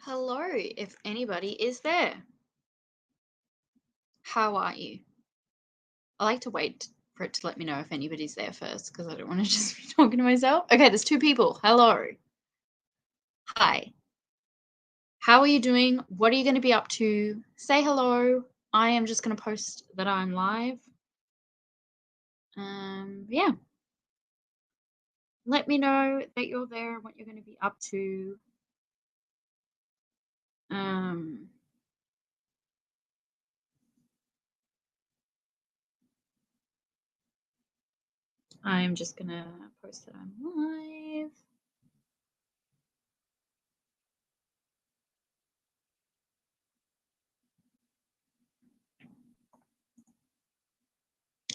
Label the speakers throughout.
Speaker 1: Hello, if anybody is there. How are you? I like to wait for it to let me know if anybody's there first because I don't want to just be talking to myself. Okay, there's two people. Hello. Hi. How are you doing? What are you going to be up to? Say hello. I am just going to post that I'm live. Yeah. Let me know that you're there and what you're going to be up to. I'm just going to post that I'm live.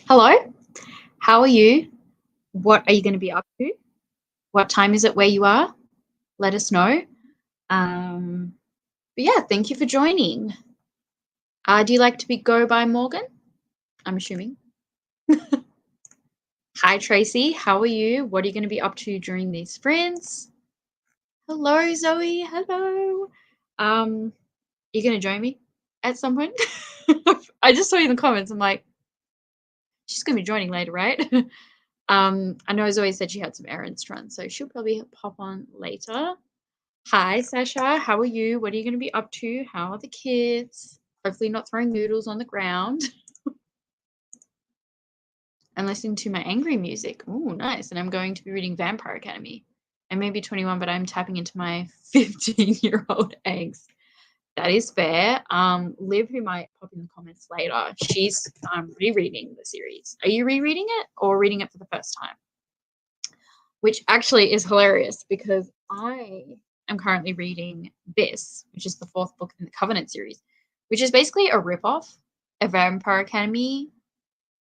Speaker 1: Hello. How are you? What are you going to be up to? What time is it where you are? Let us know. But yeah, thank you for joining. Do you like to go by Morgan? I'm assuming. Hi, Tracy. How are you? What are you going to be up to during these sprints? Hello, Zoe. Hello. You going to join me at some point? I just saw you in the comments. I'm like, she's going to be joining later, right? I know Zoe said she had some errands to run, so she'll probably pop on later. Hi, Sasha. How are you? What are you going to be up to? How are the kids? Hopefully not throwing noodles on the ground. And listening to my angry music. Ooh, nice. And I'm going to be reading Vampire Academy. I may be 21, but I'm tapping into my 15-year-old angst. That is fair. Liv, who might pop in the comments later, she's rereading the series. Are you rereading it or reading it for the first time? Which actually is hilarious because I am currently reading this, which is the fourth book in the Covenant series, which is basically a ripoff of Vampire Academy,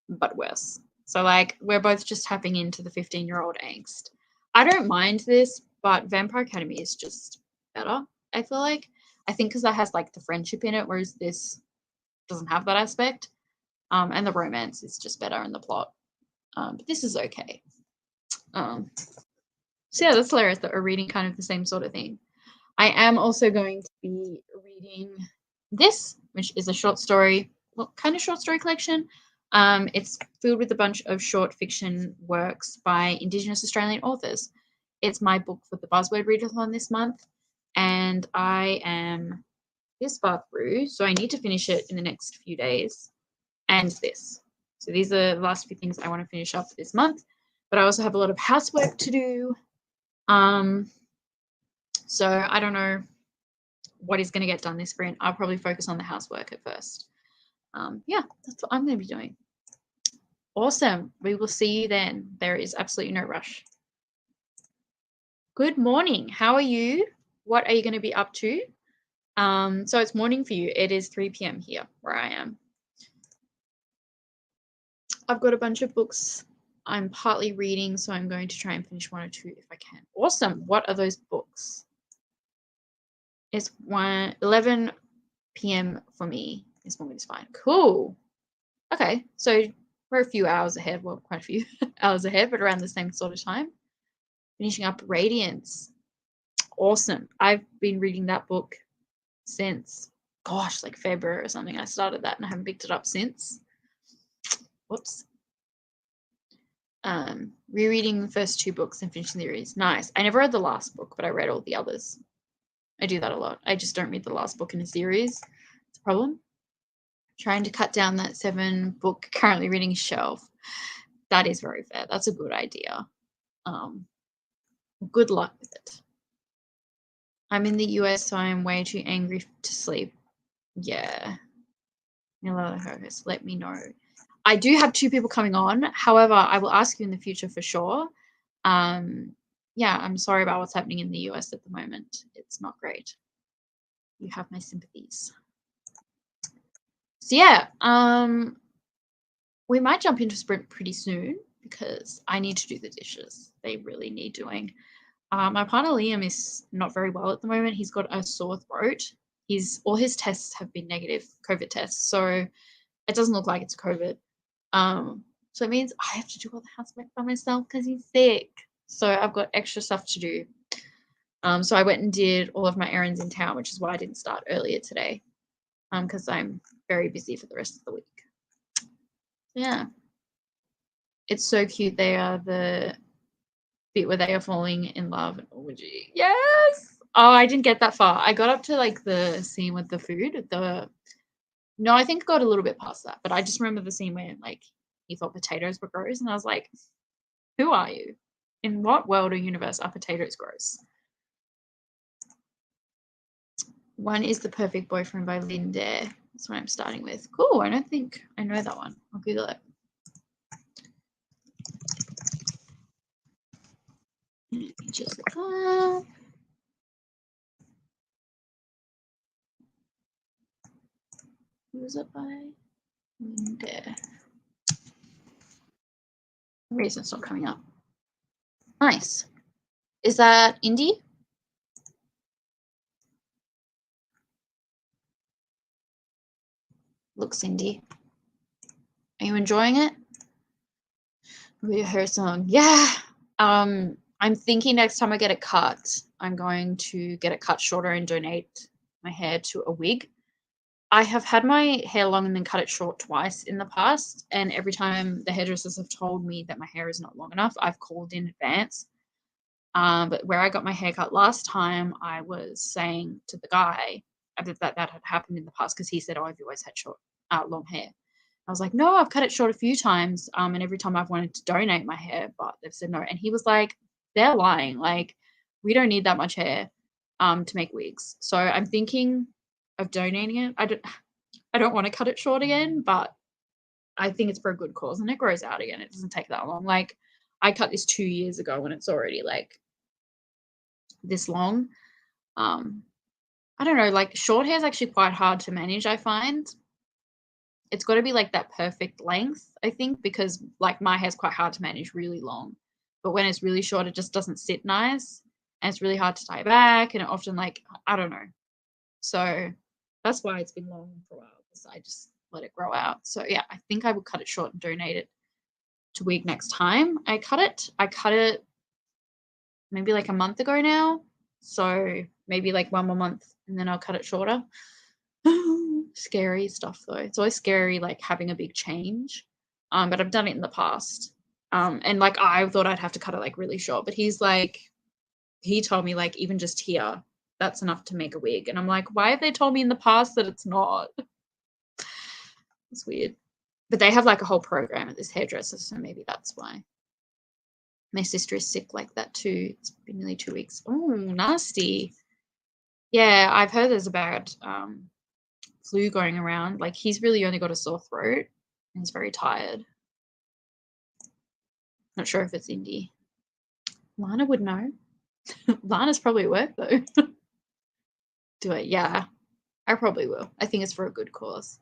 Speaker 1: but worse. So, like, we're both just tapping into the 15-year-old angst. I don't mind this, but Vampire Academy is just better, I feel like. I think because that has, like, the friendship in it, whereas this doesn't have that aspect. And the romance is just better in the plot. But this is okay. So, yeah, that's hilarious that we're reading kind of the same sort of thing. I am also going to be reading this, which is a short story, well, kind of short story collection. It's filled with a bunch of short fiction works by Indigenous Australian authors. It's my book for the Buzzword Readathon this month, and I am this far through, so I need to finish it in the next few days, and this. So these are the last few things I want to finish up this month, but I also have a lot of housework to do. So I don't know what is going to get done this sprint. I'll probably focus on the housework at first. Yeah, that's what I'm going to be doing. Awesome. We will see you then. There is absolutely no rush. Good morning. How are you? What are you going to be up to? So it's morning for you. It is 3 p.m. here where I am. I've got a bunch of books I'm partly reading, so I'm going to try and finish one or two if I can. Awesome. What are those books? It's 11 p.m. for me. This morning is fine. Cool. Okay, so we're a few hours ahead. Well, quite a few hours ahead, but around the same sort of time. Finishing up Radiance. Awesome. I've been reading that book since, gosh, like February or something. I started that and I haven't picked it up since. Whoops. Rereading the first two books and finishing the series. Nice. I never read the last book, but I read all the others. I do that a lot. I just don't read the last book in a series. It's a problem. Trying to cut down that 7-book currently reading shelf. That is very fair. That's a good idea. Good luck with it. I'm in the US, so I'm way too angry to sleep. Yeah. Let me know. I do have 2 people coming on. However, I will ask you in the future for sure. Yeah, I'm sorry about what's happening in the US at the moment. It's not great. You have my sympathies. So yeah, we might jump into sprint pretty soon because I need to do the dishes. They really need doing. My partner Liam is not very well at the moment. He's got a sore throat. All his tests have been negative COVID tests, so it doesn't look like it's COVID. So it means I have to do all the housework by myself because he's sick. So I've got extra stuff to do. So I went and did all of my errands in town, which is why I didn't start earlier today, because I'm very busy for the rest of the week. Yeah. It's so cute. They are the bit where they are falling in love. Oh, gee. Yes. Oh, I didn't get that far. I got up to like the scene with the food. No, I think I got a little bit past that, but I just remember the scene where like he thought potatoes were gross, and I was like, "Who are you? In what world or universe are potatoes gross?" One is The Perfect Boyfriend by Lynn Dare. That's what I'm starting with. Cool. I don't think I know that one. I'll Google it. Just look up. Who was it by? Lynn Dare. For some reason it's not coming up. Nice. Is that indie? Looks indie. Are you enjoying it? Her song. Yeah. I'm thinking next time I get it cut, I'm going to get it cut shorter and donate my hair to a wig. I have had my hair long and then cut it short twice in the past, and every time the hairdressers have told me that my hair is not long enough, I've called in advance. But where I got my hair cut last time, I was saying to the guy that had happened in the past because he said, "Oh, I've always had long hair." I was like, "No, I've cut it short a few times, and every time I've wanted to donate my hair, but they've said no." And he was like, "They're lying. Like, we don't need that much hair, to make wigs." So I'm thinking of donating it. I don't want to cut it short again, but I think it's for a good cause, and it grows out again. It doesn't take that long. Like, I cut this 2 years ago, and it's already like this long. I don't know. Like, short hair is actually quite hard to manage. I find it's got to be like that perfect length, I think, because like my hair's quite hard to manage really long. But when it's really short, it just doesn't sit nice. And it's really hard to tie back. And it often, like, I don't know. So that's why it's been long for a while, because I just let it grow out. So yeah, I think I will cut it short and donate it to wig next time I cut it. I cut it maybe like a month ago now. So maybe like one more month and then I'll cut it shorter. Scary stuff though. It's always scary like having a big change. But I've done it in the past. And like I thought I'd have to cut it like really short, but he told me like even just here, that's enough to make a wig. And I'm like, why have they told me in the past that it's not? It's weird. But they have like a whole program at this hairdresser, so maybe that's why. My sister is sick like that too. It's been nearly 2 weeks. Oh, nasty. Yeah, I've heard there's a bad flu going around. Like he's really only got a sore throat and he's very tired. Not sure if it's indie. Lana would know. Lana's probably at work though. Do it. Yeah, I probably will. I think it's for a good cause.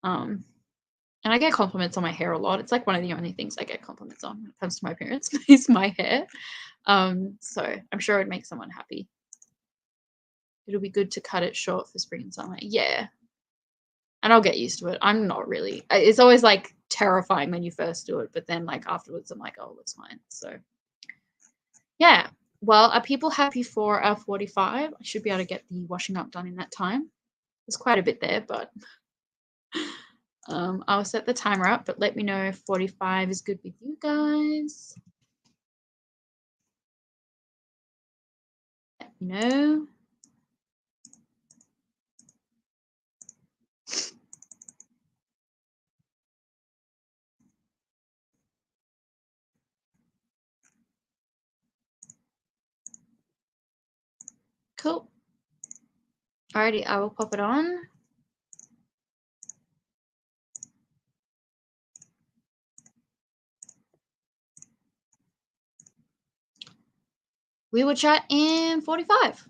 Speaker 1: And I get compliments on my hair a lot. It's like one of the only things I get compliments on when it comes to my appearance is my hair. So I'm sure it'd make someone happy. It'll be good to cut it short for spring and summer. Yeah. And I'll get used to it. I'm not really. It's always like terrifying when you first do it, but then like afterwards, I'm like, oh, it looks fine. So yeah. Well, are people happy for our 45? I should be able to get the washing up done in that time. There's quite a bit there, but I'll set the timer up, but let me know if 45 is good with you guys. Let me know. Cool. Alrighty, I will pop it on. We will chat in 45.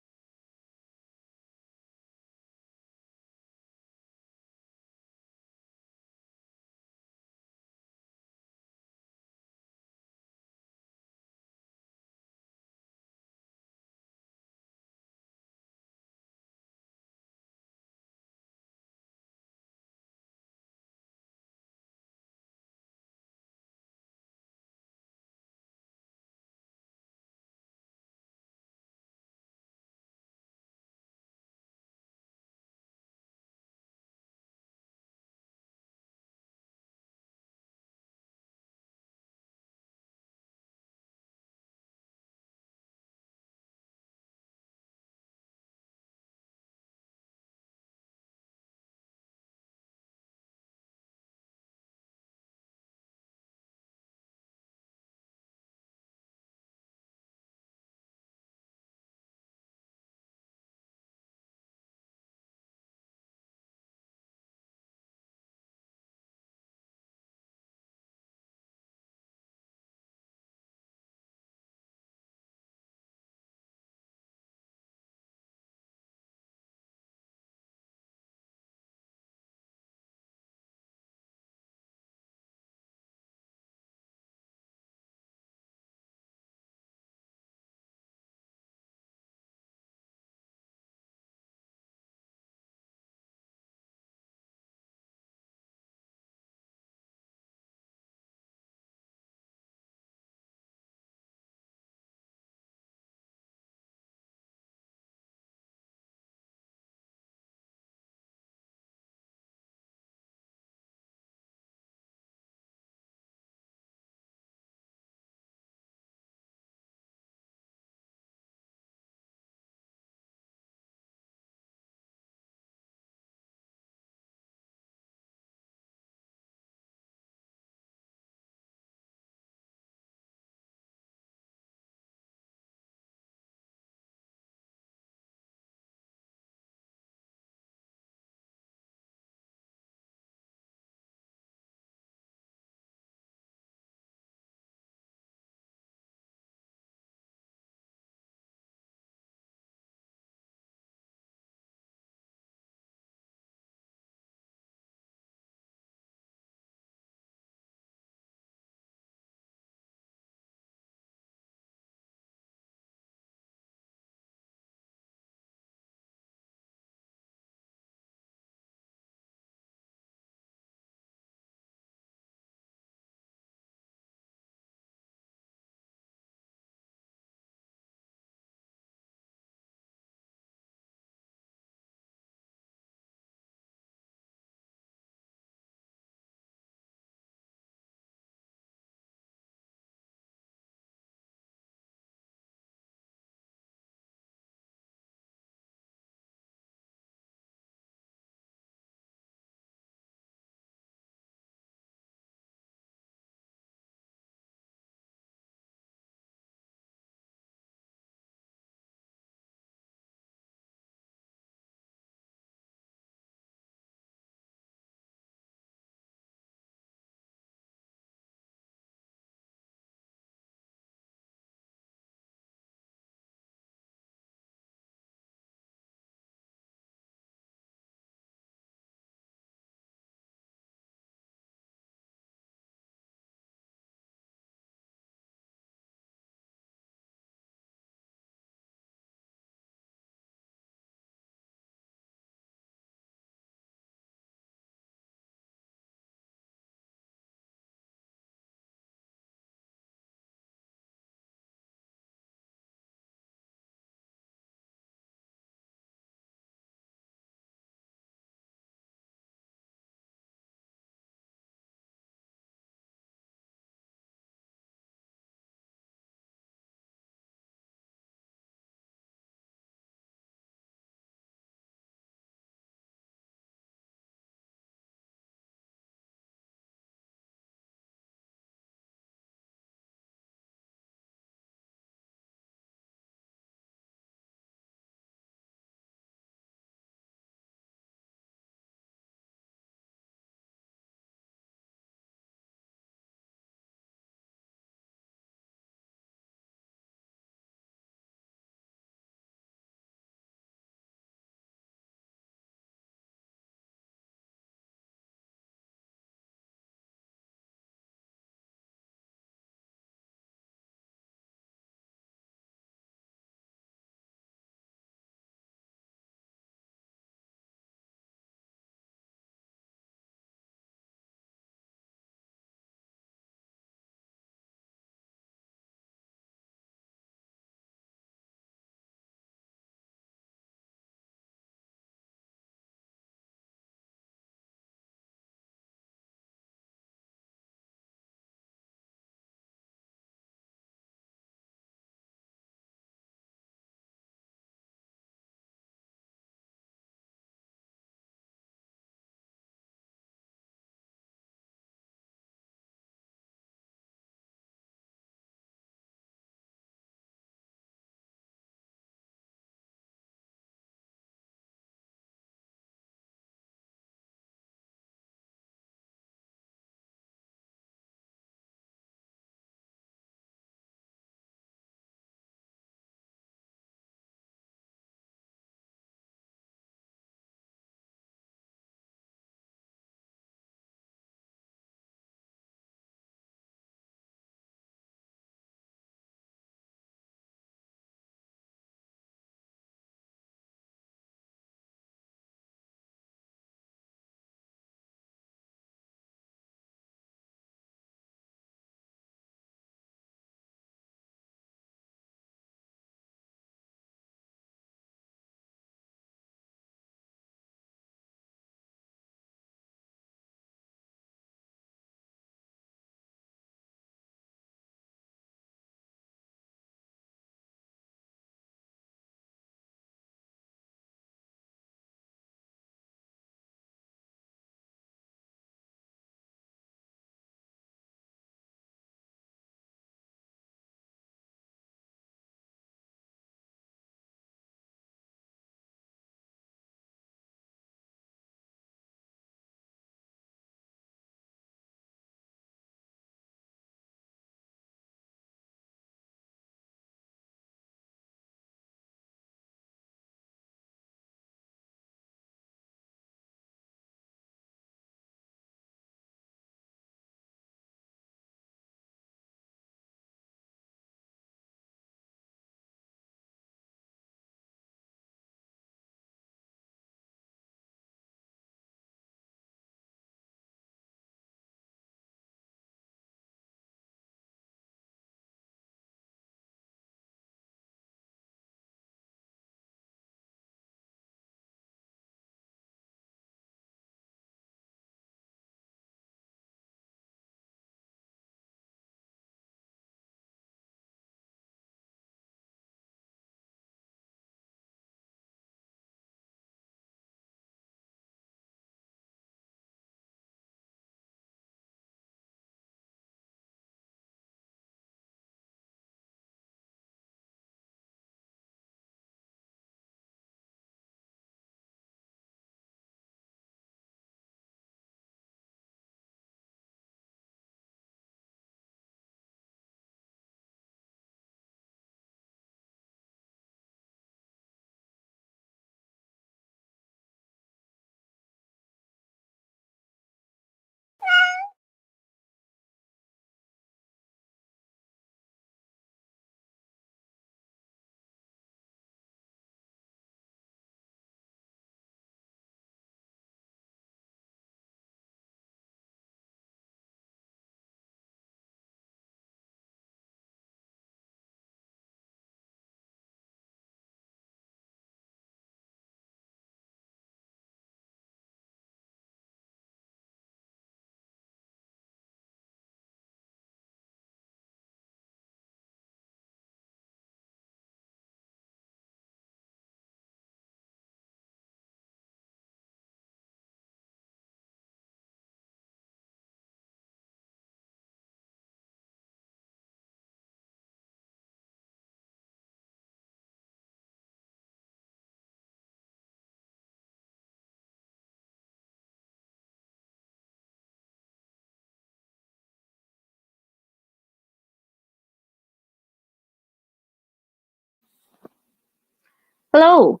Speaker 1: Hello.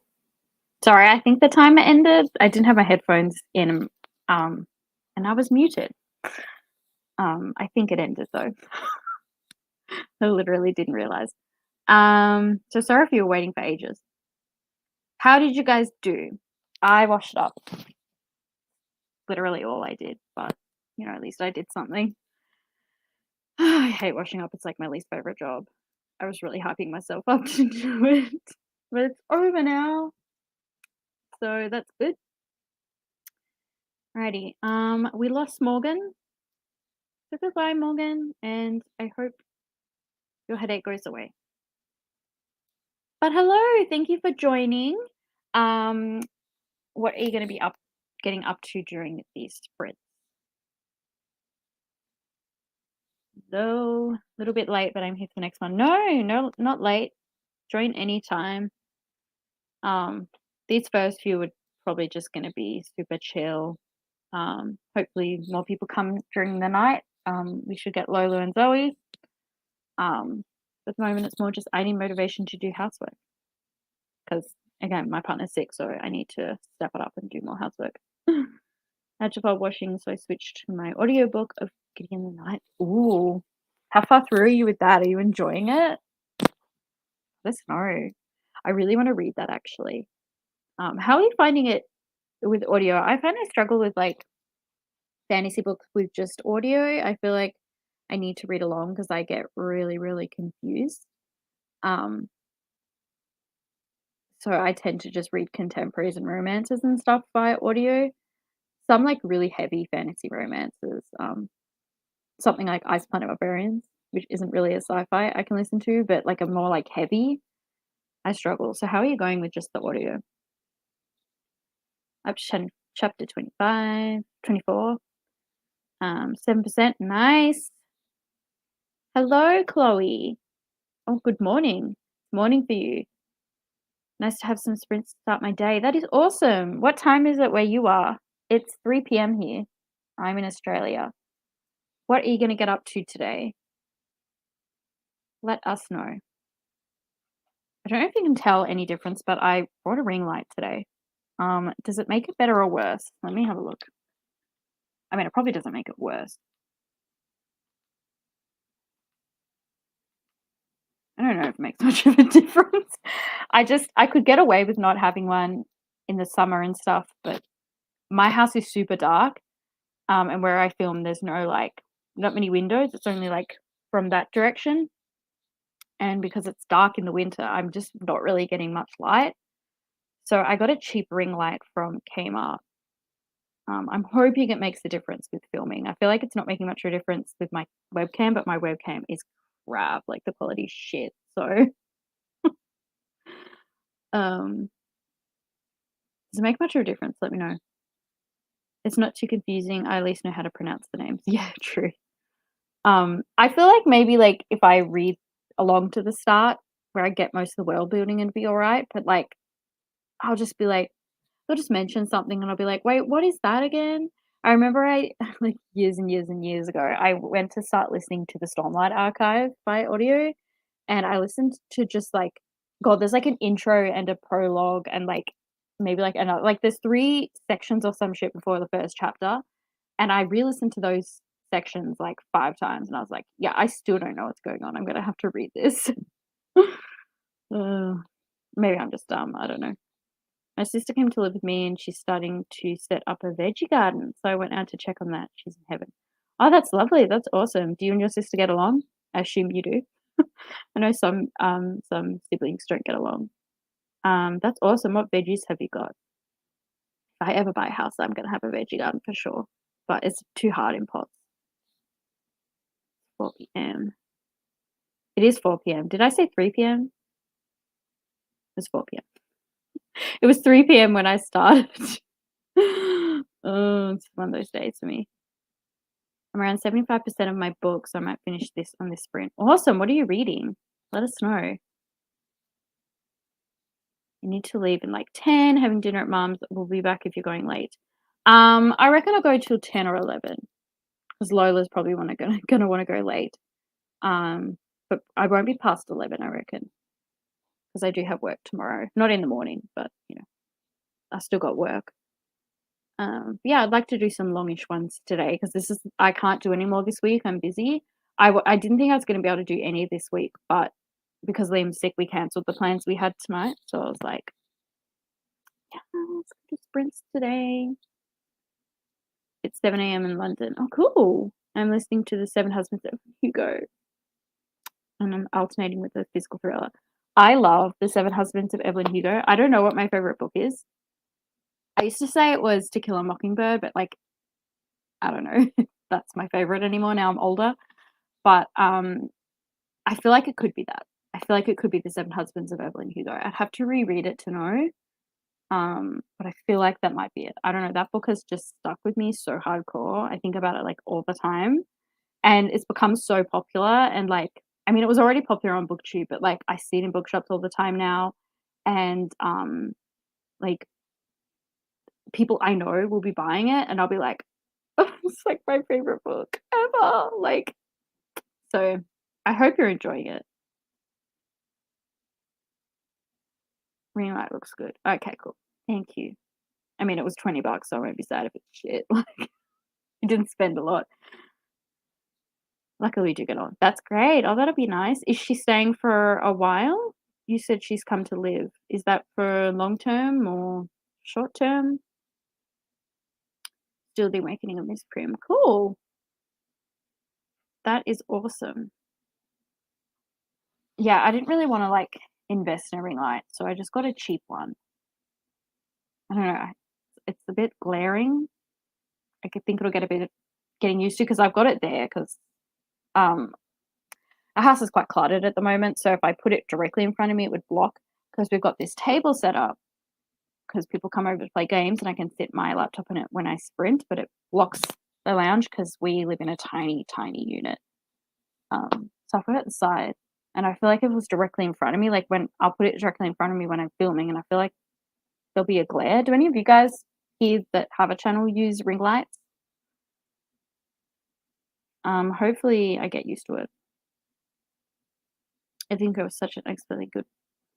Speaker 1: Sorry, I think the timer ended. I didn't have my headphones in, and I was muted. I think it ended though. I literally didn't realize. So sorry if you were waiting for ages. How did you guys do? I washed up. Literally all I did, but at least I did something. I hate washing up. It's like my least favorite job. I was really hyping myself up to do it, but it's over now, so that's good. Alrighty. We lost Morgan. So goodbye, Morgan, and I hope your headache goes away. But hello, thank you for joining. Um, what are you going to be getting up to during these sprints? Though a little bit late, but I'm here for the next one. No, not late. Join anytime. These first few are probably just going to be super chill. Hopefully more people come during the night. We should get Lola and Zoe. At the moment, it's more just I need motivation to do housework because, again, my partner's sick, so I need to step it up and do more housework. I had to start washing, so I switched to my audiobook of Gideon the Night. Ooh, how far through are you with that? Are you enjoying it? Let us know. I really want to read that actually. How are you finding it with audio? I find I struggle with like fantasy books with just audio. I feel like I need to read along because I get really, really confused. Um, so I tend to just read contemporaries and romances and stuff by audio. Some like really heavy fantasy romances. Something like Ice Planet Barbarians, which isn't really a sci-fi I can listen to, but like a more like heavy, I struggle. So how are you going with just the audio? Up to chapter 25, 24. 7%. Nice. Hello, Chloe. Oh, good morning. Morning for you. Nice to have some sprints to start my day. That is awesome. What time is it where you are? It's 3 p.m. here. I'm in Australia. What are you going to get up to today? Let us know. I don't know if you can tell any difference, but I brought a ring light today. Does it make it better or worse? Let me have a look. I mean, it probably doesn't make it worse. I don't know if it makes much of a difference. I could get away with not having one in the summer and stuff, but my house is super dark. And where I film, there's not many windows. It's only like from that direction. And because it's dark in the winter, I'm just not really getting much light. So I got a cheap ring light from Kmart. I'm hoping it makes a difference with filming. I feel like it's not making much of a difference with my webcam, but my webcam is crap. Like the quality's shit. So does it make much of a difference? Let me know. It's not too confusing. I at least know how to pronounce the names. Yeah, true. I feel like maybe like if I read along to the start where I get most of the world building and be all right, but like I'll just be like they'll just mention something and I'll be like, "Wait, what is that again?" I remember I like years and years and years ago, I went to start listening to the Stormlight Archive by audio and I listened to just like God, there's like an intro and a prologue and like maybe like another like there's 3 sections or some shit before the first chapter and I re-listened to those sections like 5 times and I was like, "Yeah, I still don't know what's going on. I'm gonna have to read this." Uh, maybe I'm just dumb. I don't know. My sister came to live with me and she's starting to set up a veggie garden. So I went out to check on that. She's in heaven. Oh, that's lovely. That's awesome. Do you and your sister get along? I assume you do. I know some siblings don't get along. That's awesome. What veggies have you got? If I ever buy a house, I'm gonna have a veggie garden for sure. But it's too hard in pots. 4 p.m. It is 4 p.m. Did I say 3 p.m.? It was 4 p.m. It was 3 p.m. when I started. Oh, it's one of those days for me. I'm around 75% of my book, so I might finish this on this sprint. Awesome. What are you reading? Let us know. You need to leave in like 10, having dinner at mum's. We'll be back if you're going late. I reckon I'll go till 10 or 11 because Lola's probably gonna want to go late. But I won't be past 11, I reckon.
Speaker 2: because I do have work tomorrow. Not in the morning, but I still got work. Yeah, I'd like to do some longish ones today because I can't do any more this week. I'm busy. I didn't think I was going to be able to do any this week, but because Liam's sick, we cancelled the plans we had tonight. So I was like, yeah, let's do sprints today. It's 7 a.m. in London. Oh, cool. I'm listening to The Seven Husbands of Hugo, and I'm alternating with a physical thriller. I love The Seven Husbands of Evelyn Hugo. I don't know what my favorite book is. I used to say it was To Kill a Mockingbird, but like, I don't know if that's my favorite anymore now I'm older. But I feel like it could be that. I feel like it could be The Seven Husbands of Evelyn Hugo. I'd have to reread it to know. But I feel like that might be it. I don't know. That book has just stuck with me so hardcore. I think about it like all the time. And it's become so popular. And like, I mean, it was already popular on BookTube, but like I see it in bookshops all the time now. And like people I know will be buying it and I'll be like, oh, it's like my favorite book ever. Like, so I hope you're enjoying it. Green light looks good. Okay, cool. Thank you. I mean, it was $20, so I won't be sad if it's shit. Like, you didn't spend a lot. Luckily, we do get on. That's great. Oh, that'll be nice. Is she staying for a while? You said she's come to live. Is that for long term or short term? Still the Awakening of Miss Prim. Cool. That is awesome. Yeah, I didn't really want to like invest in a ring light, so I just got a cheap one. I don't know. It's a bit glaring. I could think it'll get a bit of getting used to because I've got it there because um our house is quite cluttered at the moment. So if I put it directly in front of me, it would block because we've got this table set up because people come over to play games and I can sit my laptop in it when I sprint, but it blocks the lounge because we live in a tiny, tiny unit. So I put it at the side and I feel like if it was directly in front of me, like when I'll put it directly in front of me when I'm filming and I feel like there'll be a glare. Do any of you guys here that have a channel use ring lights? Hopefully I get used to it. I think it was such an expertly good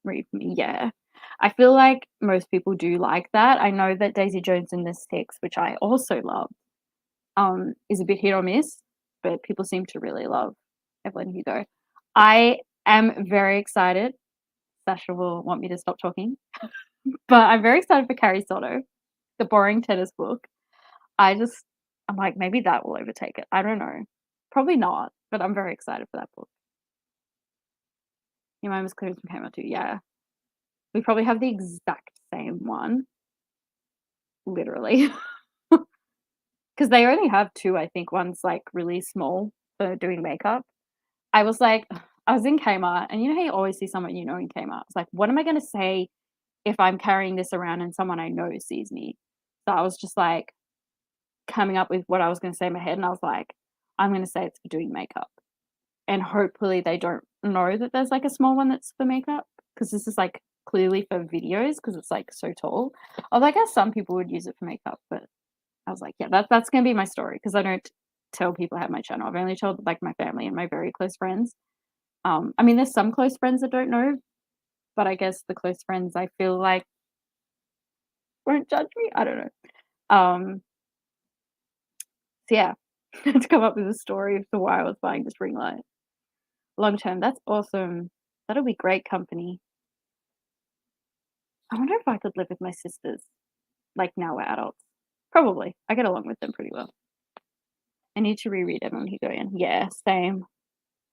Speaker 2: read for me. Yeah. I feel like most people do like that. I know that Daisy Jones and the Six, which I also love, is a bit hit or miss, but people seem to really love Evelyn Hugo. I am very excited. Sasha will want me to stop talking, but I'm very excited for Carrie Soto, the boring tennis book. I'm like, maybe that will overtake it. I don't know. Probably not, but I'm very excited for that book. Your mind was clear from came out too. Yeah. We probably have the exact same one. Literally. Because they only have two, I think. One's like really small for doing makeup. I was like, I was in Kmart, and you know how you always see someone you know in Kmart? It's like, what am I going to say if I'm carrying this around and someone I know sees me? So I was just like coming up with what I was going to say in my head, and I was like, I'm going to say it's for doing makeup. And hopefully they don't know that there's like a small one that's for makeup because this is like clearly for videos because it's like so tall. Although I guess some people would use it for makeup, but I was like, yeah, that's gonna be my story because I don't tell people I have my channel. I've only told like my family and my very close friends. I mean, there's some close friends that don't know, but I guess the close friends I feel like won't judge me. I don't know. So yeah, to come up with a story as to why I was buying this ring light. Long term, that's awesome. That'll be great company. I wonder if I could live with my sisters, like now we're adults. Probably. I get along with them pretty well. I need to reread Evelyn Hugo again. Yeah, same.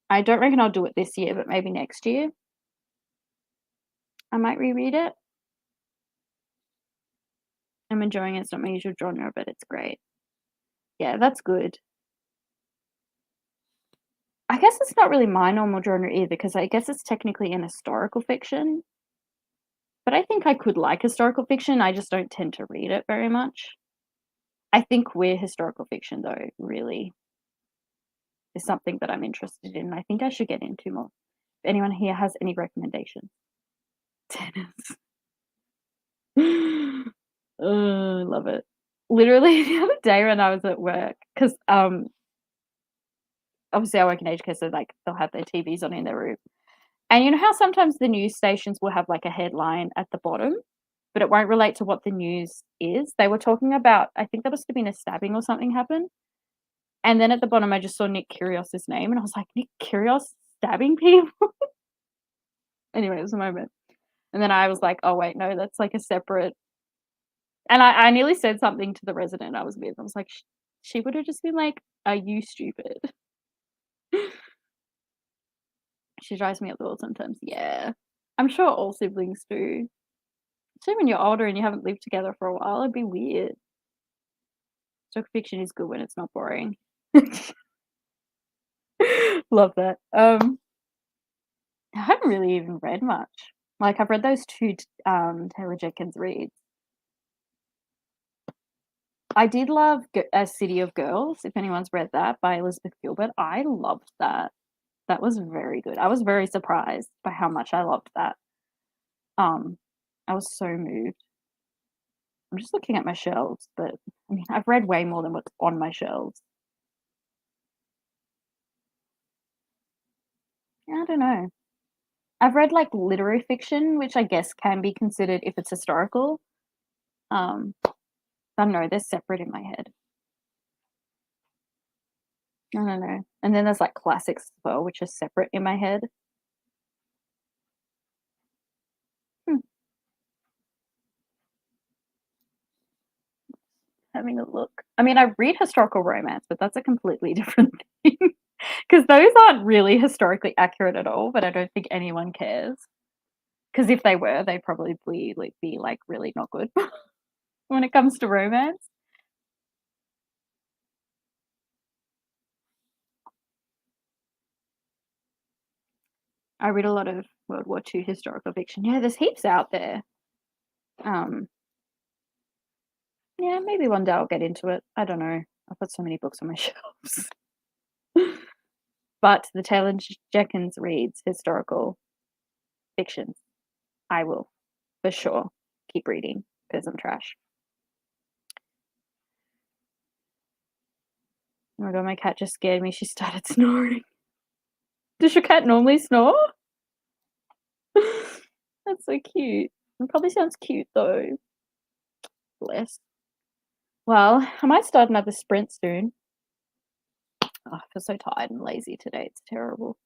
Speaker 2: I don't reckon I'll do it this year, but maybe next year. I might reread it. I'm enjoying it. It's not my usual genre, but it's great. Yeah, that's good. I guess it's not really my normal genre either, because I guess it's technically an historical fiction. But I think I could like historical fiction. I just don't tend to read it very much. I think queer historical fiction, though, really is something that I'm interested in. I think I should get into more. If anyone here has any recommendations. Tennis. Oh, I love it. Literally the other day when I was at work, because obviously I work in aged care, so like they'll have their TVs on in their room. And you know how sometimes the news stations will have like a headline at the bottom, but it won't relate to what the news is? They were talking about, I think there must have been a stabbing or something happened. And then at the bottom, I just saw Nick Kyrgios's name, and I was like, Nick Kyrgios stabbing people? Anyway, it was a moment. And then I was like, oh, wait, no, that's like a separate. And I nearly said something to the resident I was with. I was like, she would have just been like, are you stupid? She drives me up the wall sometimes. Yeah. I'm sure all siblings do. Especially when you're older and you haven't lived together for a while, it'd be weird. Stock fiction is good when it's not boring. Love that. I haven't really even read much. Like, I've read those 2 Taylor Jenkins reads. I did love A City of Girls, if anyone's read that, by Elizabeth Gilbert. I loved that. That was very good. I was very surprised by how much I loved that. I was so moved. I'm just looking at my shelves, but I mean, I've read way more than what's on my shelves. I don't know. I've read like literary fiction, which I guess can be considered if it's historical. I don't know, they're separate in my head. I don't know. And then there's like classics as well, which are separate in my head. Having a look. I mean, I read historical romance, but that's a completely different thing. Because those aren't really historically accurate at all, but I don't think anyone cares. Because if they were, they'd probably be like really not good when it comes to romance. I read a lot of World War II historical fiction. Yeah, there's heaps out there. Yeah, maybe one day I'll get into it. I don't know. I've got so many books on my shelves. But the Taylor Jenkins reads historical fiction. I will, for sure, keep reading because I'm trash. Oh my god, my cat just scared me. She started snoring. Does your cat normally snore? That's so cute. It probably sounds cute though. Bless. Well, I might start another sprint soon. Oh, I feel so tired and lazy today. It's terrible.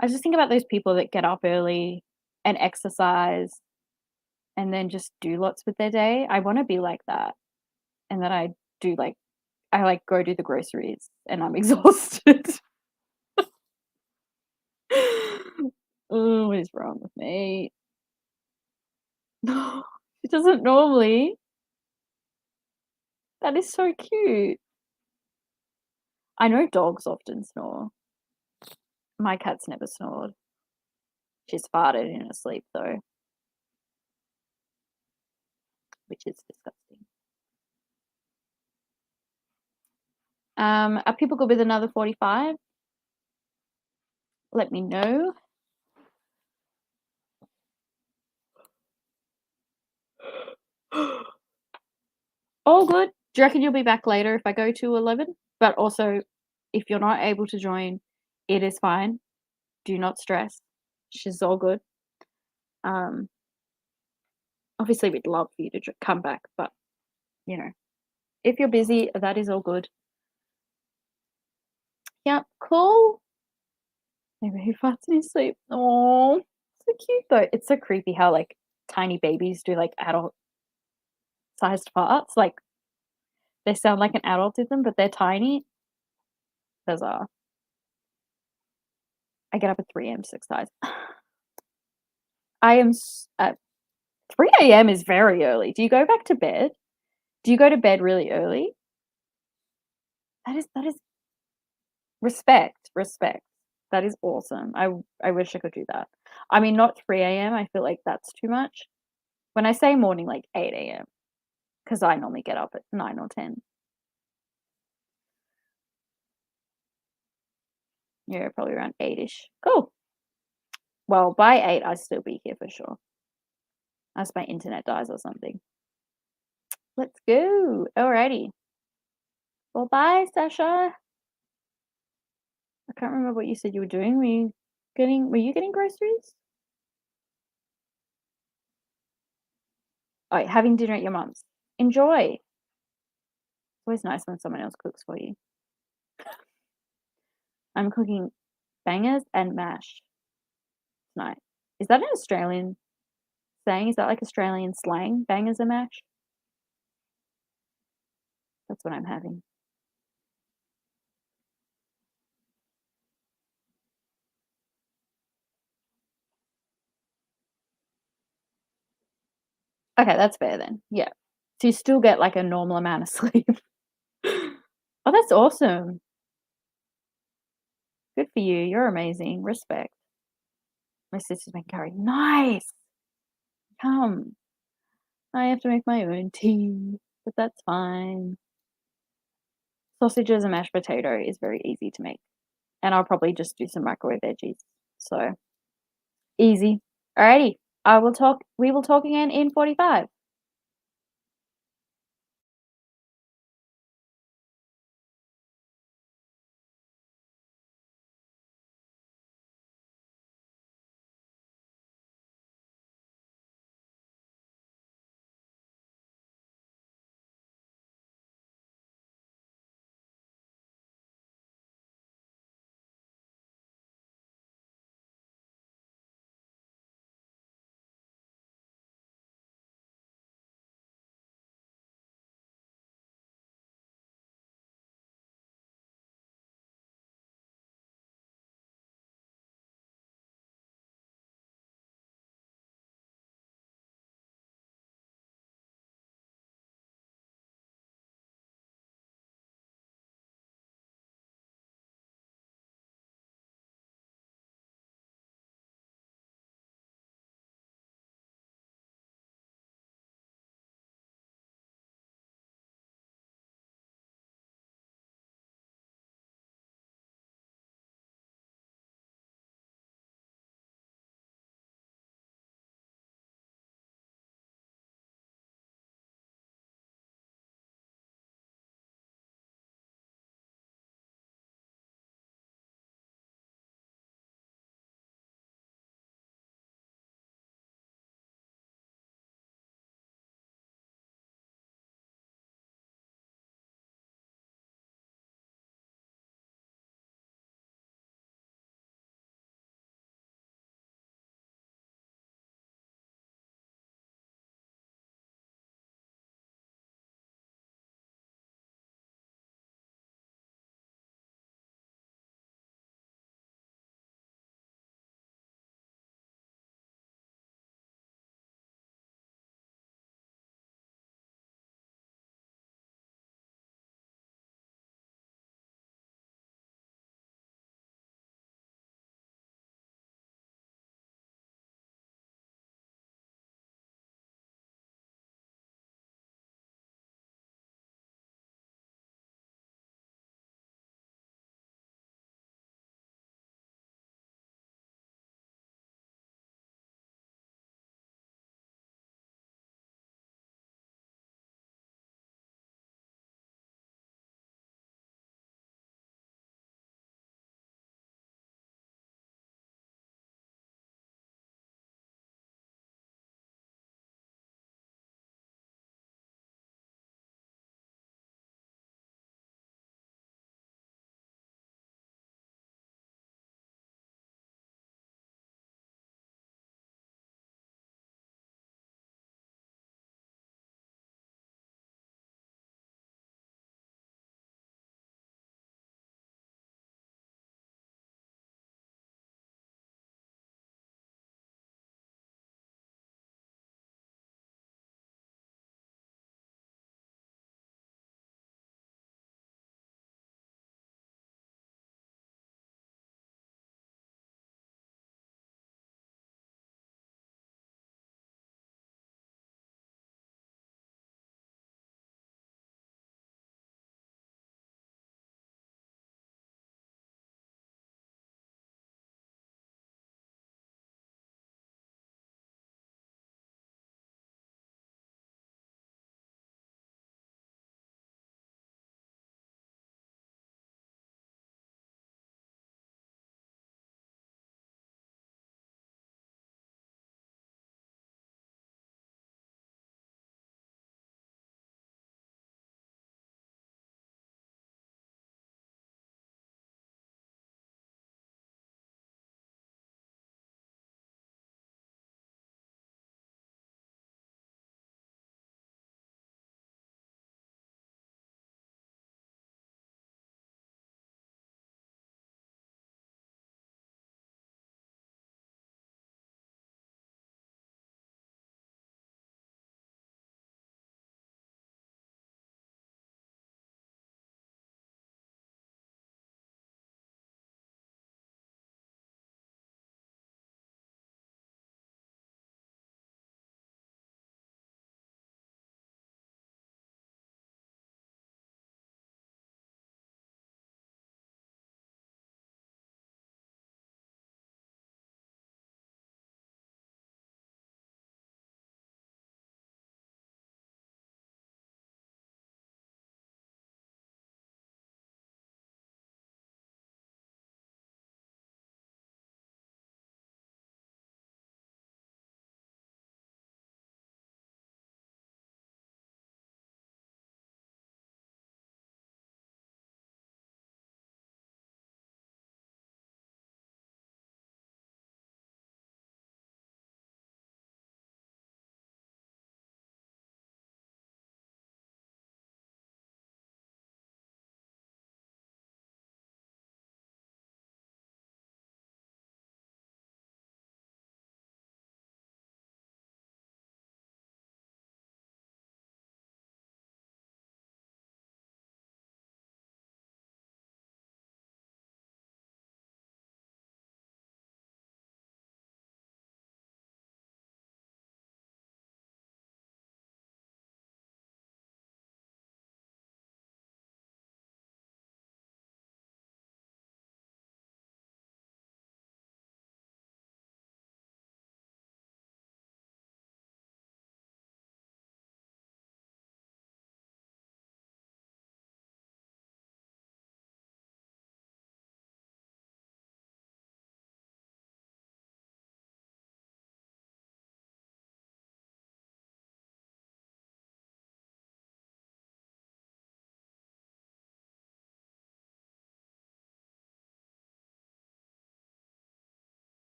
Speaker 2: I just think about those people that get up early and exercise and then just do lots with their day. I want to be like that. And then I go do the groceries and I'm exhausted. Oh, what is wrong with me? No, it doesn't normally. That is so cute. I know dogs often snore. My cat's never snored. She's farted in her sleep though, which is disgusting. Are people good with another 45? Let me know. All good. Do you reckon you'll be back later if I go to 11? But also, if you're not able to join, it is fine. Do not stress. She's all good. Obviously, we'd love for you to come back, but you know, if you're busy, that is all good. Yep, cool. Maybe he farts in his sleep. Oh, so cute though. It's so creepy how like tiny babies do like adult sized farts. Like they sound like an adult to them, but they're tiny. Bizarre. I get up at 3 a.m. to exercise. I am at 3 a.m. is very early. Do you go back to bed? Do you go to bed really early? That is respect. That is awesome. I wish I could do that. I mean, not 3 a.m. I feel like that's too much. When I say morning, like 8 a.m. because I normally get up at 9 or 10. Yeah, probably around 8-ish. Cool. Well, by 8, I'll still be here for sure. Unless my internet dies or something. Let's go. Alrighty. Well, bye, Sasha. I can't remember what you said you were doing. Were you Were you getting groceries? Oh, having dinner at your mum's. Enjoy. It's always nice when someone else cooks for you. I'm cooking bangers and mash tonight. Is that an Australian saying? Is that like Australian slang? Bangers and mash? That's what I'm having. Okay, that's fair then. Yeah. So you still get like a normal amount of sleep. Oh, that's awesome. Good for you. You're amazing. Respect. My sister's making curry. Nice. Come. I have to make my own tea, but that's fine. Sausages and mashed potato is very easy to make. And I'll probably just do some microwave veggies. So easy. Alrighty. We will talk again in 45.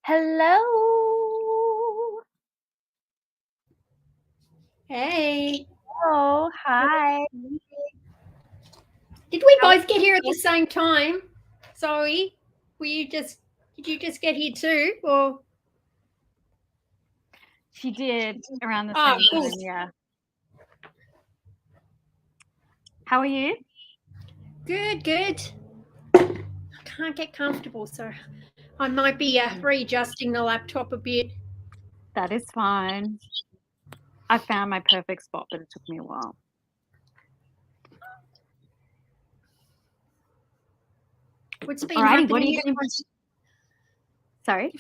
Speaker 2: Hello.
Speaker 3: Hey.
Speaker 2: Oh, hi.
Speaker 3: Did we both get here at the same time? Zoe, did you just get here too? Or
Speaker 2: She did around the
Speaker 3: Oh,
Speaker 2: same
Speaker 3: cool.
Speaker 2: time, yeah. How are you?
Speaker 3: good. I can't get comfortable, so I might be readjusting the laptop a bit.
Speaker 2: That is fine. I found my perfect spot, but it took me a while.
Speaker 3: What's been
Speaker 2: Alrighty,
Speaker 3: happening?
Speaker 2: what are you going to... Sorry?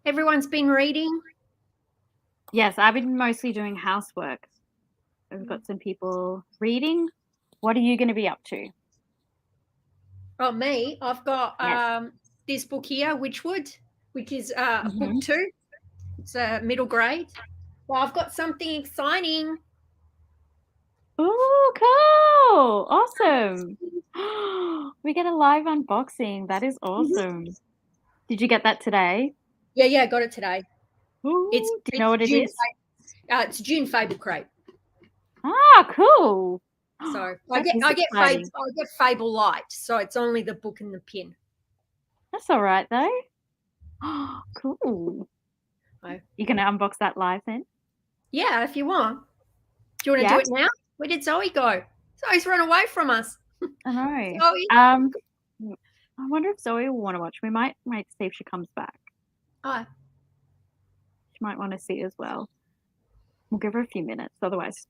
Speaker 3: Everyone's been reading?
Speaker 2: Yes, I've been mostly doing housework. We've got some people reading. What are you going to be up to?
Speaker 3: Oh, me? I've got
Speaker 2: Yes.
Speaker 3: this book here, Witchwood, which is
Speaker 2: Mhm.
Speaker 3: book 2. It's a middle grade. Well, I've got something exciting.
Speaker 2: Ooh, cool. Awesome. We get a live unboxing. That is awesome. Did you get that today?
Speaker 3: Yeah, I got it today.
Speaker 2: Ooh, do you know what it
Speaker 3: June
Speaker 2: is?
Speaker 3: It's June Fable Crate.
Speaker 2: Ah, cool.
Speaker 3: So
Speaker 2: That is
Speaker 3: I get
Speaker 2: exciting.
Speaker 3: Fable Light, so it's only the book and the pin.
Speaker 2: That's all right though. Cool.
Speaker 3: Oh.
Speaker 2: You gonna unbox that live then?
Speaker 3: Yeah, if you want. Do you want to do it now? Where did Zoe go? Zoe's run away from us.
Speaker 2: I know.
Speaker 3: Zoe?
Speaker 2: I wonder if Zoe will want to watch. We might see if she comes back.
Speaker 3: Oh.
Speaker 2: She might want to see as well. We'll give her a few minutes, otherwise.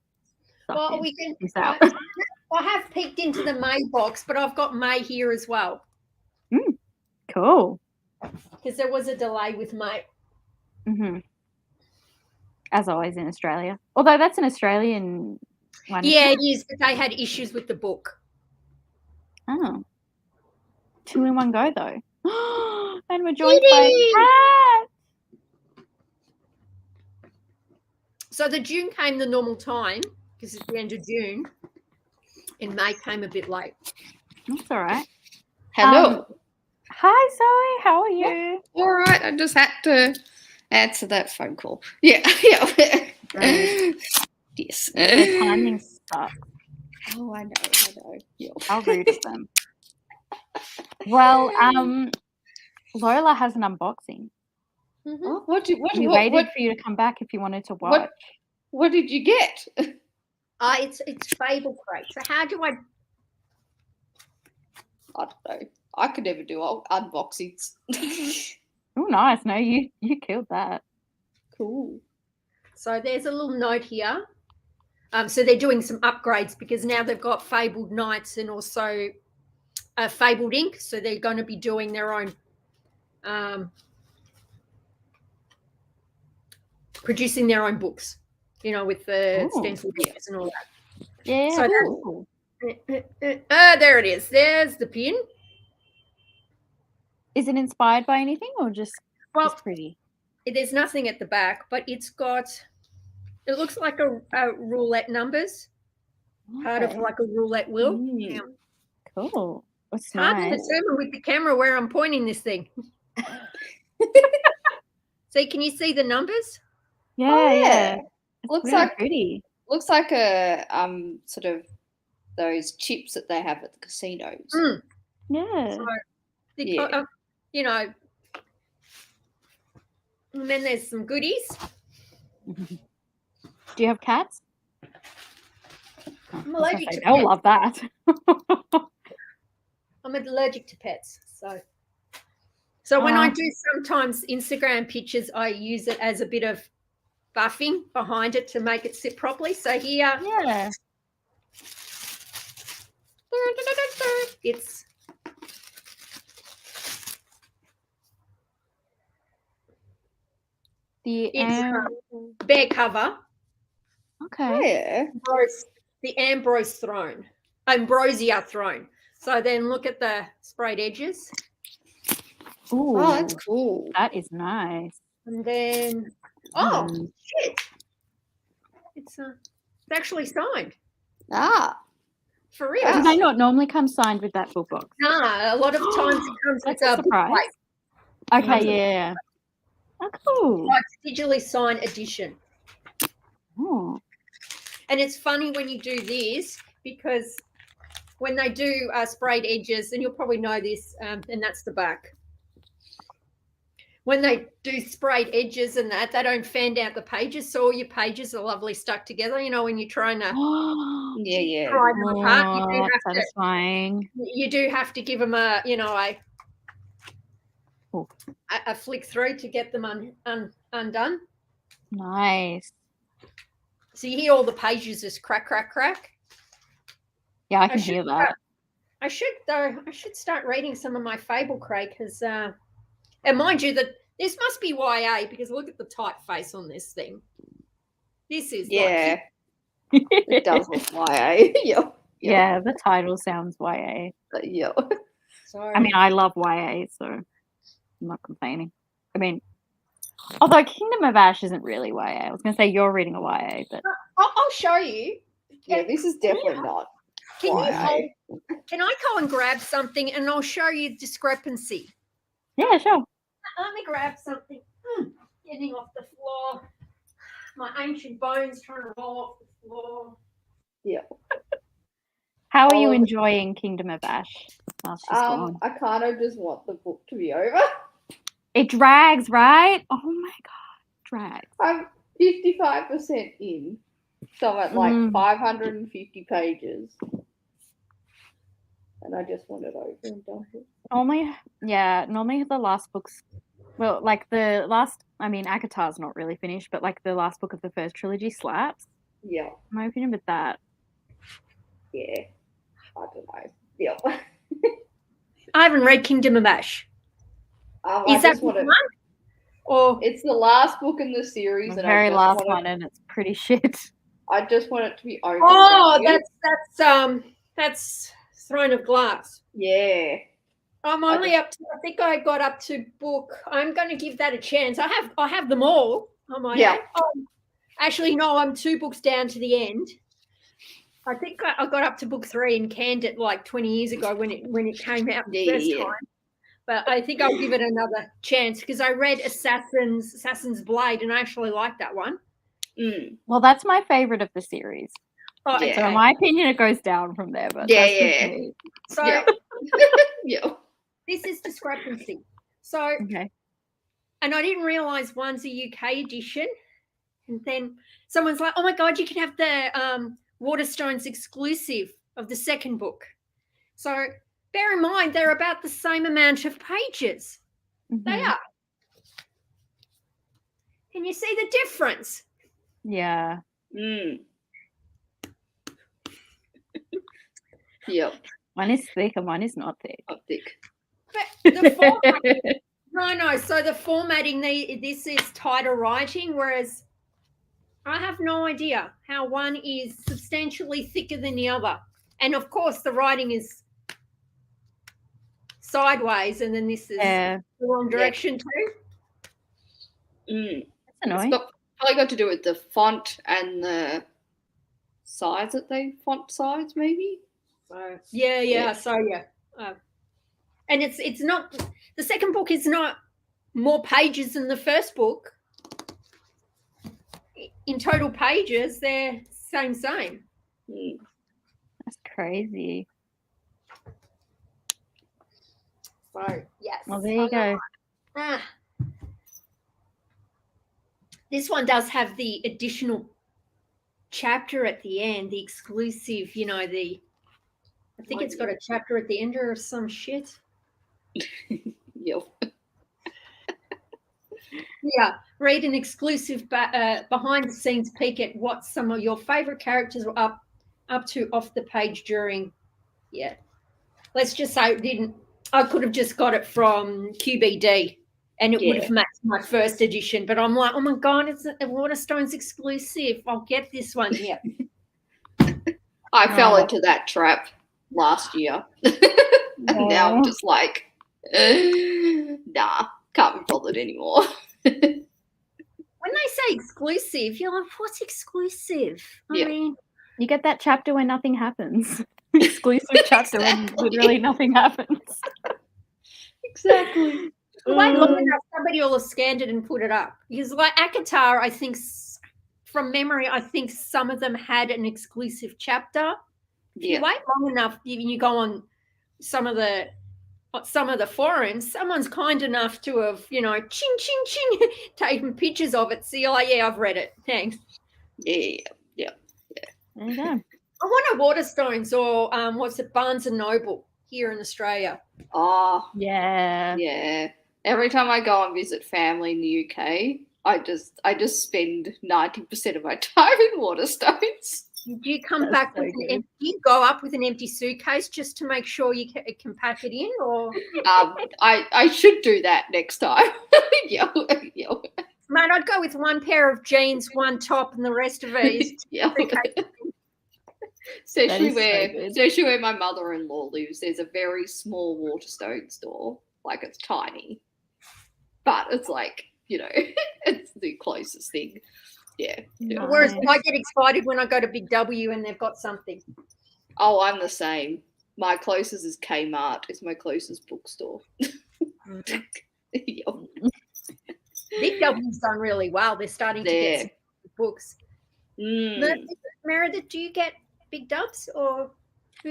Speaker 3: Well, we can.
Speaker 2: Peace out.
Speaker 3: I have peeked into the May box, but I've got May here as well.
Speaker 2: Cool.
Speaker 3: Because there was a delay with May.
Speaker 2: As always in Australia. Although that's an Australian one.
Speaker 3: Yeah, it is, but they had issues with the book.
Speaker 2: Oh. 2 in one go though. And we're joined by a cat.
Speaker 3: So the June came the normal time because it's the end of June, and May came a bit late.
Speaker 2: That's all right.
Speaker 4: Hello.
Speaker 2: Hi Zoe, how are you?
Speaker 4: All right, I just had to answer that phone call. Yeah.
Speaker 2: Right.
Speaker 4: Yes.
Speaker 2: The timing sucks.
Speaker 4: Oh, I know. Yeah.
Speaker 2: How rude of them. Well, Lola has an unboxing.
Speaker 4: Oh,
Speaker 2: We waited for you to come back if you wanted to watch.
Speaker 4: What did you get?
Speaker 3: It's Fable Crate. So how do I
Speaker 4: don't know. I could never do unboxings.
Speaker 2: Oh, nice. No, you killed that.
Speaker 4: Cool.
Speaker 3: So there's a little note here. So they're doing some upgrades because now they've got Fabled Knights and also Fabled Ink. So they're going to be doing their own, producing their own books, with the stencil bits and all that.
Speaker 2: Yeah.
Speaker 3: So
Speaker 2: cool.
Speaker 3: there it is. There's the pin.
Speaker 2: Is it inspired by anything or just pretty?
Speaker 3: There's nothing at the back, but it looks like a roulette numbers, part of like a roulette wheel. Yeah.
Speaker 2: Cool.
Speaker 3: It's hard to determine with the camera where I'm pointing this thing. So can you see the numbers?
Speaker 2: Yeah. It's
Speaker 4: Looks
Speaker 2: really
Speaker 4: like
Speaker 2: pretty.
Speaker 4: Looks like a sort of those chips that they have at the casinos.
Speaker 2: Yeah.
Speaker 3: So, and then there's some goodies.
Speaker 2: Do you have cats?
Speaker 3: I'm allergic to
Speaker 2: They'll
Speaker 3: pets.
Speaker 2: love that.
Speaker 3: I'm allergic to pets. So when I do sometimes Instagram pictures, I use it as a bit of buffing behind it to make it sit properly. So here, it's bear cover.
Speaker 2: Okay.
Speaker 3: The Ambrosia throne. So then look at the sprayed edges.
Speaker 2: Ooh,
Speaker 4: oh, that's cool.
Speaker 2: That is nice.
Speaker 3: And then, shit. It's actually signed. For real.
Speaker 2: Do they not normally come signed with that book box?
Speaker 3: Nah, a lot of times it comes with
Speaker 2: That's a surprise.
Speaker 3: book plate.
Speaker 2: Okay, yeah. Oh, cool.
Speaker 3: Like digitally signed edition.
Speaker 2: Oh.
Speaker 3: And it's funny when you do this because when they do sprayed edges, and you'll probably know this, and that's the back. When they do sprayed edges and that, they don't fan out the pages, so all your pages are lovely stuck together. You know, when you're trying to
Speaker 4: Yeah.
Speaker 3: pry them apart,
Speaker 2: Oh, satisfying.
Speaker 3: you do have to give them a, you know,
Speaker 2: Cool.
Speaker 3: a flick through to get them undone.
Speaker 2: Nice.
Speaker 3: So you hear all the pages just crack, crack, crack.
Speaker 2: Yeah, I can hear that.
Speaker 3: I should start reading some of my Fable, Craig, because and mind you that this must be YA because look at the typeface on this thing. This is
Speaker 4: Yeah. It does look YA. Yeah.
Speaker 2: Yeah, the title sounds YA.
Speaker 4: Yeah.
Speaker 3: So,
Speaker 2: I mean, I love YA, so I'm not complaining. I mean, although Kingdom of Ash isn't really YA. I was going to say you're reading a YA, but
Speaker 3: I'll show you.
Speaker 4: Yeah, this is definitely not
Speaker 3: Can
Speaker 4: YA.
Speaker 3: Can I go and grab something and I'll show you discrepancy?
Speaker 2: yeah, sure.
Speaker 3: Let me grab something. Getting off the floor. My ancient bones trying to roll off the floor.
Speaker 4: Yeah.
Speaker 2: How are you enjoying Kingdom of Ash? While she's gone?
Speaker 4: I kind of just want the book to be over.
Speaker 2: It drags, right? Oh my god, drags.
Speaker 4: I'm 55% in, so I'm at like
Speaker 2: Mm.
Speaker 4: 550 pages, and I just want it over and done with.
Speaker 2: Normally the last books, well, like the last, I mean, Akatar's not really finished, but like the last book of the first trilogy slaps.
Speaker 4: Yeah,
Speaker 2: In my opinion, with that.
Speaker 4: yeah. I don't know. Yeah.
Speaker 3: I haven't read Kingdom of Ash.
Speaker 4: I
Speaker 3: Is that
Speaker 4: just want
Speaker 3: one?
Speaker 4: it.
Speaker 3: Or
Speaker 4: It's the last book in the series,
Speaker 2: The
Speaker 4: and
Speaker 2: very
Speaker 4: I just
Speaker 2: last
Speaker 4: want
Speaker 2: one, and it's pretty shit.
Speaker 4: I just want it to be over.
Speaker 3: oh,
Speaker 4: with.
Speaker 3: that's Throne of Glass.
Speaker 4: Yeah.
Speaker 3: I'm only up to. I think I got up to book. I'm going to give that a chance. I have them all. I might
Speaker 4: Yeah.
Speaker 3: add. Actually, no. I'm 2 books down to the end. I think I got up to book 3 and canned it like 20 years ago when it came out the first
Speaker 4: Yeah.
Speaker 3: time. But I think I'll give it another chance because I read Assassin's Blade and I actually liked that one.
Speaker 4: Mm.
Speaker 2: Well, that's my favorite of the series.
Speaker 3: Oh,
Speaker 4: Yeah.
Speaker 2: So in my opinion, it goes down from there. But
Speaker 4: Yeah,
Speaker 2: that's just
Speaker 4: yeah.
Speaker 2: me.
Speaker 3: So
Speaker 4: Yeah. Yeah.
Speaker 3: this is discrepancy. So,
Speaker 2: Okay.
Speaker 3: and I didn't realize one's a UK edition. And then someone's like, oh my God, you can have the Waterstones exclusive of the second book. So bear in mind, they're about the same amount of pages. They
Speaker 2: Mhm.
Speaker 3: are. Can you see the difference?
Speaker 2: Yeah.
Speaker 4: Mm. Yep.
Speaker 2: One is thick and one is not thick.
Speaker 4: I think.
Speaker 3: But the format, no. So the formatting, this is tighter writing, whereas I have no idea how one is substantially thicker than the other. And of course, the writing is sideways, and then this is
Speaker 2: Yeah.
Speaker 3: the wrong direction too.
Speaker 4: Mm.
Speaker 2: That's annoying.
Speaker 4: It's probably got to do with the font and the size that font size, maybe.
Speaker 3: So yeah. So yeah, and it's not the second book is not more pages than the first book. In total pages, they're same.
Speaker 4: Mm.
Speaker 2: That's crazy.
Speaker 3: So yes.
Speaker 2: Well, there you go.
Speaker 3: This one does have the additional chapter at the end, the exclusive, I think it's got a chapter at the end or some shit.
Speaker 4: Yep.
Speaker 3: Yeah, read an exclusive behind the scenes peek at what some of your favorite characters were up to off the page during. Yeah, let's just say I could have just got it from QBD and it would have matched my first edition, but I'm like, oh my God, it's a Waterstones exclusive. I'll get this one. Yeah.
Speaker 4: I fell into that trap last year. And now I'm just like, nah, can't be bothered anymore.
Speaker 3: When they say exclusive, you're like, what's exclusive? I mean,
Speaker 2: You get that chapter where nothing happens. Exclusive chapter when literally nothing happens.
Speaker 4: Exactly.
Speaker 3: Wait long enough, somebody will have scanned it and put it up. Because like ACOTAR, I think from memory, I think some of them had an exclusive chapter. If you wait long enough, you go on some of the forums, someone's kind enough to have, ching, ching, ching, taken pictures of it. So you're like, yeah, I've read it. Thanks.
Speaker 4: Yeah.
Speaker 2: There you go.
Speaker 3: I want a Waterstones or what's it, Barnes and Noble here in Australia.
Speaker 4: Oh,
Speaker 2: Yeah.
Speaker 4: yeah. Every time I go and visit family in the UK, I just spend 90% of my time in Waterstones.
Speaker 3: Do you come
Speaker 2: That's
Speaker 3: back
Speaker 2: so
Speaker 3: with
Speaker 2: good.
Speaker 3: do you go up with an empty suitcase just to make sure you can pack it in, or
Speaker 4: I should do that next time. Yeah.
Speaker 3: mate, I'd go with one pair of jeans, one top, and the rest of it is
Speaker 4: Yeah.
Speaker 3: suitcase.
Speaker 4: Especially
Speaker 2: That is so
Speaker 4: where,
Speaker 2: good.
Speaker 4: especially where my mother-in-law lives, there's a very small Waterstone store. Like, it's tiny, but it's like, it's the closest thing. Yeah.
Speaker 3: Whereas
Speaker 2: Nice.
Speaker 3: I get excited when I go to Big W and they've got something.
Speaker 4: Oh, I'm the same. My closest is Kmart. It's my closest bookstore. Yeah.
Speaker 3: Big W's done really well. They're starting to get some books.
Speaker 4: Mm.
Speaker 3: Meredith, do you get Big Dubs or?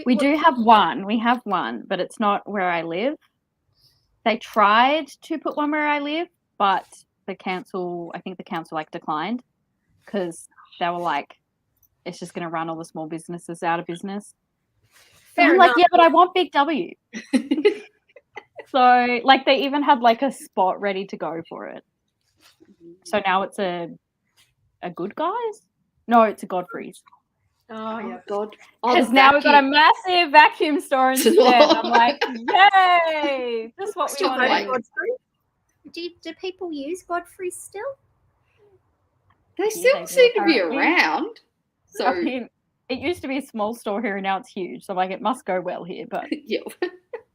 Speaker 2: We do have one. We have one, but it's not where I live. They tried to put one where I live, but I think the council declined because they were like, it's just going to run all the small businesses out of business.
Speaker 3: Fair
Speaker 2: I'm
Speaker 3: enough.
Speaker 2: like, yeah, but I want Big W. So they even had a spot ready to go for it. So now it's a Good Guys? No, it's a Godfrey's.
Speaker 3: Oh yeah.
Speaker 4: God.
Speaker 2: Because now we've got a massive vacuum store instead. I'm like, yay! That's what we
Speaker 3: Still
Speaker 2: want
Speaker 3: go
Speaker 2: to
Speaker 3: to
Speaker 2: do.
Speaker 3: Godfrey? Do people use Godfrey still?
Speaker 4: They still
Speaker 2: they do,
Speaker 4: seem to be
Speaker 2: apparently.
Speaker 4: around. So,
Speaker 2: I mean, it used to be a small store here and now it's huge. So it must go well here, but
Speaker 4: yeah.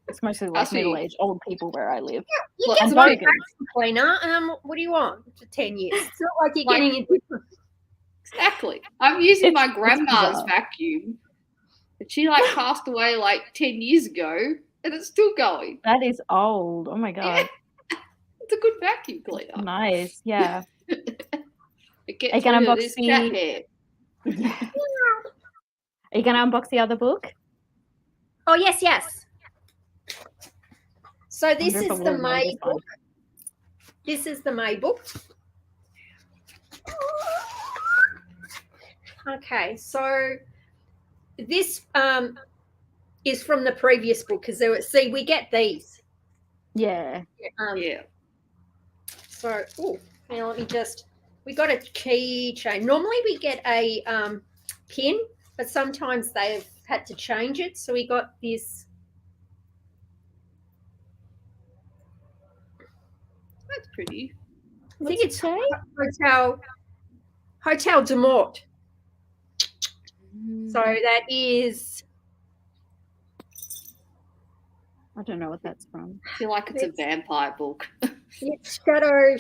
Speaker 2: it's mostly
Speaker 4: I see.
Speaker 2: middle-aged old people where I live.
Speaker 3: You
Speaker 4: Look,
Speaker 3: get
Speaker 2: and
Speaker 3: one
Speaker 2: vegans.
Speaker 3: vacuum cleaner. What do you want for 10 years? It's not like you're getting into
Speaker 4: Exactly. I'm using my
Speaker 2: It's
Speaker 4: grandma's
Speaker 2: bizarre.
Speaker 4: vacuum. And she passed away 10 years ago and it's still going.
Speaker 2: That is old. Oh my god.
Speaker 4: It's a good vacuum cleaner.
Speaker 2: Nice. Yeah.
Speaker 4: It gets
Speaker 2: Are you gonna
Speaker 4: rid of
Speaker 2: unbox
Speaker 4: this cat
Speaker 2: the-
Speaker 4: hair.
Speaker 2: Yeah. Are you gonna unbox the other book?
Speaker 3: Oh, yes. So this
Speaker 2: Wonder if
Speaker 3: is
Speaker 2: I
Speaker 3: the
Speaker 2: will know
Speaker 3: May
Speaker 2: this one.
Speaker 3: book. This is the May book. Okay, so this is from the previous book because we get these.
Speaker 2: Yeah.
Speaker 4: Yeah.
Speaker 3: So, now let me we got a keychain. Normally we get a pin, but sometimes they've had to change it. So we got this.
Speaker 4: That's pretty.
Speaker 3: I think it's
Speaker 2: say?
Speaker 3: Hotel de Mort. So that is.
Speaker 2: I don't know what that's from.
Speaker 4: I feel like it's a vampire book.
Speaker 3: It's Shadow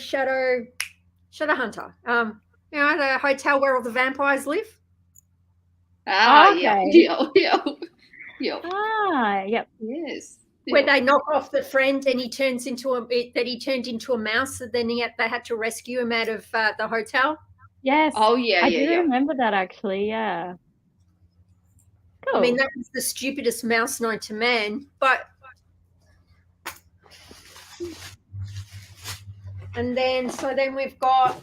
Speaker 3: Hunter. The hotel where all the vampires live.
Speaker 4: Yeah.
Speaker 2: Okay.
Speaker 4: Yeah.
Speaker 2: Ah, yep.
Speaker 4: Yes.
Speaker 3: Where they knock off the friend and he turned into a mouse, and then they had to rescue him out of the hotel.
Speaker 2: Yes.
Speaker 4: Oh yeah,
Speaker 2: I
Speaker 4: yeah,
Speaker 2: do remember that actually, yeah. Cool.
Speaker 3: I mean, that was the stupidest mouse known to man. But and then we've got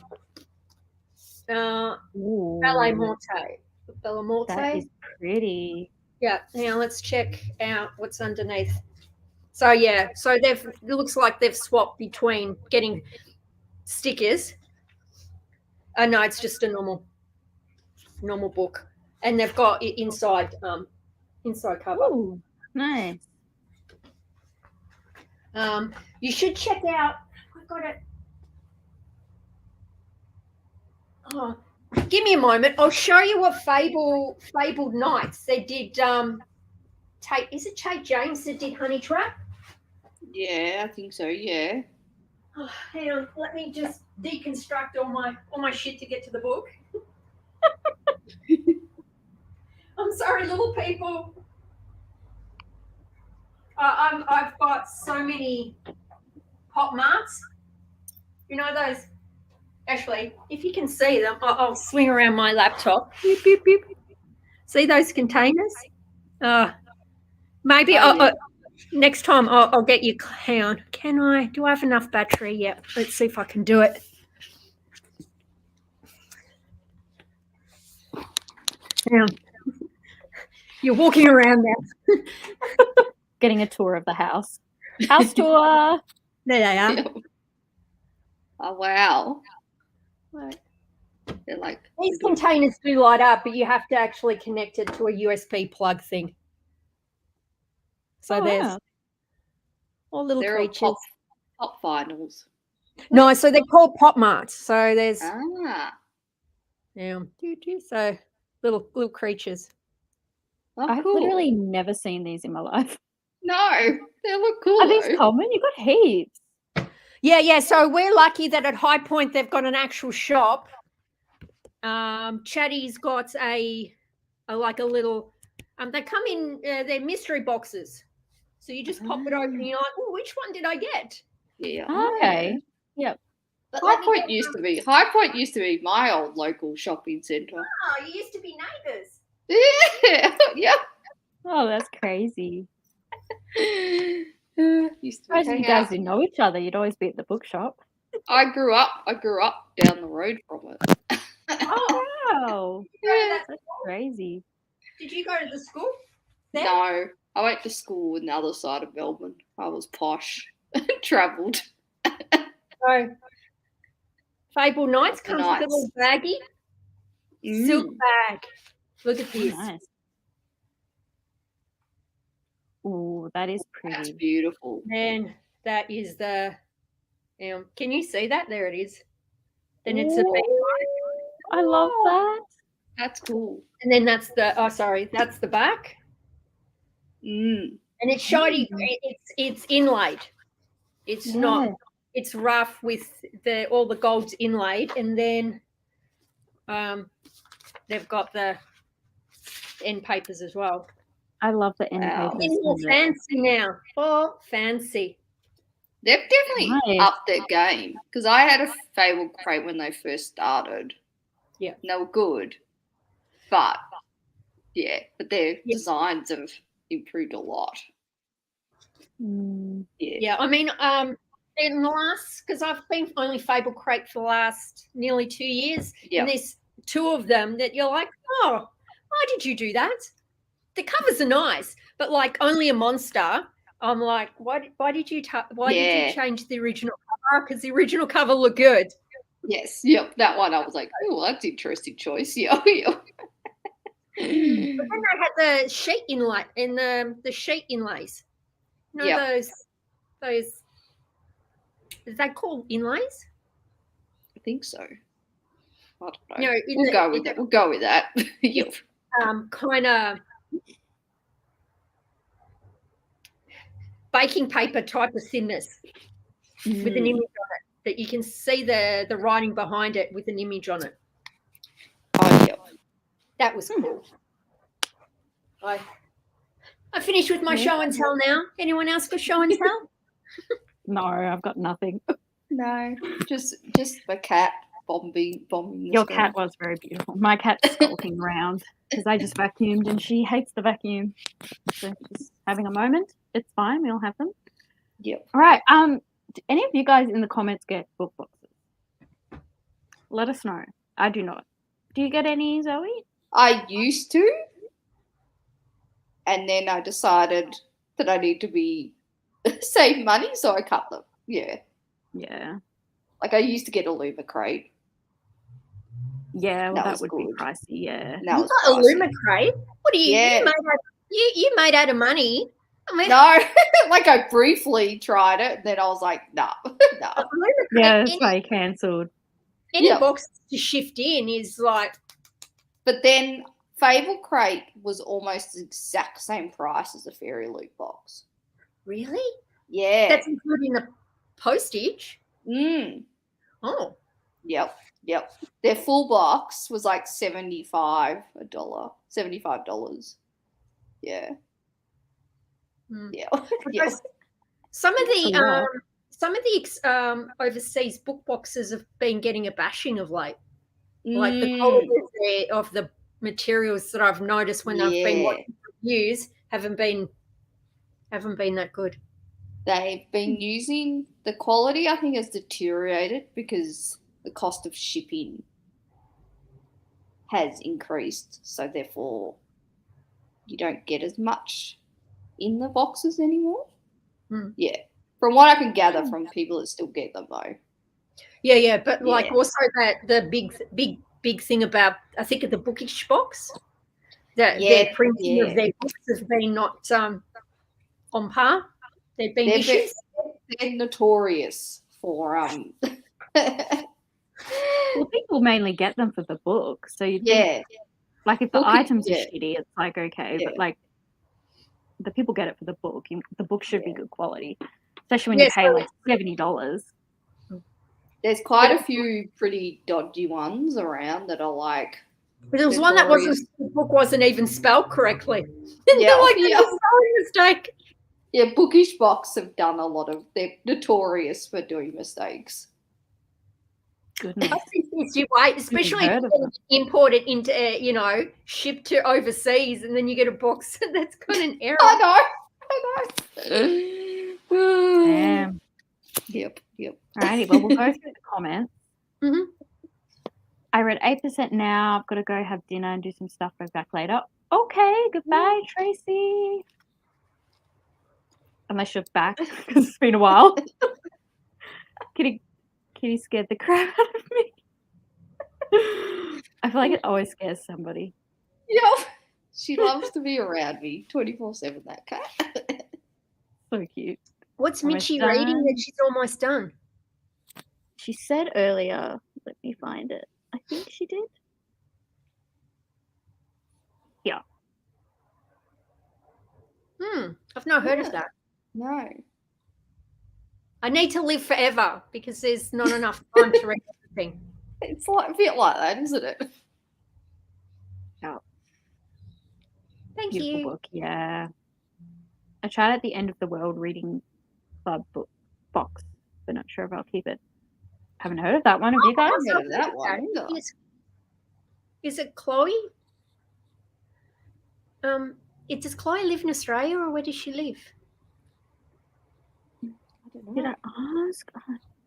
Speaker 2: Ooh,
Speaker 3: Bella Morte. Bella Morte.
Speaker 2: that is pretty.
Speaker 3: Yeah. Now let's check out what's underneath. So yeah, it looks like they've swapped between getting stickers. Oh no, it's just a normal book, and they've got it inside cover.
Speaker 2: Ooh, nice.
Speaker 3: You should check out. I got it. Oh, give me a moment. I'll show you what Fabled Knights they did. Is it Tate James that did Honey Trap?
Speaker 4: Yeah, I think so. Yeah.
Speaker 3: Oh, hang on, let me just deconstruct all my shit to get to the book. I'm sorry, little people. I've got so many Pop Marts. You know those? Actually, if you can see them, I'll swing around my laptop. Beep, beep, beep. See those containers? Maybe next time I'll get you. Hang on. Do I have enough battery? Yeah. Let's see if I can do it. Hang on. You're walking around now.
Speaker 2: Getting a tour of the house. House tour.
Speaker 3: There they are.
Speaker 4: Oh wow. They're like
Speaker 3: These containers do light up, but you have to actually connect it to a USB plug thing. So there's all little
Speaker 4: they're
Speaker 3: creatures.
Speaker 4: all pop vinyls.
Speaker 3: No, so they're called Pop Marts. So there's so little creatures.
Speaker 4: Oh,
Speaker 2: I've
Speaker 4: cool.
Speaker 2: literally never seen these in my life.
Speaker 4: No, they look cool.
Speaker 2: Are these common? You got heaps.
Speaker 3: Yeah. So we're lucky that at High Point they've got an actual shop. Chatty's got a little. They come in. They're mystery boxes. So you just pop it open and you're like, oh, which one did I get?
Speaker 4: Yeah.
Speaker 2: Okay. Yep.
Speaker 3: But
Speaker 4: High Point used to be my old local shopping centre.
Speaker 3: Oh, you used to be neighbours.
Speaker 4: Yeah. Yeah.
Speaker 2: Oh, that's crazy.
Speaker 4: Used to
Speaker 2: Surprised
Speaker 4: hang
Speaker 2: you guys
Speaker 4: out.
Speaker 2: didn't know each other. You'd always be at the bookshop.
Speaker 4: I grew up down the road from it.
Speaker 2: Oh, wow.
Speaker 4: Yeah.
Speaker 2: That's crazy.
Speaker 3: Did you go to the school? There?
Speaker 4: No, I went to school in the other side of Melbourne. I was posh. Travelled.
Speaker 3: So, Fable Nights comes with a
Speaker 4: Nights.
Speaker 3: little baggie. Silk bag. Look at this.
Speaker 2: Nice. Oh, that is
Speaker 4: That's
Speaker 2: pretty.
Speaker 4: beautiful.
Speaker 3: And that is the. Can you see that? There it is. Then it's a big
Speaker 2: I love that.
Speaker 4: That's cool.
Speaker 3: and then that's the. Oh, sorry, that's the back.
Speaker 4: Mm.
Speaker 3: And it's shiny. It's inlaid. It's not.
Speaker 2: Yeah.
Speaker 3: It's rough with all the gold's inlaid, and then they've got the end papers as well.
Speaker 2: I love the end
Speaker 4: Wow.
Speaker 2: papers.
Speaker 3: It's more fancy now. Oh, fancy.
Speaker 4: They've definitely
Speaker 2: Nice.
Speaker 4: upped their game because I had a Fable crate when they first started.
Speaker 3: Yeah.
Speaker 4: And they were good, but their designs have improved a lot.
Speaker 2: Mm.
Speaker 3: Yeah, I mean, in the last, because I've been only Fable Crate for the last nearly 2 years,
Speaker 4: Yeah.
Speaker 3: and there's two of them that you're like, oh, why did you do that? The covers are nice, but like only a monster. I'm like, why did you change the original cover? Because the original cover looked good.
Speaker 4: Yes, yep, that one I was like, oh, that's an interesting choice. Yeah, yeah.
Speaker 3: But then they had the sheet inlay and the sheet inlays. You know,
Speaker 4: Yep.
Speaker 3: those. Is that called inlays?
Speaker 4: I think so. I don't know.
Speaker 3: No,
Speaker 4: We'll go with that. We'll go with that. Yep.
Speaker 3: Kind of baking paper type of thinness with an image on it that you can see the writing behind it with an image on it.
Speaker 4: Oh, yep.
Speaker 3: That was cool. I finished with my show and tell now. Anyone else got show and tell?
Speaker 2: No, I've got nothing.
Speaker 4: No, just my cat bombing.
Speaker 2: Your cat was very beautiful. My cat's skulking around because I just vacuumed and she hates the vacuum. So just having a moment. It's fine. We'll have them.
Speaker 4: Yep.
Speaker 2: All right. Do any of you guys in the comments get book boxes? Let us know. I do not. Do you get any, Zoe?
Speaker 4: I used to, and then I decided that I need to save money, so I cut them. Yeah.
Speaker 2: Yeah.
Speaker 4: Like I used to get a Luma crate.
Speaker 2: Yeah, well,
Speaker 4: That
Speaker 2: that
Speaker 4: was
Speaker 2: would be
Speaker 4: good.
Speaker 2: pricey. Yeah.
Speaker 4: Now
Speaker 3: You
Speaker 4: it's
Speaker 3: got a
Speaker 4: pricey.
Speaker 3: Luma crate? What do you?
Speaker 4: Yeah.
Speaker 3: You made out of money. I mean,
Speaker 4: No, like I briefly tried it, then I was like, nah, no.
Speaker 3: a Luma crate,
Speaker 2: Yeah, that's why he cancelled.
Speaker 3: any
Speaker 4: Yeah.
Speaker 3: box to shift in is like,
Speaker 4: But then Fable crate was almost the exact same price as a Fairy Loot box.
Speaker 3: really?
Speaker 4: Yeah.
Speaker 3: That's including the postage.
Speaker 4: Mm.
Speaker 3: Oh,
Speaker 4: Yep. Their full box was like $75. Yeah.
Speaker 3: Hmm.
Speaker 4: Yeah. Yeah.
Speaker 3: some of
Speaker 2: That's a lot.
Speaker 3: some of the overseas book boxes have been getting a bashing of late. Like the quality of the materials that I've noticed when I've been watching reviews haven't been that good.
Speaker 4: They've been using the quality, I think, has deteriorated because the cost of shipping has increased. So therefore, you don't get as much in the boxes anymore. Yeah. From what I can gather from people that still get them though.
Speaker 3: Yeah, but like also that the big thing about, I think, of the Bookish box, that their printing of their books has been not on par. There've been issues.
Speaker 4: They're notorious for
Speaker 2: Well, people mainly get them for the book, so you like if the items are shitty, it's like okay, but like the people get it for the book. The book should be good quality, especially when you pay like $70.
Speaker 4: There's quite a few pretty dodgy ones around that are like.
Speaker 3: But there was one that the book wasn't even spelled correctly.
Speaker 4: Yeah,
Speaker 3: like a spelling mistake.
Speaker 4: Yeah, Bookish Box have done a lot of. They're notorious for doing mistakes.
Speaker 2: Goodness.
Speaker 3: You wait, especially if you import it into, shipped to overseas, and then you get a box that's got an error.
Speaker 4: I
Speaker 2: know. Damn.
Speaker 4: Yep.
Speaker 2: Alrighty, well, we'll go through the comments.
Speaker 3: Mm-hmm.
Speaker 2: I read 8% now. I've got to go have dinner and do some stuff. Go back later. Okay, goodbye, Tracy. Unless you're back, because it's been a while. Kitty scared the crap out of me. I feel like it always scares somebody.
Speaker 4: Yep. She loves to be around me 24/7, that cat.
Speaker 2: So cute.
Speaker 3: What's Mitchie reading that she's almost done?
Speaker 2: She said earlier, let me find it. I think she did. Yeah.
Speaker 3: I've not heard of that.
Speaker 4: No.
Speaker 3: I need to live forever because there's not enough time to read everything.
Speaker 4: It's like a bit like that, isn't it?
Speaker 2: Yeah.
Speaker 3: Thank
Speaker 2: Beautiful
Speaker 3: you.
Speaker 2: Book, yeah. I tried at the End of the World Reading Club box, but not sure if I'll keep it. Haven't heard of that one. Have you guys?
Speaker 4: I haven't heard of that one either.
Speaker 3: Is it Chloe? Does Chloe live in Australia, or where does she live?
Speaker 2: Did I ask?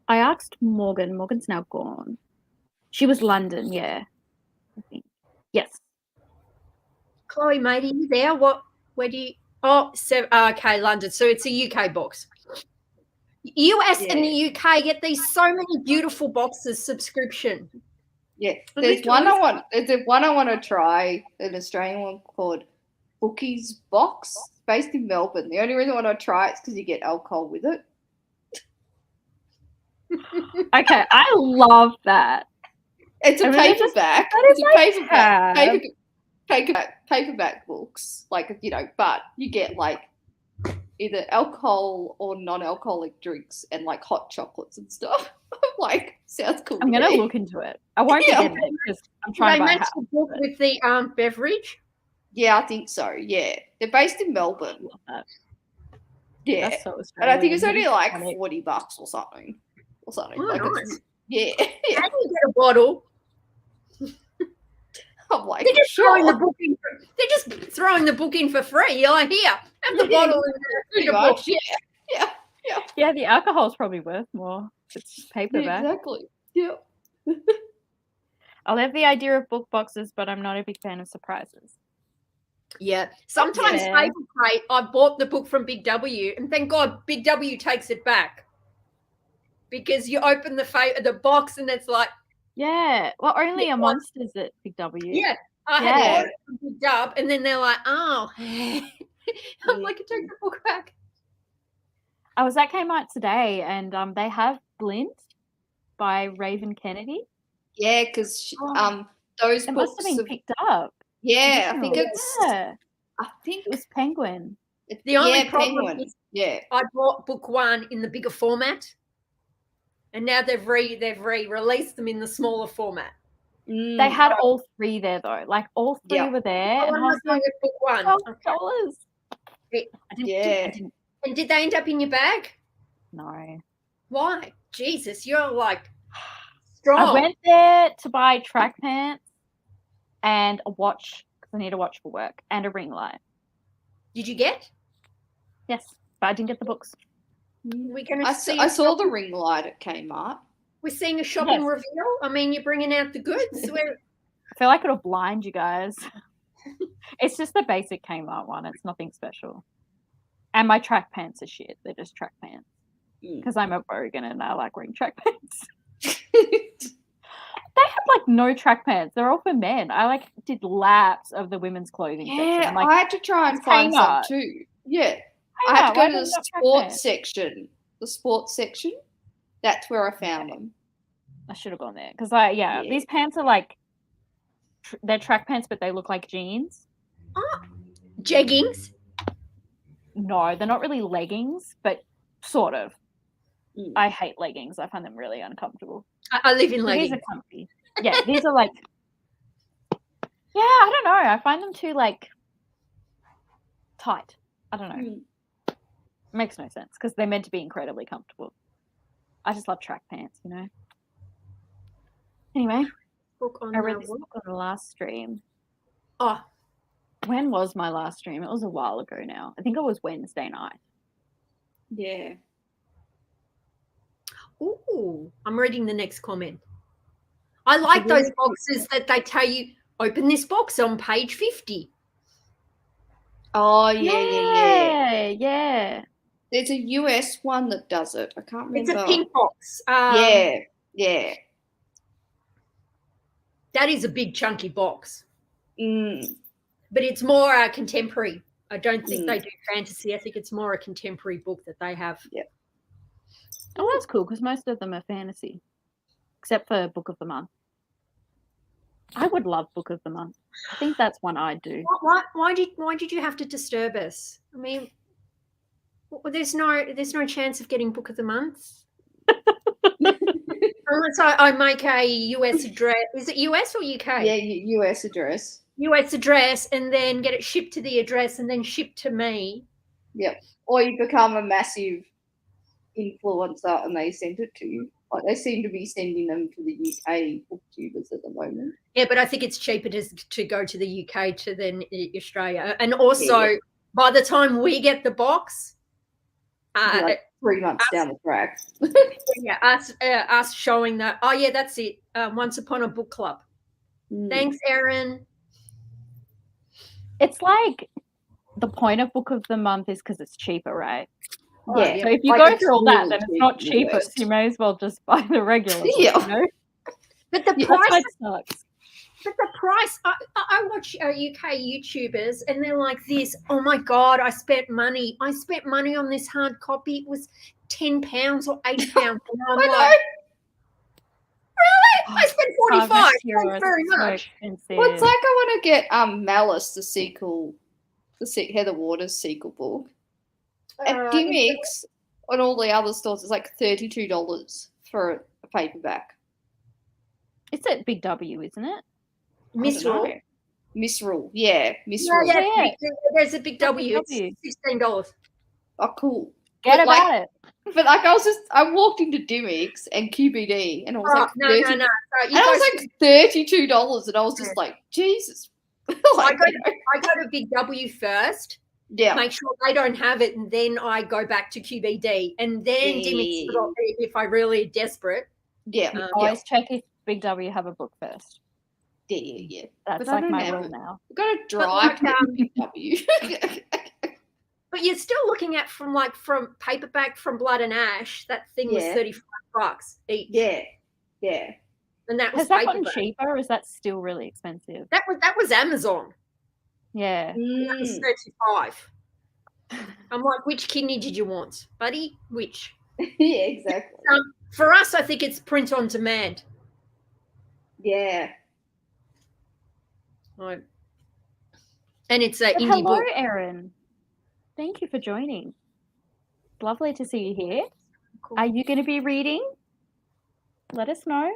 Speaker 2: I asked Morgan. Morgan's now gone. She was London, yeah. I think. Yes.
Speaker 3: Chloe, mate, are you there? Where do you? Okay, London. So it's a UK box. US and the UK get these so many beautiful boxes subscription.
Speaker 4: Yeah, there's one I want to try, an Australian one called Bookies Box, based in Melbourne. The only reason I want to try it is because you get alcohol with it.
Speaker 2: Okay, I love that.
Speaker 4: It's a paperback. It's a paperback books, like, but you get like either alcohol or non-alcoholic drinks and like hot chocolates and stuff. Like, sounds cool.
Speaker 2: I'm gonna look into it. I won't get it because I'm trying to buy
Speaker 3: match the book with the beverage.
Speaker 4: Yeah, I think so. Yeah, they're based in Melbourne. Yeah,
Speaker 2: that's so
Speaker 4: and I think it's only like $40 or something.
Speaker 3: Oh,
Speaker 4: like
Speaker 3: nice.
Speaker 4: Yeah.
Speaker 3: How do you get a bottle?
Speaker 4: I'm like,
Speaker 3: they're just throwing the book in. They're just throwing the book in for free. You're like, here, have the bottle and the book.
Speaker 2: Yeah, the alcohol's probably worth more. It's paperback.
Speaker 4: Exactly. Yeah.
Speaker 2: I love the idea of book boxes, but I'm not a big fan of surprises.
Speaker 3: Yeah. Sometimes Paper Crate, I bought the book from Big W, and thank God Big W takes it back. Because you open the box and it's like,
Speaker 2: yeah, well, only a Monsters at Big W.
Speaker 3: Yeah, I had bought it from Big Dub, and then they're like, oh, I'm like, I take the book back.
Speaker 2: I was at Kmart today, and they have Glint by Raven Kennedy.
Speaker 4: Yeah, because those
Speaker 2: it
Speaker 4: books
Speaker 2: must have been picked up.
Speaker 4: Yeah, I think it's.
Speaker 2: Yeah. I think it was Penguin.
Speaker 3: The only problem is, I bought book one in the bigger format. And now they've re-released them in the smaller format.
Speaker 2: They had all three there though. Like all three were there. And I was like,
Speaker 3: book one.
Speaker 2: $12.
Speaker 3: And did they end up in your bag?
Speaker 2: No.
Speaker 3: Why? Jesus, you're like strong.
Speaker 2: I went there to buy track pants and a watch because I need a watch for work and a ring light.
Speaker 3: Did you get?
Speaker 2: Yes, but I didn't get the books.
Speaker 3: We're going to
Speaker 4: I
Speaker 3: see.
Speaker 4: I saw the ring light at Kmart.
Speaker 3: We're seeing a shopping
Speaker 2: Yes.
Speaker 3: reveal. I mean, you're bringing out the goods.
Speaker 2: I feel like it'll blind you guys. It's just the basic Kmart one. It's nothing special. And my track pants are shit. They're just track pants. Because I'm a bogan and I like wearing track pants. They have like no track pants. They're all for men. I like did laps of the women's clothing section.
Speaker 4: Yeah,
Speaker 2: I'm like,
Speaker 4: I had to try and find some
Speaker 2: Kmart.
Speaker 4: too. Yeah,
Speaker 2: Kmart,
Speaker 4: I had to
Speaker 2: why
Speaker 4: go to
Speaker 2: have
Speaker 4: the
Speaker 2: they got track
Speaker 4: sports
Speaker 2: pants?
Speaker 4: section. The sports section. That's where I found them.
Speaker 2: I should have gone there because
Speaker 4: Yeah.
Speaker 2: these pants are like they're track pants, but they look like jeans.
Speaker 3: Jeggings.
Speaker 2: No, they're not really leggings, but sort of.
Speaker 4: Mm.
Speaker 2: I hate leggings. I find them really uncomfortable.
Speaker 3: I live in
Speaker 2: So
Speaker 3: leggings.
Speaker 2: these are comfy. Yeah, these are like. Yeah, I don't know. I find them too like tight. I don't know.
Speaker 4: Mm.
Speaker 2: Makes no sense because they're meant to be incredibly comfortable. I just love track pants, you know. Anyway,
Speaker 3: Book on
Speaker 2: I read
Speaker 3: the
Speaker 2: this
Speaker 3: what?
Speaker 2: book on the last stream.
Speaker 3: Oh,
Speaker 2: When was my last stream? It was a while ago now. I think it was Wednesday night.
Speaker 4: Yeah.
Speaker 3: ooh, I'm reading the next comment. I like those boxes that they tell you, open this box on page 50.
Speaker 4: Oh yeah.
Speaker 2: Yeah.
Speaker 4: There's a US one that does it. I can't remember.
Speaker 3: It's a pink box.
Speaker 4: Yeah.
Speaker 3: That is a big chunky box,
Speaker 4: Mm.
Speaker 3: but it's more contemporary. I don't think
Speaker 4: Mm.
Speaker 3: they do fantasy. I think it's more a contemporary book that they have.
Speaker 2: Oh, that's cool because most of them are fantasy, except for Book of the Month. I would love Book of the Month. I think that's one I'd do.
Speaker 3: Why did you have to disturb us? I mean, there's no chance of getting Book of the Month. Unless I make a US address. Is it US or UK?
Speaker 4: Yeah, US address.
Speaker 3: US address, and then get it shipped to the address and then shipped to me.
Speaker 4: Yep. Or you become a massive influencer and they send it to you. Like they seem to be sending them to the UK booktubers at the moment.
Speaker 3: Yeah, but I think it's cheaper to go to the UK to then Australia. And also,
Speaker 4: Yeah.
Speaker 3: by the time we get the box,
Speaker 4: Be like 3 months down the track.
Speaker 3: yeah, us showing that. Oh yeah, that's it. Once Upon a Book Club.
Speaker 4: Mm.
Speaker 3: Thanks, Erin.
Speaker 2: It's like the point of Book of the Month is because it's cheaper, right?
Speaker 4: Yeah.
Speaker 2: So if you
Speaker 4: Like,
Speaker 2: go
Speaker 4: it's
Speaker 2: through all that,
Speaker 4: really
Speaker 2: then it's
Speaker 4: cheap
Speaker 2: not
Speaker 4: in the
Speaker 2: cheaper.
Speaker 4: West.
Speaker 2: So you may as well just buy the regular book,
Speaker 4: Yeah.
Speaker 2: you know?
Speaker 3: But the
Speaker 4: Yeah,
Speaker 2: That's why
Speaker 3: price,
Speaker 2: it sucks.
Speaker 3: but the price. I watch UK YouTubers, and they're like this. Oh my god, I spent money. I spent money on this hard copy. It was £10 or £8, and I'm
Speaker 4: I
Speaker 3: like, really? I spent 45. Thanks very
Speaker 2: So
Speaker 3: much.
Speaker 2: expensive.
Speaker 4: Well, it's like I want to get Malice, the sequel, Heather Waters sequel book. At Gimmicks and all the other stores, it's like $32 for a paperback.
Speaker 2: It's at Big W, isn't it?
Speaker 3: Miss
Speaker 4: I don't
Speaker 3: Rule.
Speaker 4: know. Miss Rule, yeah, Miss
Speaker 3: Yeah,
Speaker 4: Rule.
Speaker 3: yeah,
Speaker 2: Yeah.
Speaker 3: there's a big
Speaker 2: That's
Speaker 3: W.
Speaker 2: a W.
Speaker 3: It's $16.
Speaker 4: Oh, cool.
Speaker 2: Get
Speaker 4: But,
Speaker 2: about
Speaker 4: like,
Speaker 2: it.
Speaker 4: But like I walked into Gimmicks and QBD and it was
Speaker 3: Oh,
Speaker 4: like
Speaker 3: no.
Speaker 4: 30
Speaker 3: So
Speaker 4: and
Speaker 3: you
Speaker 4: I
Speaker 3: guys,
Speaker 4: was like $32 and I was just like, Jesus. Like,
Speaker 3: I go to Big W first,
Speaker 4: yeah.
Speaker 3: make sure they don't have it, and then I go back to QBD, and then Gimmicks if I really desperate.
Speaker 4: Yeah.
Speaker 3: Yeah.
Speaker 2: Always check if Big W have a book first.
Speaker 4: Yeah.
Speaker 2: That's
Speaker 4: But I
Speaker 2: like
Speaker 4: don't
Speaker 2: my
Speaker 4: have
Speaker 2: rule
Speaker 4: it.
Speaker 2: now.
Speaker 4: I've got to
Speaker 3: But
Speaker 4: drive
Speaker 3: like,
Speaker 4: to W.
Speaker 3: But you're still looking at from paperback from Blood and Ash. That thing was
Speaker 4: Yeah.
Speaker 3: $35 each.
Speaker 4: Yeah.
Speaker 3: And that was
Speaker 2: Has that gotten
Speaker 3: paperback.
Speaker 2: cheaper or is that still really expensive?
Speaker 3: That was Amazon.
Speaker 2: Yeah.
Speaker 3: That was
Speaker 4: Mm.
Speaker 3: 35. I'm like, which kidney did you want, buddy? Which?
Speaker 4: Yeah, exactly.
Speaker 3: For us, I think it's print on demand.
Speaker 4: Yeah.
Speaker 3: Right. And it's an
Speaker 2: But
Speaker 3: indie
Speaker 2: hello,
Speaker 3: book.
Speaker 2: Erin. Thank you for joining. Lovely to see you here.
Speaker 3: Cool.
Speaker 2: Are you going to be reading? Let us know.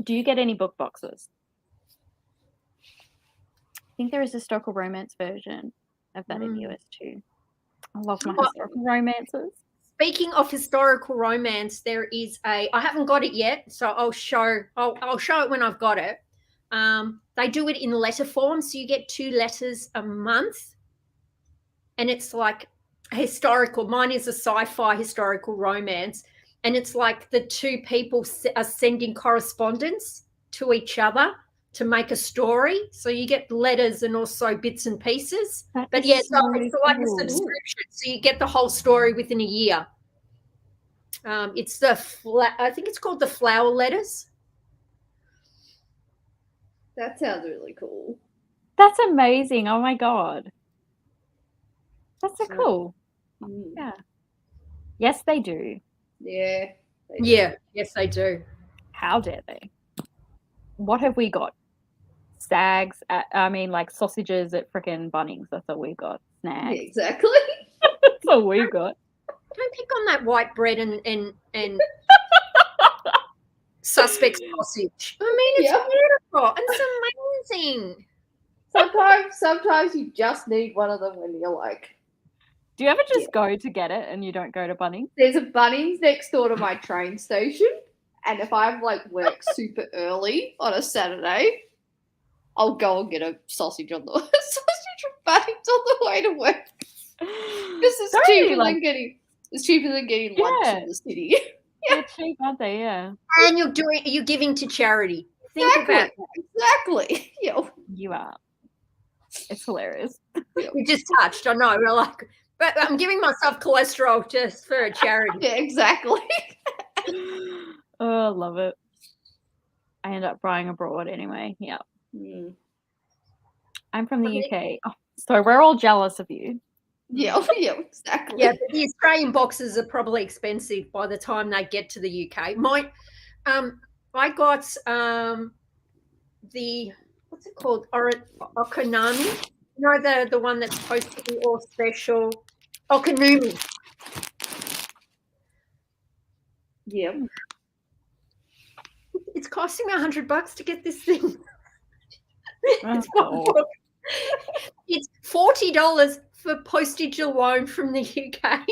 Speaker 2: Do you get any book boxes? I think there is a historical romance version of that in the US too. I love my
Speaker 3: Well,
Speaker 2: historical romances.
Speaker 3: speaking of historical romance, there is I haven't got it yet, so I'll show it when I've got it. They do it in letter form, so you get 2 letters a month, and it's like historical. Mine is a sci-fi historical romance, and it's like the 2 people are sending correspondence to each other to make a story. So you get letters and also bits and pieces. But yeah, so it's like a subscription, so you get the whole story within a year. It's I think it's called the Flower Letters.
Speaker 4: That sounds really cool.
Speaker 2: That's amazing. Oh my God. That's so cool. Yeah. Yes, they do.
Speaker 4: Yeah.
Speaker 3: Yeah, yes, they do.
Speaker 2: How dare they? What have we got? Stags like sausages at frickin' Bunnings. That's what we got. Snags.
Speaker 4: Yeah, exactly.
Speaker 2: That's what we got.
Speaker 3: Don't pick on that white bread and suspect sausage. I mean, it's beautiful. It's amazing.
Speaker 4: Sometimes you just need one of them when you're like.
Speaker 2: Do you ever just go to get it and you don't go to Bunnings?
Speaker 4: There's a Bunnings next door to my train station, and if I've like worked super early on a Saturday, I'll go and get a sausage from Bunnings on the way to work. Because it's cheaper than getting lunch in the city.
Speaker 2: They're cheap, aren't they? Yeah.
Speaker 3: And you're giving to charity. Think about that.
Speaker 4: Exactly. Yeah.
Speaker 2: You are. It's hilarious.
Speaker 3: We just touched. I know. We're like, but I'm giving myself cholesterol just for a charity.
Speaker 4: Yeah, exactly.
Speaker 2: Oh, I love it. I end up flying abroad anyway. Yeah. I'm from the UK. Oh, so we're all jealous of you.
Speaker 4: Yeah, exactly.
Speaker 3: Yeah, but the Australian boxes are probably expensive by the time they get to the UK. I got the what's it called? Okonami. You know the one that's supposed to be all special. Okonumi.
Speaker 4: Yeah.
Speaker 3: It's costing me $100 to get this thing.
Speaker 2: Oh.
Speaker 3: It's $40 for postage alone from the UK.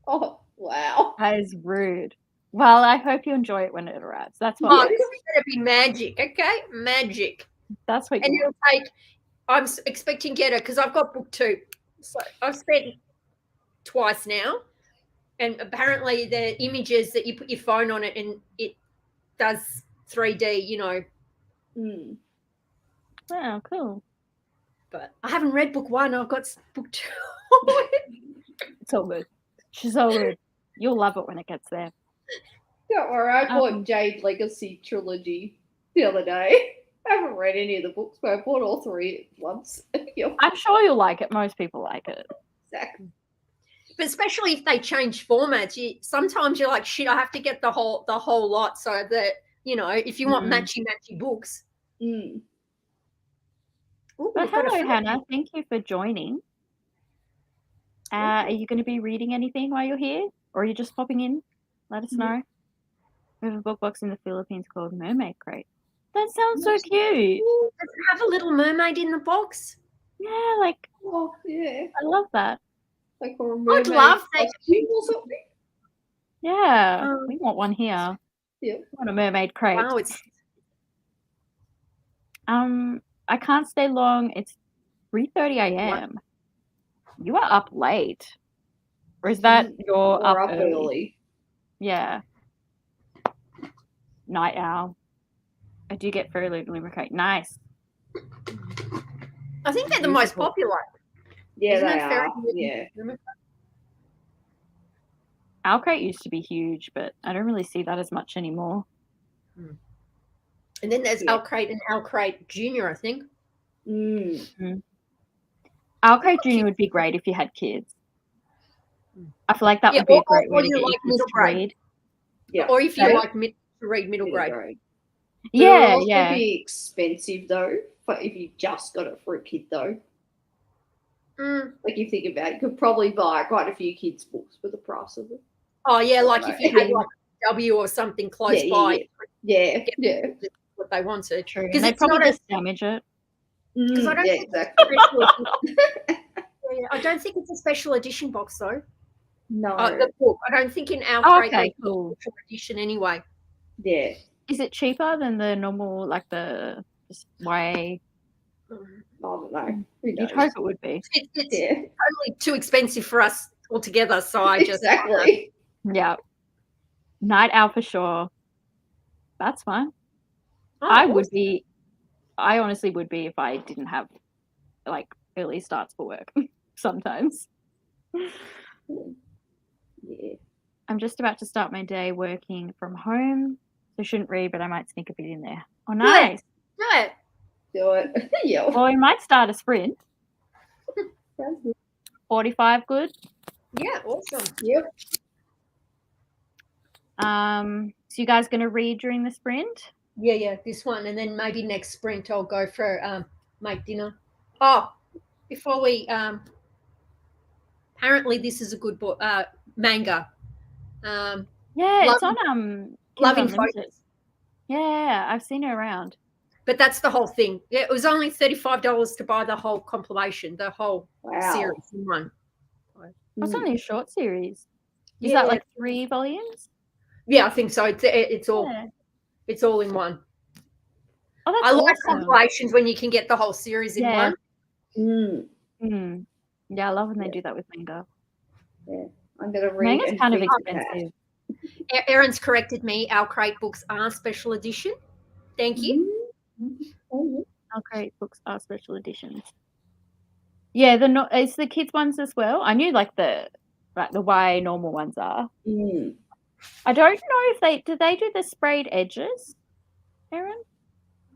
Speaker 4: Oh, wow.
Speaker 2: That is rude. Well, I hope you enjoy it when it arrives. That's what.
Speaker 3: Oh, this is going to be magic, okay? Magic.
Speaker 2: That's what.
Speaker 3: And it'll take. I'm expecting to get it because I've got book 2. So I've spent twice now, and apparently the images that you put your phone on it and it does 3D. You know.
Speaker 2: Wow, cool.
Speaker 3: But I haven't read book 1. I've got book 2.
Speaker 2: It's all good. She's all good. You'll love it when it gets there.
Speaker 4: Don't worry, I bought Jade Legacy Trilogy the other day. I haven't read any of the books, but I bought all 3 at once.
Speaker 2: I'm sure you'll like it. Most people like it.
Speaker 4: Exactly.
Speaker 3: But especially if they change formats, sometimes you're like, shit, I have to get the whole lot so that, you know, if you want matchy books.
Speaker 2: Ooh, but hello, Hannah. Thank you for joining. Are you going to be reading anything while you're here? Or are you just popping in? Let us know. We have a book box in the Philippines called Mermaid Crate. That sounds so cute.
Speaker 3: Does it have a little mermaid in the box?
Speaker 2: Yeah, like,
Speaker 4: Oh, yeah.
Speaker 2: I love that.
Speaker 4: Like a
Speaker 3: I'd love that.
Speaker 4: or something.
Speaker 2: Yeah, we want one here.
Speaker 4: Yeah.
Speaker 2: We want a mermaid crate.
Speaker 3: Wow, it's
Speaker 2: I can't stay long. It's 3:30 a.m. You are up late. Or is that you're up early? Yeah. Night owl. I do get very little lubricate. Nice.
Speaker 3: I think they're the most popular.
Speaker 4: Yeah,
Speaker 3: Isn't
Speaker 4: they
Speaker 3: that fair?
Speaker 4: are. Yeah.
Speaker 2: Owl crate used to be huge, but I don't really see that as much anymore.
Speaker 3: And then there's Owl Crate and Owl Crate Junior, I think.
Speaker 2: Owl Crate Junior would be great if you had kids. I feel like that would be a great way to get your kids to read.
Speaker 3: Yeah. Or if you like to read middle grade.
Speaker 2: Yeah,
Speaker 4: It'll also be expensive though, but if you just got it for a kid though. Like you think about it, you could probably buy quite a few kids' books for the price of it.
Speaker 3: Oh yeah, like if you had like W or something close by.
Speaker 4: Yeah.
Speaker 3: What they wanted.
Speaker 2: True. Because they probably just damage it.
Speaker 3: Because I don't
Speaker 4: exactly.
Speaker 3: I don't think it's a special edition box though.
Speaker 4: No.
Speaker 3: The book. I don't think in our
Speaker 2: Oh,
Speaker 3: crate
Speaker 2: okay,
Speaker 3: there's
Speaker 2: cool.
Speaker 3: a edition anyway.
Speaker 4: Yeah.
Speaker 2: Is it cheaper than the normal, like the just YA?
Speaker 4: I don't know. Who knows?
Speaker 2: You'd hope it would be.
Speaker 3: It's
Speaker 4: Yeah.
Speaker 3: totally too expensive for us altogether. So I just
Speaker 4: Exactly.
Speaker 2: Yeah. Night Owl for sure. That's fine.
Speaker 3: Oh,
Speaker 2: I would be. I honestly would be if I didn't have like early starts for work sometimes.
Speaker 4: Yeah.
Speaker 2: I'm just about to start my day working from home, so shouldn't read, but I might sneak a bit in there. Oh, nice.
Speaker 3: Yeah.
Speaker 4: Do it. Yeah.
Speaker 2: Well, we might start a sprint.
Speaker 4: Sounds good.
Speaker 2: 45, good.
Speaker 3: Yeah, awesome.
Speaker 4: Yep.
Speaker 2: So you guys going to read during the sprint?
Speaker 3: Yeah, this one. And then maybe next sprint I'll go for make dinner. Oh, before we apparently this is a good book, manga.
Speaker 2: Yeah,
Speaker 3: Love-
Speaker 2: it's on
Speaker 3: Love
Speaker 2: Kindle
Speaker 3: in
Speaker 2: Unlimited.
Speaker 3: Focus.
Speaker 2: Yeah, I've seen it around.
Speaker 3: But that's the whole thing. Yeah, it was only $35 to buy the whole compilation, the whole
Speaker 4: Wow.
Speaker 3: series in one.
Speaker 2: It's
Speaker 4: Mm.
Speaker 2: only a short series. Is
Speaker 3: Yeah.
Speaker 2: that like 3 volumes?
Speaker 3: Yeah, I think so. It's all
Speaker 2: Yeah.
Speaker 3: it's all in one.
Speaker 2: Oh, that's
Speaker 3: I like
Speaker 2: awesome.
Speaker 3: compilations when you can get the whole series in
Speaker 2: Yeah.
Speaker 3: one.
Speaker 4: Mm.
Speaker 2: Mm. Yeah, I love when they do that with manga.
Speaker 4: I'm gonna read.
Speaker 2: Manga's
Speaker 4: and
Speaker 2: kind of
Speaker 4: feed the cat.
Speaker 2: expensive.
Speaker 3: Erin's corrected me. Our crate books are special edition. Thank you.
Speaker 4: Oh,
Speaker 2: Our great books are special editions. Yeah, it's the kids ones as well. I knew like the YA normal ones are.
Speaker 4: mm.
Speaker 2: I don't know if do they do the sprayed edges, Erin?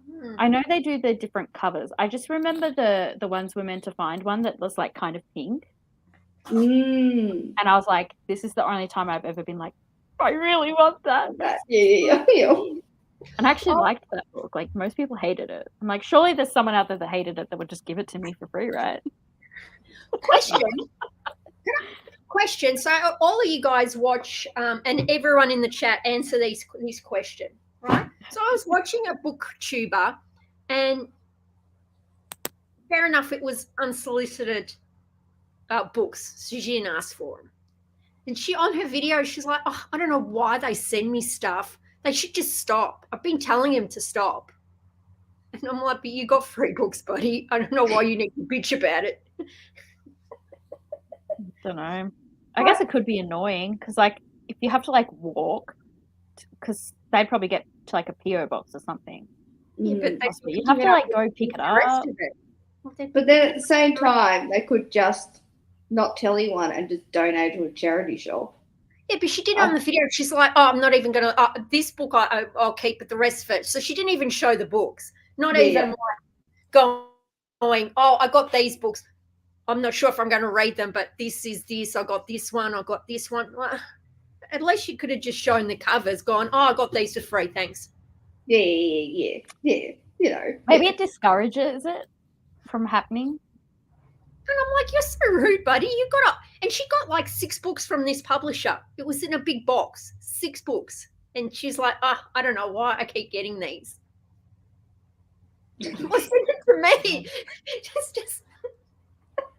Speaker 3: Hmm.
Speaker 2: I know they do the different covers. I just remember the ones we're meant to find, one that was like kind of pink.
Speaker 4: Mm.
Speaker 2: And I was like, this is the only time I've ever been like, I really want that.
Speaker 4: Yeah.
Speaker 2: And I actually liked that book. Like most people hated it. I'm like, surely there's someone out there that hated it that would just give it to me for free, right?
Speaker 3: Question. So all of you guys watch, and everyone in the chat answer this question, right? So I was watching a booktuber, and fair enough, it was unsolicited books. So she didn't ask for them. And she, on her video, she's like, oh, I don't know why they send me stuff. They should just stop. I've been telling him to stop. And I'm like, but you got free books, buddy. I don't know why you need to bitch about it.
Speaker 2: Don't know. I guess it could be annoying because, like, if you have to like walk, because they'd probably get to like a PO box or something.
Speaker 3: Yeah, but they
Speaker 2: Possibly. You have to like go pick it
Speaker 3: the rest
Speaker 2: up.
Speaker 3: of it.
Speaker 4: But then at the same time, they could just not tell anyone and just donate to a charity shop.
Speaker 3: Yeah, but she did on the video. She's like, oh, I'm not even going to, this book I'll keep, but the rest of it. So she didn't even show the books. Not even like going, oh, I got these books. I'm not sure if I'm going to read them, but this is this. I got this one. I got this one. Well, at least you could have just shown the covers, gone, oh, I got these for free. Thanks.
Speaker 4: Yeah. You know.
Speaker 2: Maybe it discourages it from happening.
Speaker 3: And I'm like, you're so rude, buddy. You got and she got like 6 books from this publisher. It was in a big box, 6 books. And she's like, oh, I don't know why I keep getting these. Well, send it to me. just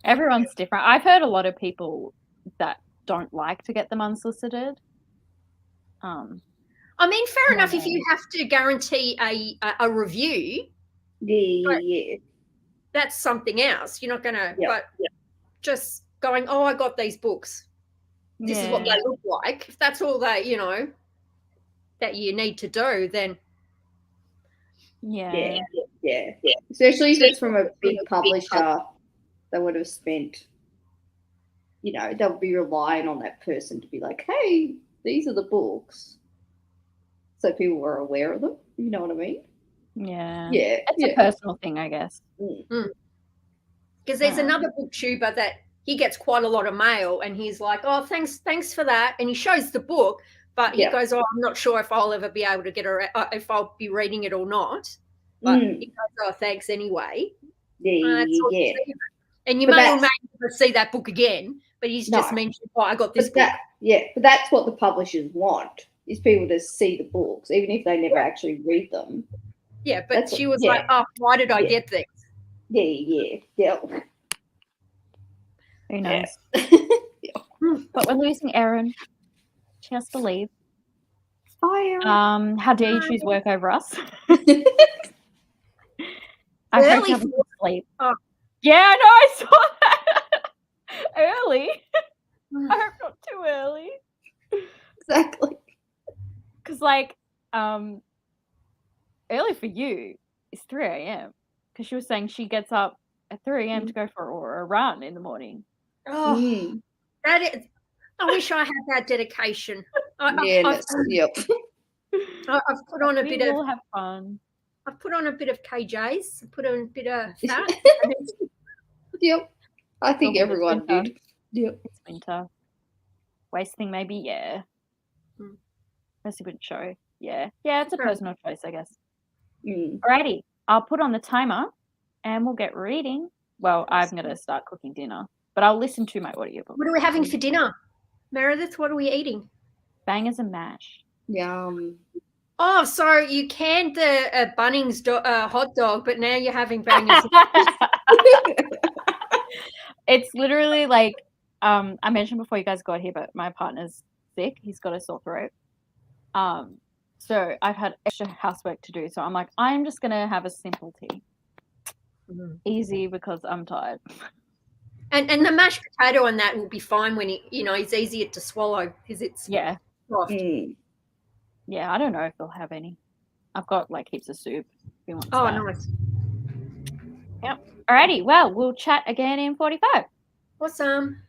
Speaker 2: Everyone's different. I've heard a lot of people that don't like to get them unsolicited.
Speaker 3: I mean, fair enough if you have to guarantee a review.
Speaker 4: Yeah.
Speaker 3: That's something else. You're not going to, but just going, oh, I got these books. This is what they look like. If that's all that, that you need to do, then.
Speaker 2: Yeah.
Speaker 4: Especially if it's from a big publisher, they would have spent, they'll be relying on that person to be like, hey, these are the books. So people were aware of them. You know what I mean?
Speaker 2: Yeah.
Speaker 4: Yeah.
Speaker 2: It's a personal thing, I guess.
Speaker 3: Because there's another booktuber that he gets quite a lot of mail and he's like, oh, thanks for that. And he shows the book, but he goes, oh, I'm not sure if I'll ever be able to get if I'll be reading it or not. But he goes, oh, thanks anyway.
Speaker 4: Yeah.
Speaker 3: And you may or may never see that book again, but he's just mentioned, oh, I got this book.
Speaker 4: But that's what the publishers want, is people to see the books, even if they never actually read them.
Speaker 3: Yeah, but she was like, oh, why did I get these?
Speaker 4: Yeah.
Speaker 2: Who knows? But we're losing Erin. She has to leave.
Speaker 4: Fire.
Speaker 2: How dare you choose work over us? I
Speaker 3: Early
Speaker 2: hope you have a
Speaker 3: for-
Speaker 2: good sleep.
Speaker 3: Oh.
Speaker 2: Yeah, I know, I saw that. Early. I hope not too early.
Speaker 4: Exactly.
Speaker 2: Because, like, early for you is 3 a.m. Because she was saying she gets up at 3 a.m. to go for a run in the morning.
Speaker 3: Oh,
Speaker 4: Mm.
Speaker 3: that is. I wish I had that dedication.
Speaker 4: Yeah, yep.
Speaker 3: I've put on a
Speaker 2: We
Speaker 3: bit of.
Speaker 2: will have fun.
Speaker 3: I've put on a bit of KJs. Put on a bit of fat.
Speaker 4: Yep. I think
Speaker 2: Probably
Speaker 4: everyone
Speaker 2: winter.
Speaker 4: did. Yep.
Speaker 2: It's winter. Wasting maybe, yeah.
Speaker 3: Mm.
Speaker 2: That's a good show. Yeah. Yeah, it's a
Speaker 3: Sure.
Speaker 2: personal choice, I guess.
Speaker 4: Mm.
Speaker 2: Alrighty. I'll put on the timer and we'll get reading. Well, I'm going to start cooking dinner, but I'll listen to my audiobook.
Speaker 3: What are we having for dinner, Meredith? What are we eating?
Speaker 2: Bangers and mash.
Speaker 4: Yum.
Speaker 3: Oh, so you canned the Bunnings hot dog, but now you're having bangers.
Speaker 2: It's literally like I mentioned before you guys got here, but my partner's sick. He's got a sore throat. So I've had extra housework to do. So I'm like, I'm just gonna have a simple tea. Easy because I'm tired.
Speaker 3: And the mashed potato on that will be fine when it's easier to swallow because it's
Speaker 2: Yeah.
Speaker 3: soft.
Speaker 4: Mm.
Speaker 2: Yeah, I don't know if they'll have any. I've got like heaps of soup if he wants
Speaker 3: Oh,
Speaker 2: that.
Speaker 3: nice.
Speaker 2: Alrighty, well, we'll chat again in 45.
Speaker 3: Awesome.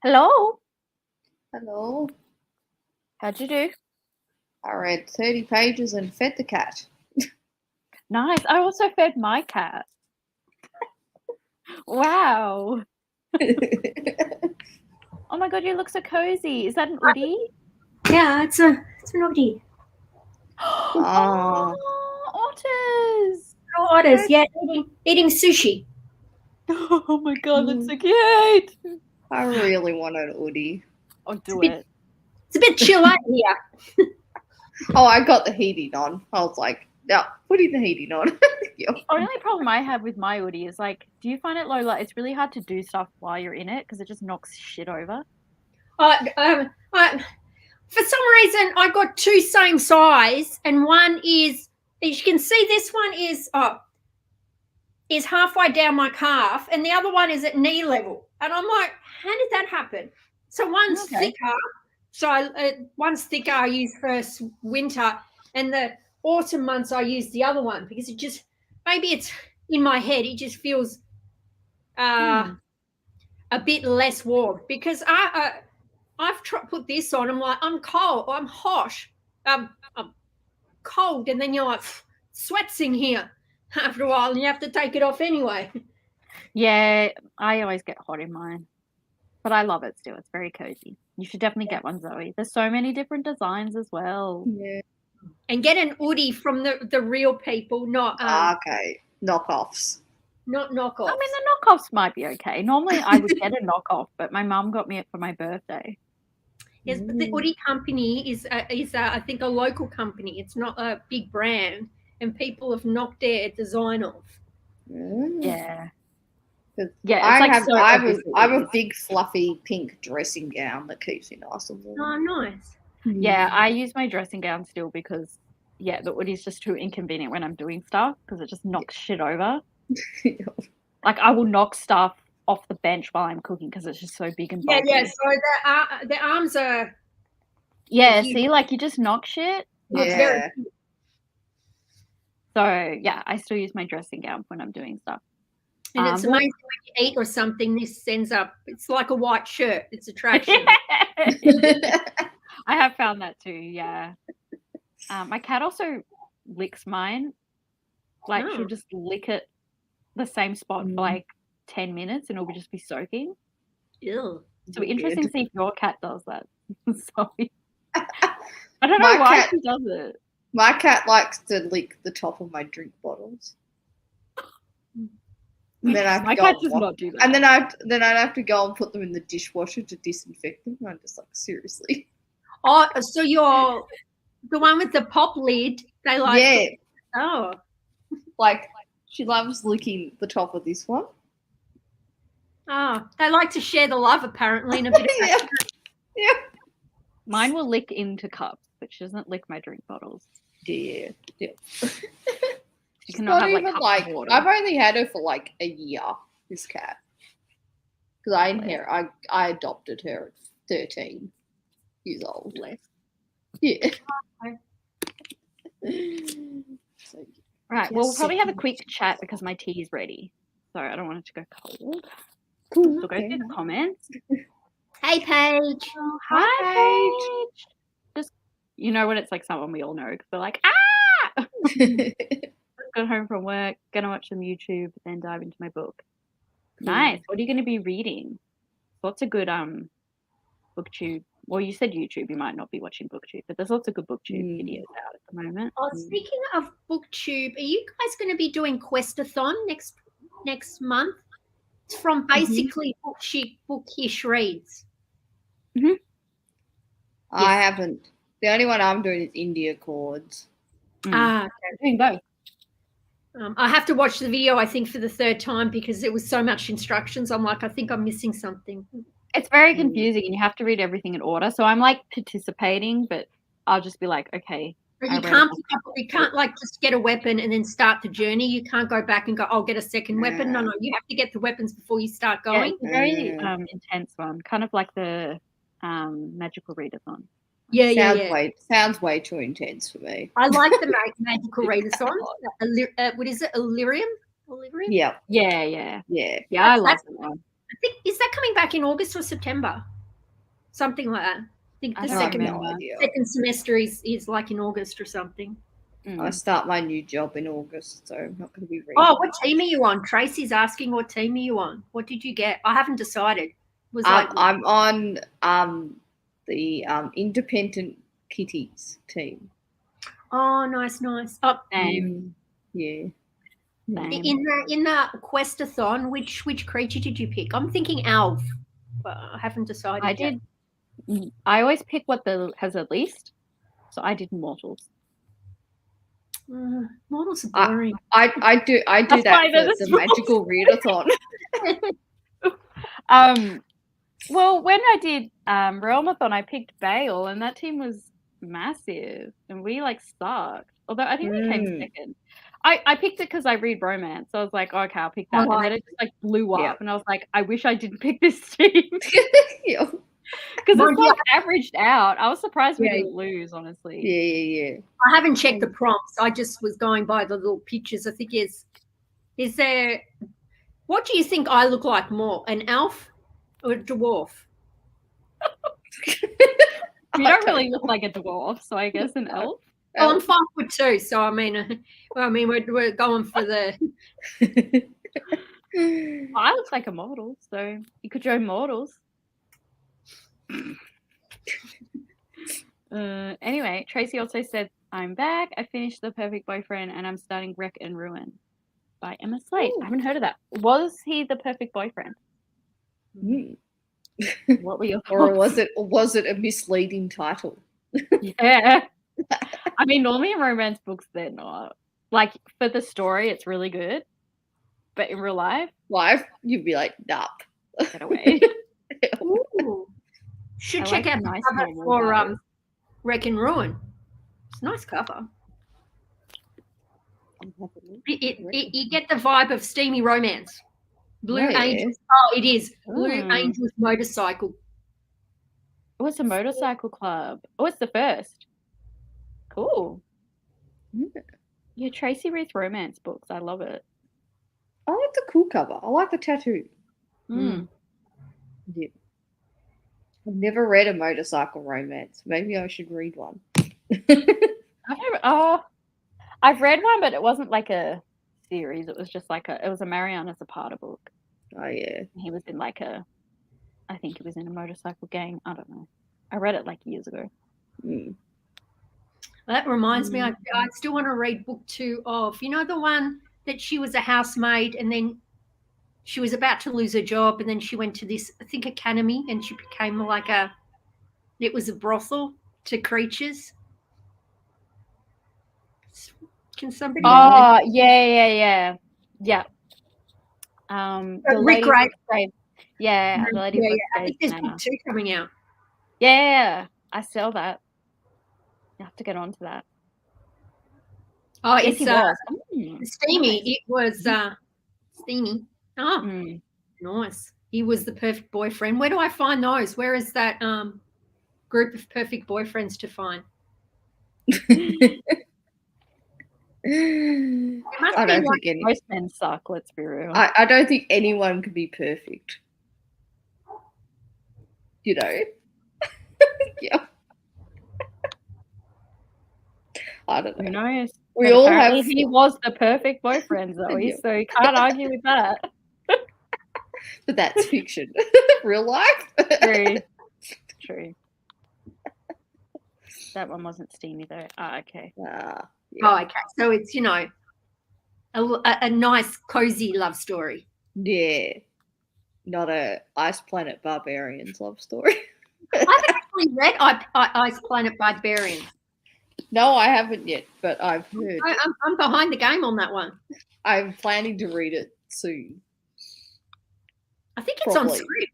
Speaker 2: Hello.
Speaker 4: Hello.
Speaker 2: How'd you do?
Speaker 4: I read 30 pages and fed the cat.
Speaker 2: Nice. I also fed my cat. Wow. Oh my god, you look so cozy. Is that an Oodie?
Speaker 3: Yeah, it's an oddie.
Speaker 4: Oh.
Speaker 2: Otters.
Speaker 3: Oh, otters, yeah, eating sushi.
Speaker 2: Oh my god, that's so cute.
Speaker 4: I really want an Oodie.
Speaker 2: I'll do it.
Speaker 3: It's a bit chill out here.
Speaker 4: Oh, I got the heating on. I was like, yeah, putting the heating on. Yeah.
Speaker 2: The only problem I have with my Oodie is like, do you find it, Lola, it's really hard to do stuff while you're in it because it just knocks shit over?
Speaker 3: For some reason, I got two same size, and one is, as you can see, this one is halfway down my calf, and the other one is at knee level. And I'm like, how did that happen? So one's thicker. So one's thicker I use for winter, and the autumn months I use the other one because it just, maybe it's in my head, it just feels a bit less warm because I've put this on. I'm like, I'm cold. I'm hot. I'm cold. And then you're like, sweat's in here after a while, and you have to take it off anyway.
Speaker 2: Yeah, I always get hot in mine. But I love it still. It's very cozy. You should definitely get one, Zoe. There's so many different designs as well.
Speaker 4: Yeah.
Speaker 3: And get an Oodie from the real people, not
Speaker 4: Okay. Knockoffs.
Speaker 3: not knockoffs.
Speaker 2: I mean, the knockoffs might be okay. Normally, I would get a knockoff, but my mum got me it for my birthday.
Speaker 3: Yes, but the Oodie company is I think a local company. It's not a big brand, and people have knocked their design off.
Speaker 2: Yeah.
Speaker 4: Yeah,
Speaker 2: it's
Speaker 4: I have a big fluffy pink dressing gown that keeps me nice and warm.
Speaker 3: Oh, nice.
Speaker 2: Yeah, I use my dressing gown still because, the Oodie's just too inconvenient when I'm doing stuff because it just knocks shit over. Like, I will knock stuff off the bench while I'm cooking because it's just so big and bulky.
Speaker 3: Yeah. So the arms are.
Speaker 2: Yeah, see, like, you just knock shit.
Speaker 4: Yeah.
Speaker 2: So, yeah, I still use my dressing gown when I'm doing stuff.
Speaker 3: And it's amazing when you eat or something, this ends up, it's like a white shirt. It's attraction.
Speaker 2: I have found that too, yeah. My cat also licks mine. Like, she'll just lick it the same spot for like 10 minutes and it'll just be soaking.
Speaker 3: Ew.
Speaker 2: So interesting to see if your cat does that. Sorry. I don't know why she does it.
Speaker 4: My cat likes to lick the top of my drink bottles. And then
Speaker 2: my cat does not do that.
Speaker 4: And then I'd have to go and put them in the dishwasher to disinfect them. I'm just like, seriously.
Speaker 3: Oh, so you're the one with the pop lid. They like.
Speaker 4: Yeah.
Speaker 3: Oh.
Speaker 4: Like, she loves licking the top of this one.
Speaker 3: Oh, they like to share the love apparently in a bit of
Speaker 4: Yeah.
Speaker 2: Mine will lick into cups, but she doesn't lick my drink bottles.
Speaker 4: Yeah.
Speaker 2: You cannot have cups of water.
Speaker 4: I've only had her for like a year, this cat. Because I adopted her at 13 years old. Yeah. So,
Speaker 2: right. Well, we'll probably have a quick chat because my tea is ready. So I don't want it to go cold.
Speaker 4: cool.
Speaker 2: So go through the comments.
Speaker 3: Hey, Paige.
Speaker 2: Oh, hi, Paige. Just, you know when it's like someone we all know because they're like, ah! Got home from work, gonna watch some YouTube, then dive into my book. Nice. What are you going to be reading? Lots of good booktube. Well, you said YouTube. You might not be watching booktube, but there's lots of good booktube videos out at the moment.
Speaker 3: Oh, speaking of booktube, are you guys going to be doing Questathon next month? It's from basically Bookish Reads.
Speaker 2: Mm-hmm.
Speaker 4: I haven't. The only one I'm doing is India Chords.
Speaker 3: Okay.
Speaker 2: Doing both.
Speaker 3: I have to watch the video, I think, for the third time because there was so much instructions. I'm like, I think I'm missing something.
Speaker 2: It's very confusing and you have to read everything in order. So I'm like participating, but I'll just be like, okay.
Speaker 3: But you can't like just get a weapon and then start the journey. You can't go back and go, I'll get a second weapon. No, you have to get the weapons before you start going.
Speaker 2: Yeah, it's a very intense one, kind of like the magical readathon.
Speaker 4: Sounds way too intense for me.
Speaker 3: I like the magical readathon. What is it? Illyrium?
Speaker 4: Yeah.
Speaker 2: Yeah,
Speaker 3: I
Speaker 2: love that one.
Speaker 3: I think, is that coming back in August or September? Something like that. I think
Speaker 2: I
Speaker 3: the
Speaker 2: don't
Speaker 4: I have
Speaker 3: second
Speaker 2: remember.
Speaker 4: no idea.
Speaker 3: semester is like in August or something.
Speaker 4: I start my new job in August, so I'm not going to be reading.
Speaker 3: Oh, what team are you on? Tracy's asking what team are you on? What did you get? I haven't decided. Was like
Speaker 4: I'm on the independent kitties team.
Speaker 3: oh, nice. Oh,
Speaker 2: Same.
Speaker 4: Yeah.
Speaker 2: Same.
Speaker 3: in the questathon, which creature did you pick? I'm thinking elf, but I haven't decided.
Speaker 2: I
Speaker 3: yet.
Speaker 2: did. I always pick what has the least, so I did mortals.
Speaker 3: Models are boring.
Speaker 4: I do
Speaker 2: That's
Speaker 4: that
Speaker 2: why they're
Speaker 4: for
Speaker 2: the
Speaker 4: the magical readathon.
Speaker 2: Well, when I did Realmathon, I picked Bale, and that team was massive, and we like sucked. Although I think we came second. I picked it because I read romance, so I was like, oh, okay, I'll pick that, and then it just like blew up,
Speaker 4: Yeah.
Speaker 2: and I was like, I wish I didn't pick this team
Speaker 4: Yeah.
Speaker 2: because
Speaker 3: Well,
Speaker 2: it's like averaged out. I was surprised we
Speaker 3: Yeah.
Speaker 2: didn't lose, honestly.
Speaker 4: Yeah.
Speaker 3: I haven't checked the prompts. I just was going by the little pictures. I think is there. What do you think I look like more, an elf or a dwarf?
Speaker 2: You don't really look like a dwarf, so I guess an elf.
Speaker 3: Well, I'm 5'2", so I mean, we're going for the.
Speaker 2: I look like a mortal, so you could join mortals. Anyway, Tracy also said, I'm back. I finished The Perfect Boyfriend and I'm starting Wreck and Ruin by Emma Slate. I haven't heard of that. Was he the perfect boyfriend? What were your thoughts?
Speaker 4: Or was it a misleading title?
Speaker 2: Yeah. I mean, normally in romance books, they're not. Like, for the story, it's really good. But in real life,
Speaker 4: you'd be like, nah.
Speaker 2: get away.
Speaker 3: Ooh. Should
Speaker 2: I
Speaker 3: check
Speaker 2: like
Speaker 3: out
Speaker 2: the
Speaker 3: the
Speaker 2: nice
Speaker 3: cover
Speaker 2: normal
Speaker 3: for
Speaker 2: guys.
Speaker 3: Wreck and Ruin. It's a nice cover. You get the vibe of steamy romance. Blue
Speaker 4: Yeah.
Speaker 3: Angels. Oh, it is. Blue
Speaker 2: Oh.
Speaker 3: Angels motorcycle.
Speaker 2: Oh, it's a motorcycle club. Oh, it's the first. Cool. Yeah, Tracy reads romance books. I love it.
Speaker 4: I like the cool cover. I like the tattoo.
Speaker 2: Mm.
Speaker 4: Yeah. I've never read a motorcycle romance. Maybe I should read one.
Speaker 2: I've read one, but it wasn't like a series. It was just like it was a Mariana Zapata book.
Speaker 4: Oh yeah.
Speaker 2: He was in like I think he was in a motorcycle gang. I don't know. I read it like years ago.
Speaker 3: That reminds me, I still want to read book 2 of, the one that she was a housemaid and then she was about to lose her job and then she went to this, I think, academy and she became like it was a brothel to creatures. Can somebody?
Speaker 2: Oh, yeah. The
Speaker 3: Rick
Speaker 2: Grave. Yeah, the Lady
Speaker 3: yeah.
Speaker 2: Rick
Speaker 3: I think there's book 2 coming out.
Speaker 2: Yeah, I sell that. You have to get onto that.
Speaker 3: Oh,
Speaker 2: Yes,
Speaker 3: it's steamy.
Speaker 2: Nice.
Speaker 3: It was steamy. Oh, nice. He was the perfect boyfriend. Where do I find those? Where is that group of perfect boyfriends to find?
Speaker 4: I don't think
Speaker 2: most men suck, let's be real.
Speaker 4: I don't think anyone can be perfect. Yeah. I don't know.
Speaker 2: Who knows?
Speaker 4: We all have.
Speaker 2: He was the perfect boyfriend, Zoe, so you can't argue with that.
Speaker 4: But that's fiction. Real life.
Speaker 2: True. That one wasn't steamy though. Okay.
Speaker 4: Yeah.
Speaker 3: Oh, okay. So it's a nice, cozy love story.
Speaker 4: Yeah. Not a Ice Planet Barbarians love story.
Speaker 3: I haven't actually read Ice Planet Barbarians.
Speaker 4: No, I haven't yet, but I've heard.
Speaker 3: I'm behind the game on that one.
Speaker 4: I'm planning to read it soon.
Speaker 3: I think it's on Script.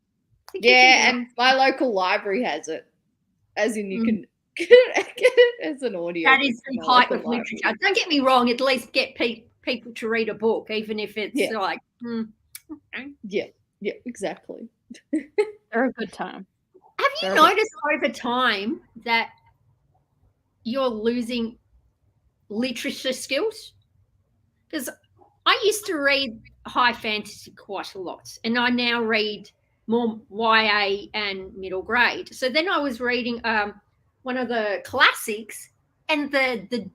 Speaker 4: Yeah, and my local library has it. As in, you can get it as an audio.
Speaker 3: That is the height of literature. Don't get me wrong. At least get people to read a book, even if it's like. Okay.
Speaker 4: Yeah, exactly.
Speaker 2: They're a good time.
Speaker 3: Have you noticed over time that you're losing literature skills? Because I used to read high fantasy quite a lot, and I now read more YA and middle grade. So then I was reading one of the classics, and the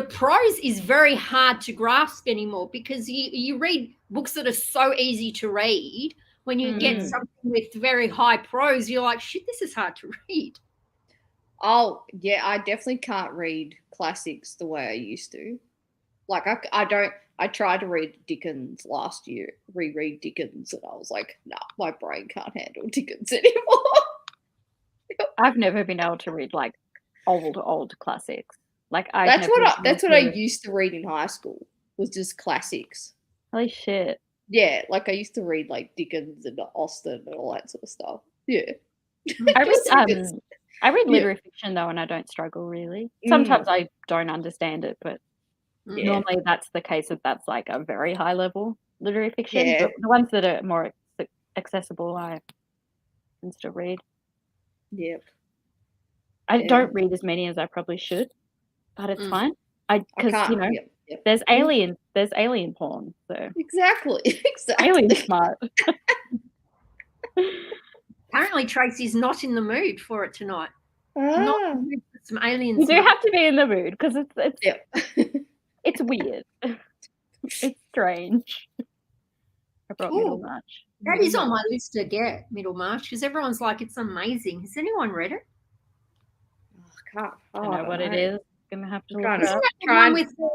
Speaker 3: prose is very hard to grasp anymore because you read books that are so easy to read. When you get something with very high prose, you're like, shit, this is hard to read.
Speaker 4: Oh, yeah, I definitely can't read classics the way I used to. Like, I tried to read Dickens last year, reread Dickens, and I was like, nah, my brain can't handle Dickens anymore.
Speaker 2: I've never been able to read like old classics. Like
Speaker 4: that's what I used to read in high school, was just classics.
Speaker 2: Holy shit.
Speaker 4: Yeah, like I used to read like Dickens and Austen and all that sort of stuff. Yeah.
Speaker 2: I read literary fiction though, and I don't struggle really. Sometimes I don't understand it, but normally that's the case that's like a very high level literary fiction.
Speaker 4: Yeah.
Speaker 2: But the ones that are more accessible, I can still read.
Speaker 4: Yep.
Speaker 2: I don't read as many as I probably should, but it's fine. Because you know,
Speaker 4: Yep.
Speaker 2: there's alien porn, so
Speaker 4: exactly.
Speaker 2: alien smart.
Speaker 3: Apparently, Tracy's not in the mood for it tonight. Not in the mood for some aliens.
Speaker 2: You do have to be in the mood because it's it's weird. It's strange. I brought Middlemarch.
Speaker 3: That is on my list to get, Middlemarch, because everyone's like, it's amazing. Has anyone read it?
Speaker 2: I don't know what it is. Gonna have to look it
Speaker 3: Isn't
Speaker 2: up.
Speaker 3: that the one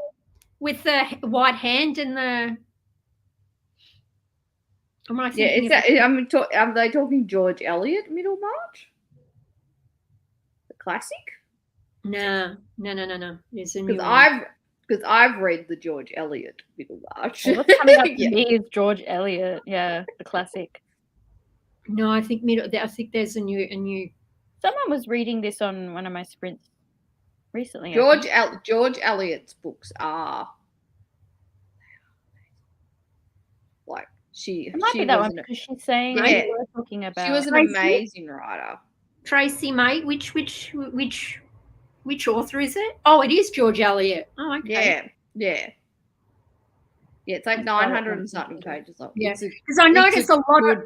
Speaker 3: with the white hand and the? Am I thinking
Speaker 4: are they talking George Eliot Middlemarch? The classic?
Speaker 3: No. There's a new
Speaker 4: because I've read the George Eliot Middlemarch.
Speaker 2: What's coming up to me is George Eliot. Yeah, the classic.
Speaker 3: No, I think there's a new.
Speaker 2: Someone was reading this on one of my sprints recently.
Speaker 4: George Eliot's books are like
Speaker 2: it might be that one because she's saying we were talking about.
Speaker 4: She was an amazing writer.
Speaker 3: Tracy, mate, which author is it? Oh, it is George Eliot. Oh, okay.
Speaker 4: Yeah. It's like 900 and something pages long.
Speaker 3: Yeah, because I notice a lot of.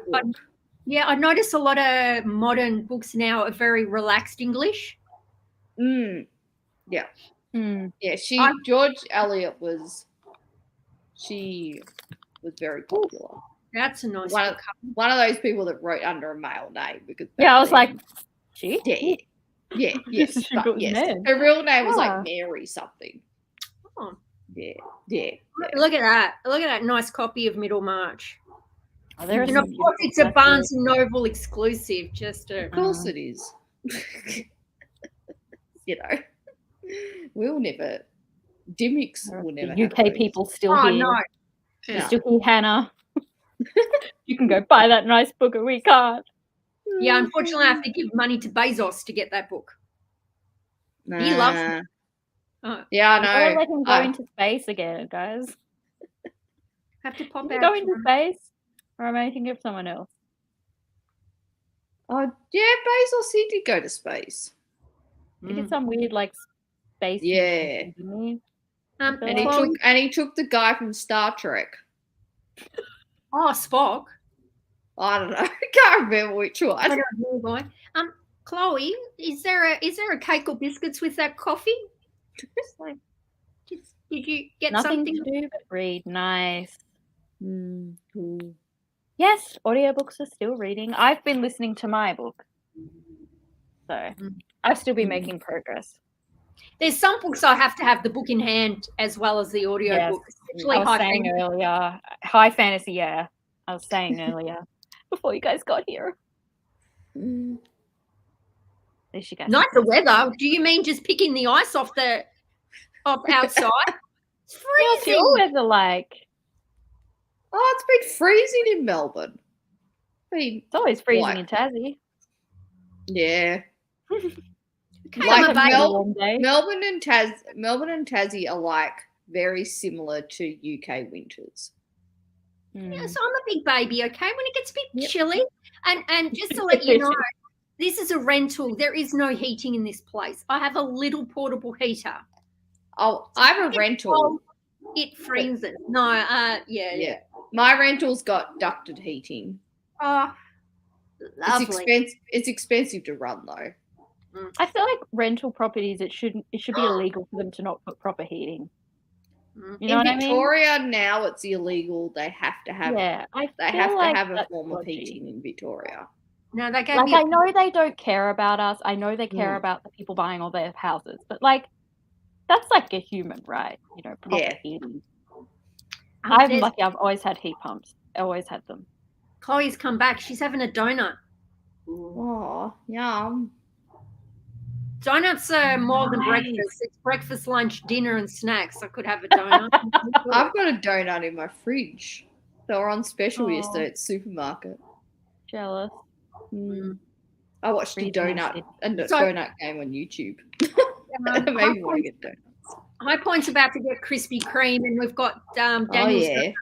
Speaker 3: I notice a lot of modern books now are very relaxed English.
Speaker 4: Yeah. Yeah, George Eliot was very popular.
Speaker 3: That's a nice
Speaker 4: one of those people that wrote under a male name because
Speaker 2: I was like, she?
Speaker 4: Yeah, yes. Her real name was like Mary something.
Speaker 3: Oh.
Speaker 4: Yeah.
Speaker 3: Look at that. Look at that nice copy of Middlemarch.
Speaker 2: Oh,
Speaker 3: it's a Barnes and Noble exclusive. Of
Speaker 4: course it is. You know, we'll never. Dimmicks will never.
Speaker 2: UK people still here.
Speaker 3: No.
Speaker 2: Still here, Hannah. You can go buy that nice book, and we can't.
Speaker 3: Yeah, unfortunately, I have to give money to Bezos to get that book.
Speaker 4: Nah.
Speaker 3: He loves it. Oh.
Speaker 4: Yeah, I know.
Speaker 2: I don't let him go into space again, guys.
Speaker 3: Have to pop out.
Speaker 2: Go into space. Or am I thinking of someone else?
Speaker 4: Oh, yeah, Bezos, he did go to space.
Speaker 2: He did some weird, like, space.
Speaker 4: Yeah.
Speaker 3: And
Speaker 4: he took the guy from Star Trek.
Speaker 3: Oh, Spock.
Speaker 4: I don't know. I can't remember which one.
Speaker 3: I don't know. Chloe, is there a cake or biscuits with that coffee? Did you get
Speaker 2: nothing
Speaker 3: something
Speaker 2: to do but read? Nice.
Speaker 4: Cool.
Speaker 2: Yes, audiobooks are still reading. I've been listening to my book. So I've still been making progress.
Speaker 3: There's some books I have to have the book in hand as well as the audio book. Especially
Speaker 2: I was saying earlier, high fantasy, yeah. I was saying earlier before you guys got here. There she goes.
Speaker 3: Nicer weather. Do you mean just picking the ice off outside? It's freezing.
Speaker 2: What's weather like?
Speaker 4: Oh, it's been freezing in Melbourne.
Speaker 2: It's always freezing in Tassie.
Speaker 4: Yeah.
Speaker 3: Like
Speaker 4: Melbourne and Tassie are like very similar to UK winters.
Speaker 3: Yeah, so I'm a big baby, okay? When it gets a bit chilly, and just to let you know, this is a rental. There is no heating in this place. I have a little portable heater.
Speaker 4: Oh, I have a rental.
Speaker 3: It freezes. No, yeah.
Speaker 4: My rental's got ducted heating.
Speaker 3: Oh, lovely.
Speaker 4: It's expensive to run though.
Speaker 2: I feel like rental properties, it should be illegal for them to not put proper heating. You know
Speaker 4: In
Speaker 2: what I mean?
Speaker 4: Victoria now it's illegal. They have to have a form of
Speaker 2: dodgy.
Speaker 4: heating in Victoria.
Speaker 3: No, they gave
Speaker 2: Like,
Speaker 3: me
Speaker 2: I know they don't care about us. I know they care about the people buying all their houses, but like, that's like a human right, you know, proper heating. I'm lucky. I've always had heat pumps. I always had them.
Speaker 3: Chloe's come back. She's having a donut.
Speaker 4: Oh, yum.
Speaker 3: Donuts are more than breakfast. It's breakfast, lunch, dinner, and snacks. I could have a donut.
Speaker 4: I've got a donut in my fridge. They were on special yesterday at the supermarket.
Speaker 2: Jealous.
Speaker 4: I watched a donut game on YouTube. It made me want to get donuts.
Speaker 3: High Point's about to get Krispy Kreme, and we've got Daniel's.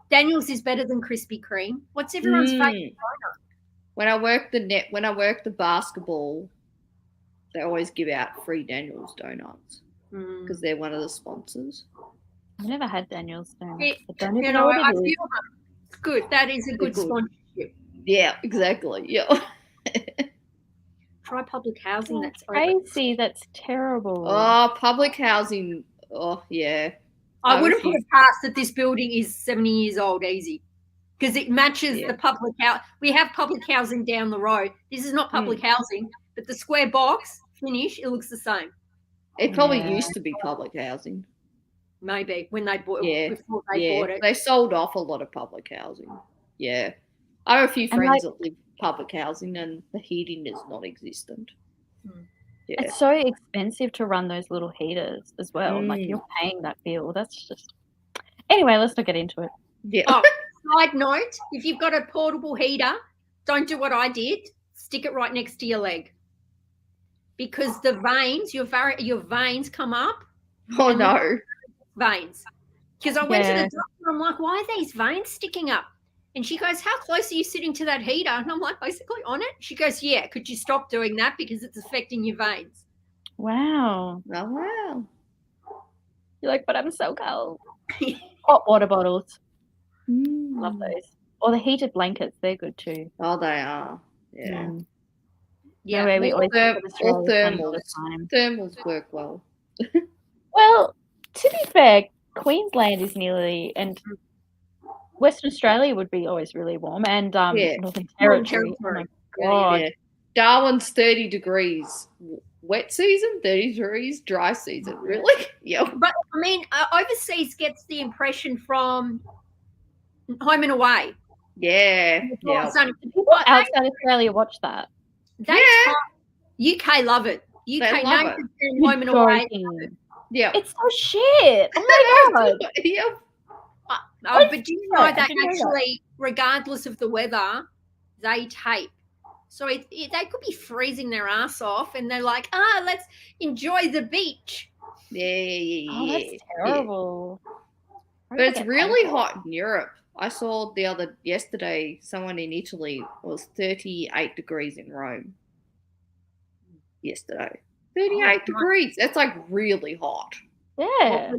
Speaker 3: Daniel's is better than Krispy Kreme. What's everyone's favorite donut?
Speaker 4: When I work the basketball, they always give out free Daniel's donuts because they're one of the sponsors.
Speaker 2: I've never had Daniel's donuts.
Speaker 3: I feel it's good. That is a good sponsorship.
Speaker 4: Yeah, exactly. Yeah.
Speaker 3: Try public housing. That's
Speaker 2: crazy. That's terrible.
Speaker 4: Oh, public housing. Oh, yeah.
Speaker 3: I wouldn't put it past that this building is 70 years old, easy. Because it matches the public house. We have public housing down the road. This is not public housing, but the square box finish, it looks the same.
Speaker 4: It probably used to be public housing.
Speaker 3: Maybe when they bought before they bought it.
Speaker 4: They sold off a lot of public housing. Yeah. I have a few friends that live public housing and the heating is non-existent. Yeah.
Speaker 2: It's so expensive to run those little heaters as well. Like, you're paying that bill. That's just... Anyway, let's not get into it.
Speaker 4: Yeah.
Speaker 3: Oh, side note, if you've got a portable heater, don't do what I did. Stick it right next to your leg. Because the veins, your veins come up.
Speaker 4: Oh, no.
Speaker 3: Veins. Because I went to the doctor, I'm like, why are these veins sticking up? And she goes, how close are you sitting to that heater? And I'm like, basically on it. She goes, yeah, could you stop doing that because it's affecting your veins?
Speaker 2: Wow.
Speaker 4: Oh, wow.
Speaker 2: You're like, but I'm so cold. Hot water bottles. Love those. Or the heated blankets, they're good too.
Speaker 4: Oh, they are. Yeah.
Speaker 3: Yeah.
Speaker 2: No, we always
Speaker 4: or thermals. Thermals work well.
Speaker 2: Well, to be fair, Queensland is nearly, and Western Australia would be always really warm, and Northern Territory. Oh my God.
Speaker 4: Yeah. Darwin's 30 degrees. Wet season, 30 degrees, dry season. Really? Yeah.
Speaker 3: But I mean, overseas gets the impression from home and away.
Speaker 4: Yeah. Yeah.
Speaker 2: People outside Australia watch that.
Speaker 3: UK love it. UK
Speaker 4: love
Speaker 3: known for home and away.
Speaker 4: Yeah.
Speaker 2: It's so shit. Oh my God.
Speaker 4: Yeah.
Speaker 3: But do you know that actually, regardless of the weather, they tape. So they could be freezing their ass off, and they're like, let's enjoy the beach.
Speaker 4: Yeah.
Speaker 2: Oh, that's terrible.
Speaker 4: But it's really hot in Europe. I saw yesterday, someone in Italy was 38 degrees in Rome. Yesterday. 38 degrees. That's like really hot.
Speaker 2: Yeah.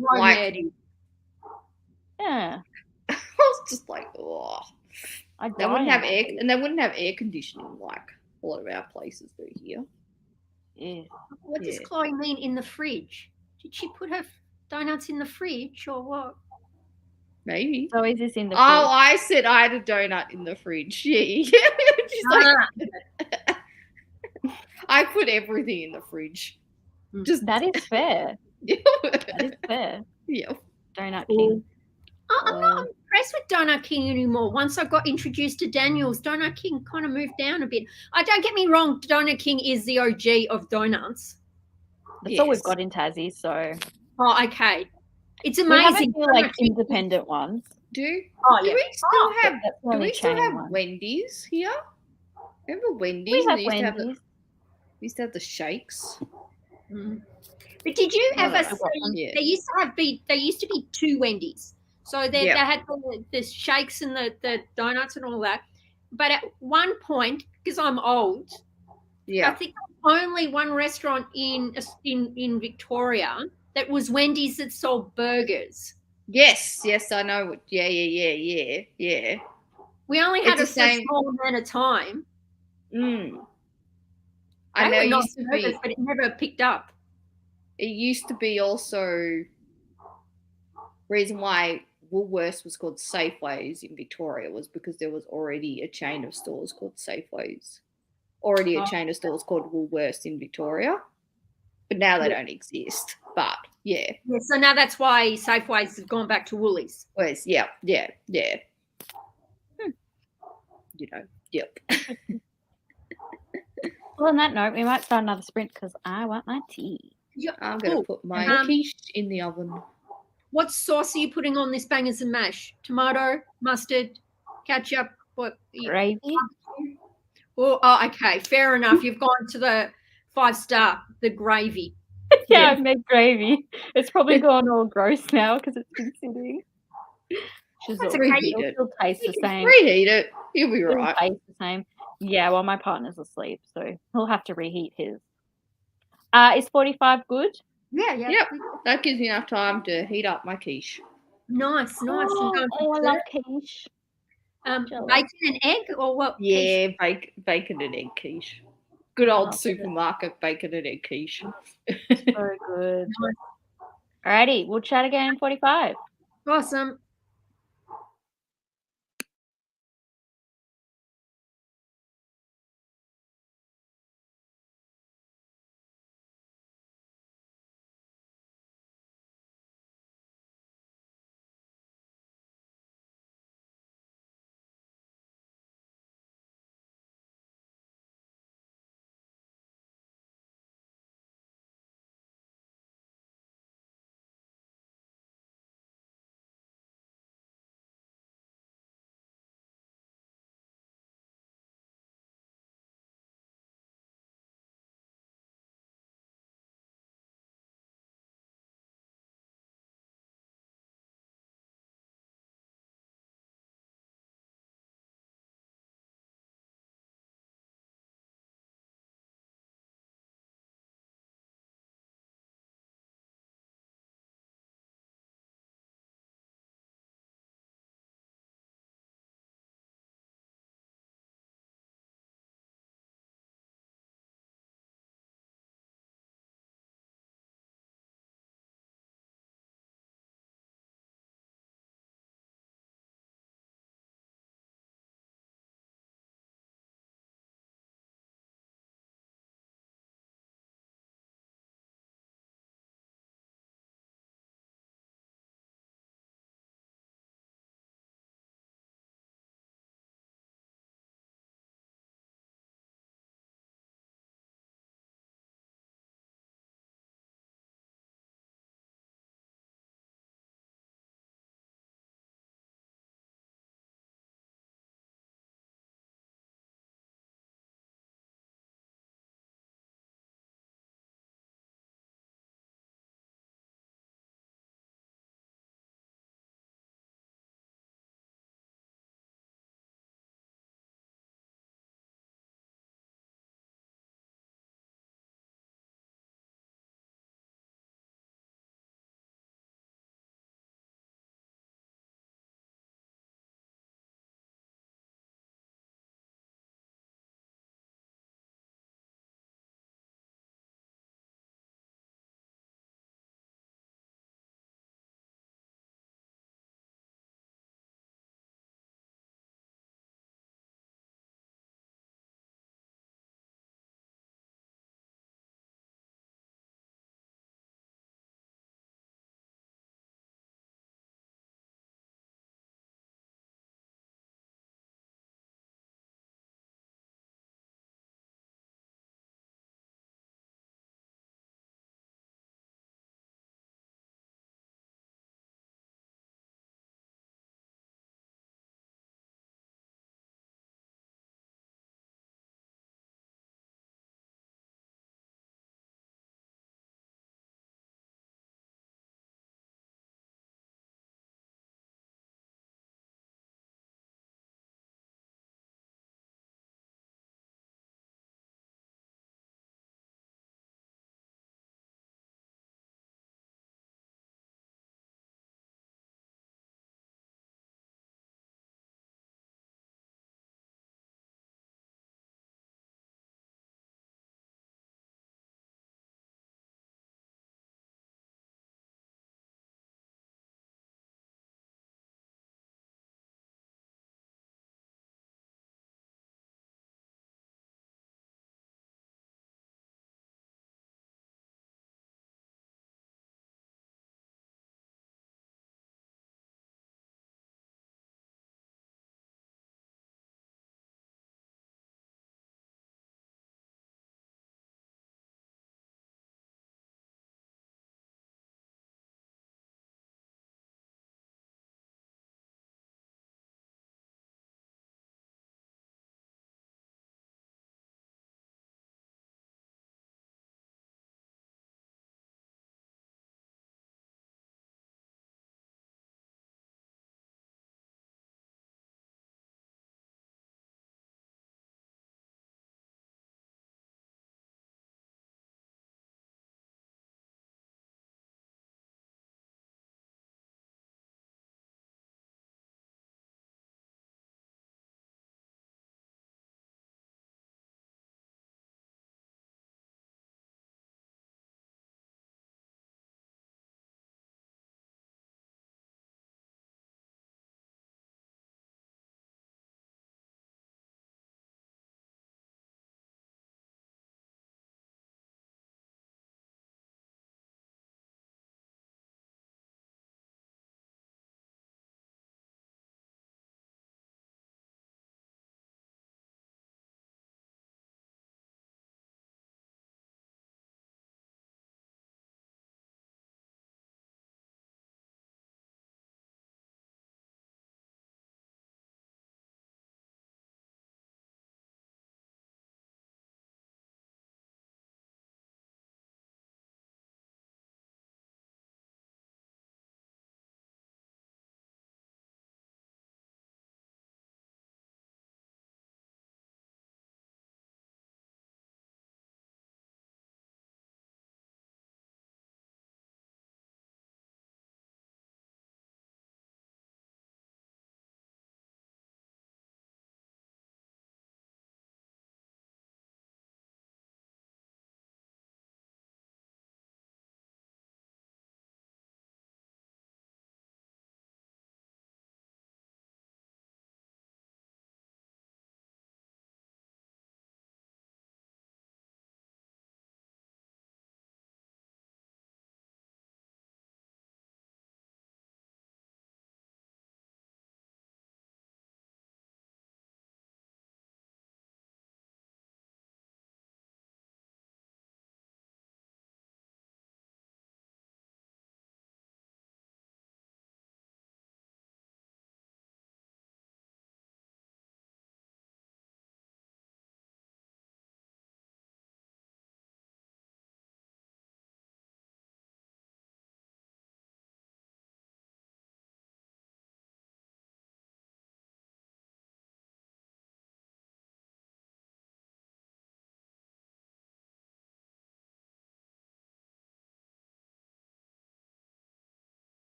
Speaker 4: Yeah. I was just like, oh. They wouldn't have air conditioning like a lot of our places do here.
Speaker 2: Yeah.
Speaker 3: What does Chloe mean in the fridge? Did she put her donuts in the fridge or what?
Speaker 4: Maybe.
Speaker 2: So is this in the fridge?
Speaker 4: Oh, I said I had a donut in the fridge. Yeah. She's like, I put everything in the fridge.
Speaker 2: That is fair. That is fair.
Speaker 4: Yeah.
Speaker 2: Donut King.
Speaker 3: I'm not impressed with Donut King anymore. Once I got introduced to Daniel's, Donut King kind of moved down a bit. Don't get me wrong, Donut King is the OG of donuts.
Speaker 2: That's all we've got in Tassie, so.
Speaker 3: Oh, okay. It's amazing.
Speaker 2: We have independent ones.
Speaker 4: Do we still have Wendy's here? Remember Wendy's?
Speaker 2: We have Wendy's.
Speaker 4: We used to have the shakes.
Speaker 3: But did you ever see? There used to be two Wendy's. So they had the shakes and the donuts and all that. But at one point, because I'm old, I think only one restaurant in Victoria that was Wendy's that sold burgers.
Speaker 4: Yes, I know. Yeah.
Speaker 3: We only had
Speaker 4: It's
Speaker 3: it
Speaker 4: the
Speaker 3: for a
Speaker 4: same.
Speaker 3: small amount of time.
Speaker 4: And
Speaker 3: They
Speaker 4: there
Speaker 3: were nice
Speaker 4: used to
Speaker 3: burgers,
Speaker 4: be.
Speaker 3: but it never picked up.
Speaker 4: It used to be also reason why Woolworths was called Safeways in Victoria was because there was already a chain of stores called Safeways. Already a
Speaker 3: Oh.
Speaker 4: chain of stores called Woolworths in Victoria. But now they don't exist. But yeah.
Speaker 3: Yeah, so now that's why Safeways have gone back to Woolies.
Speaker 4: Whereas, yeah. You know, yep.
Speaker 2: Well, on that note, we might start another sprint because I want my tea.
Speaker 4: I'm going to put my quiche in the oven.
Speaker 3: What sauce are you putting on this bangers and mash? Tomato, mustard, ketchup, what?
Speaker 2: Gravy.
Speaker 3: Oh, okay, fair enough. You've gone to the 5-star, the gravy.
Speaker 2: Yeah, I've made gravy. It's probably gone all gross now because it's been sitting.
Speaker 3: That's
Speaker 2: It'll
Speaker 3: okay.
Speaker 2: still taste the same.
Speaker 4: Reheat it. You'll be
Speaker 2: It'll
Speaker 4: right.
Speaker 2: taste the same. Yeah, well, my partner's asleep, so he'll have to reheat his. Is 45 good?
Speaker 3: Yeah.
Speaker 4: Yep. That gives me enough time to heat up my quiche.
Speaker 3: Nice.
Speaker 2: Oh, I love quiche.
Speaker 3: Bacon and egg or what?
Speaker 4: Yeah, bacon and egg quiche. Good old supermarket bacon and egg quiche.
Speaker 2: So good. Alrighty, we'll chat again in 45.
Speaker 3: Awesome.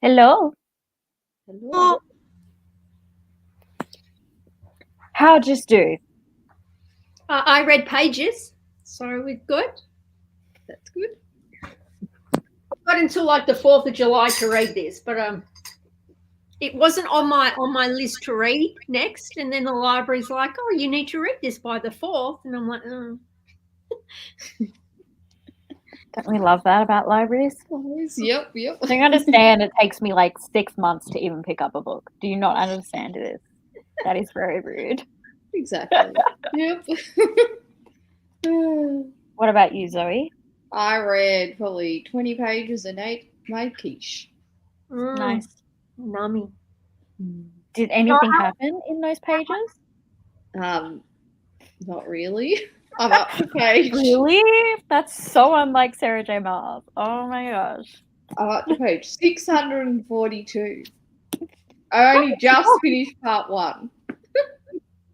Speaker 2: Hello.
Speaker 4: Hello.
Speaker 2: How'd you do?
Speaker 3: I read pages, so we're good.
Speaker 4: That's good.
Speaker 3: I've got until like the 4th of July to read this, but it wasn't on my list to read next. And then the library's like, "Oh, you need to read this by the 4th," and I'm like, "Oh."
Speaker 2: Don't we love that about libraries?
Speaker 4: Yep.
Speaker 2: Do you understand it takes me like 6 months to even pick up a book? Do you not understand this? That is very rude.
Speaker 4: Exactly. Yep.
Speaker 2: What about you, Zoe?
Speaker 4: I read probably 20 pages and ate my quiche.
Speaker 2: Nice.
Speaker 3: Nummy.
Speaker 2: Did anything happen in those pages?
Speaker 4: Not really. I'm up to page.
Speaker 2: Really? That's so unlike Sarah J. Maas. Oh my gosh.
Speaker 4: I'm up to page 642. I only just finished part 1.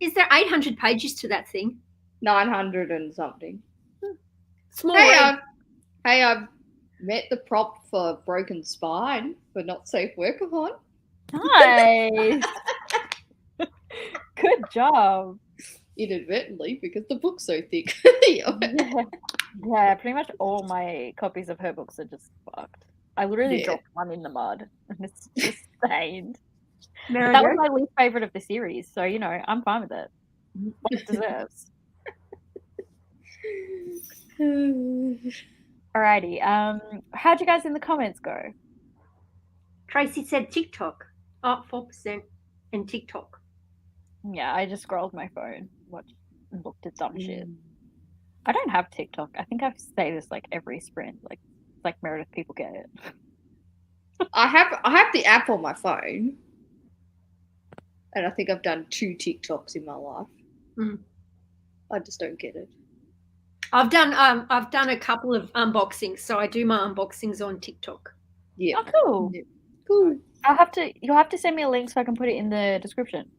Speaker 3: Is there 800 pages to that thing?
Speaker 4: 900 and something.
Speaker 3: Small.
Speaker 4: Hey, I've met the prop for Broken Spine for Not Safe Workathon.
Speaker 2: Nice. Good job.
Speaker 4: Inadvertently, because the book's so thick.
Speaker 2: Yeah, pretty much all my copies of her books are just fucked. I literally dropped one in the mud, and it's just stained. That was my least favorite of the series, so you know I'm fine with it. What it deserves. Alrighty. How'd you guys in the comments go?
Speaker 3: Tracy said TikTok. Oh, 4% and TikTok.
Speaker 2: Yeah, I just scrolled my phone, watched and looked at dumb shit. I don't have TikTok. I think I say this like every sprint. Like Meredith, people get it.
Speaker 4: I have the app on my phone, and I think I've done 2 TikToks in my life. I just don't get it.
Speaker 3: I've done a couple of unboxings, so I do my unboxings on TikTok.
Speaker 4: Yeah.
Speaker 2: Oh, cool.
Speaker 4: Yeah. Cool.
Speaker 2: You'll have to send me a link so I can put it in the description.